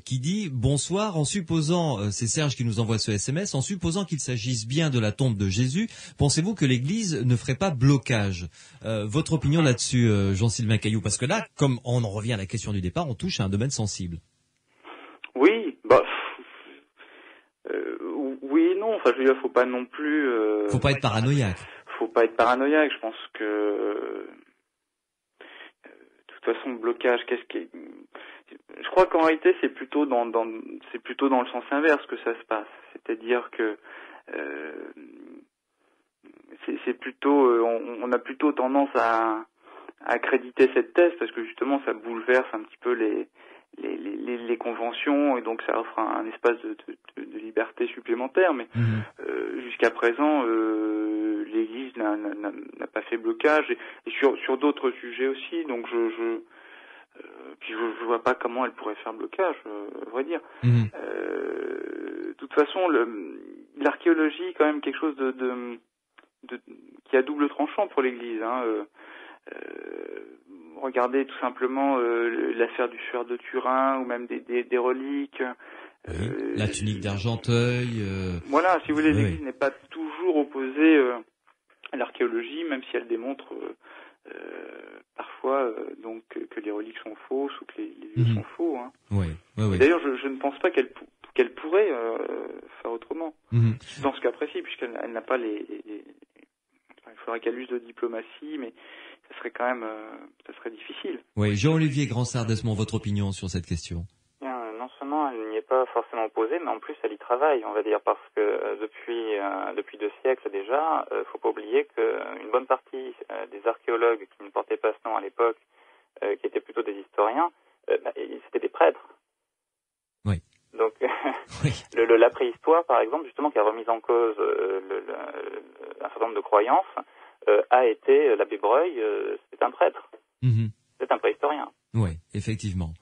qui dit « Bonsoir, en supposant, c'est Serge qui nous envoie ce SMS, en supposant qu'il s'agisse bien de la tombe de Jésus, pensez-vous que l'Église ne ferait pas blocage ?» Votre opinion là-dessus, Jean-Sylvain Caillou, parce que là, comme on en revient à la question du départ, on touche à un domaine sensible. Oui, oui et non. Enfin, je veux dire, faut pas non plus. Faut pas être paranoïaque. Faut pas être paranoïaque. Je pense que de toute façon, le blocage, je crois qu'en réalité, c'est plutôt dans le sens inverse que ça se passe. C'est-à-dire que c'est plutôt, on a plutôt tendance à accréditer cette thèse parce que justement, ça bouleverse un petit peu les conventions et donc ça offre un espace de liberté supplémentaire. Mais jusqu'à présent, l'Église n'a pas fait blocage et sur d'autres sujets aussi. Donc puis je vois pas comment elle pourrait faire blocage, à vrai dire. De toute façon, l'archéologie est quand même quelque chose qui a double tranchant pour l'Église. Regardez tout simplement l'affaire du suaire de Turin ou même des reliques. La tunique d'Argenteuil. Voilà, si vous voulez, l'Église n'est pas toujours opposée à l'archéologie, même si elle démontre parfois donc que les reliques sont fausses ou que les lieux sont faux. Oui. D'ailleurs, je ne pense pas qu'elle pourrait faire autrement dans ce cas précis, puisqu'elle n'a pas il faudrait qu'elle use de diplomatie, mais ça serait quand même, ça serait difficile. Oui, Jean-Olivier Gransart-Desmond, votre opinion sur cette question? Bien, non seulement elle n'y est pas forcément opposée, mais en plus elle y travaille, on va dire, parce que depuis 2 siècles déjà, faut pas oublier qu'une bonne partie des archéologues qui ne portaient pas ce nom à l'époque, qui étaient plutôt des historiens, c'était des prêtres. Oui. Donc, la préhistoire, par exemple, justement, qui a remis en cause un certain nombre de croyances, a été l'abbé Breuil, c'est un prêtre. C'est un préhistorien. Oui, effectivement.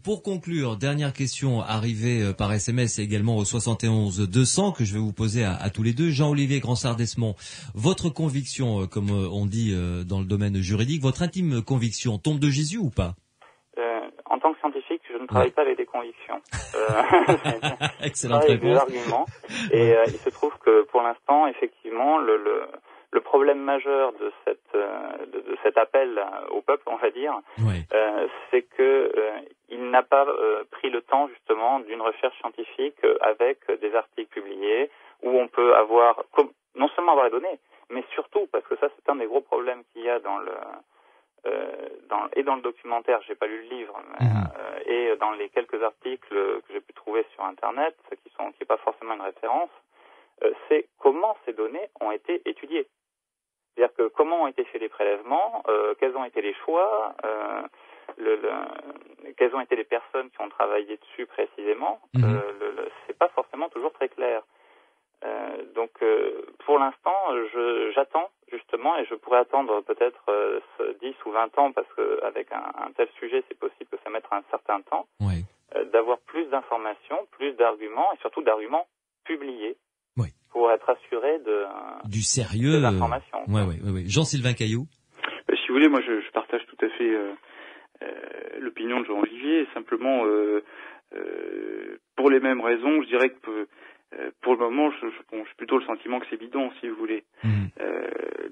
Pour conclure, dernière question arrivée par SMS et également au 71 200 que je vais vous poser à tous les deux. Jean-Olivier Gransart-Desmond, votre conviction, comme on dit dans le domaine juridique, votre intime conviction, tombe de Jésus ou pas? En tant que scientifique, je ne travaille pas avec des convictions. Excellente réponse. Avec des arguments. Et il se trouve que pour l'instant, effectivement, le problème majeur de cet appel au peuple, on va dire, c'est que il n'a pas pris le temps justement d'une recherche scientifique avec des articles publiés où on peut avoir non seulement avoir les données, mais surtout parce que ça c'est un des gros problèmes qu'il y a dans le documentaire, j'ai pas lu le livre, et dans les quelques articles que j'ai pu trouver sur Internet, qui est pas forcément une référence, c'est comment ces données ont été étudiées. C'est-à-dire que comment ont été faits les prélèvements, quels ont été les choix, quelles ont été les personnes qui ont travaillé dessus précisément. C'est pas forcément toujours très clair. Donc pour l'instant, j'attends justement, et je pourrais attendre peut-être 10 ou 20 ans, parce qu'avec un tel sujet, c'est possible que ça mette un certain temps, d'avoir plus d'informations, plus d'arguments, et surtout d'arguments publiés, pour être assuré du sérieux de l'information. Oui. Jean-Sylvain Caillou. Si vous voulez, moi je partage tout à fait l'opinion de Jean-Olivier, simplement pour les mêmes raisons, je dirais que pour le moment, j'ai plutôt le sentiment que c'est bidon, si vous voulez,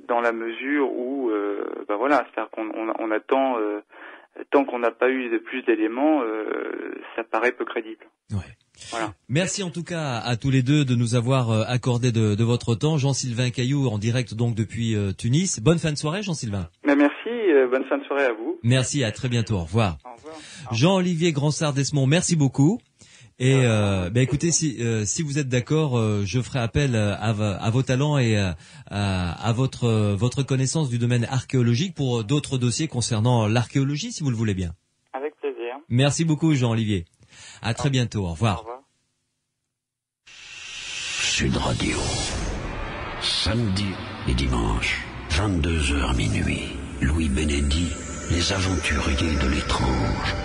dans la mesure où, c'est-à-dire qu'on attend, tant qu'on n'a pas eu de plus d'éléments, ça paraît peu crédible. Voilà. Merci en tout cas à tous les deux de nous avoir accordé de votre temps. Jean-Sylvain Caillou en direct donc depuis Tunis. Bonne fin de soirée, Jean-Sylvain. Merci, bonne fin de soirée à vous. Merci, à très bientôt. Au revoir. Au revoir. Jean-Olivier Gransart-Desmond, merci beaucoup. Et écoutez, si vous êtes d'accord, je ferai appel à vos talents et à votre connaissance du domaine archéologique pour d'autres dossiers concernant l'archéologie, si vous le voulez bien. Avec plaisir. Merci beaucoup, Jean-Olivier. À très bientôt. Au revoir. Au revoir. Sud Radio. Samedi et dimanche, 22h minuit. Louis Bénédit, les aventuriers de l'étrange.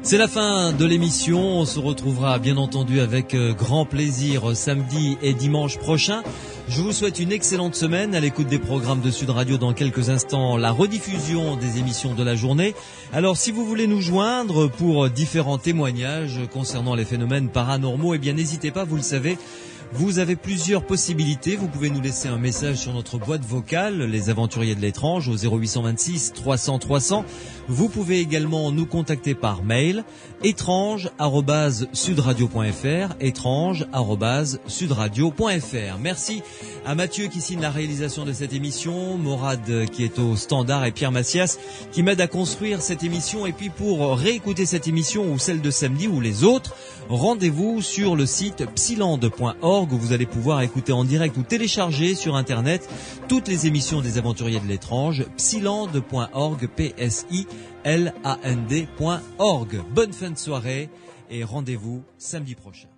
C'est la fin de l'émission. On se retrouvera bien entendu avec grand plaisir samedi et dimanche prochain. Je vous souhaite une excellente semaine à l'écoute des programmes de Sud Radio. Dans quelques instants, la rediffusion des émissions de la journée. Alors, si vous voulez nous joindre pour différents témoignages concernant les phénomènes paranormaux, eh bien, n'hésitez pas, vous le savez. Vous avez plusieurs possibilités. Vous pouvez nous laisser un message sur notre boîte vocale, les aventuriers de l'étrange, au 0826 300 300. Vous pouvez également nous contacter par mail, étrange@sudradio.fr, étrange@sudradio.fr. Merci à Mathieu qui signe la réalisation de cette émission, Morad qui est au standard et Pierre Massias qui m'aide à construire cette émission. Et puis pour réécouter cette émission ou celle de samedi ou les autres, rendez-vous sur le site psiland.org où vous allez pouvoir écouter en direct ou télécharger sur internet toutes les émissions des aventuriers de l'étrange, psiland.org, psiland.org. Bonne fin de soirée et rendez-vous samedi prochain.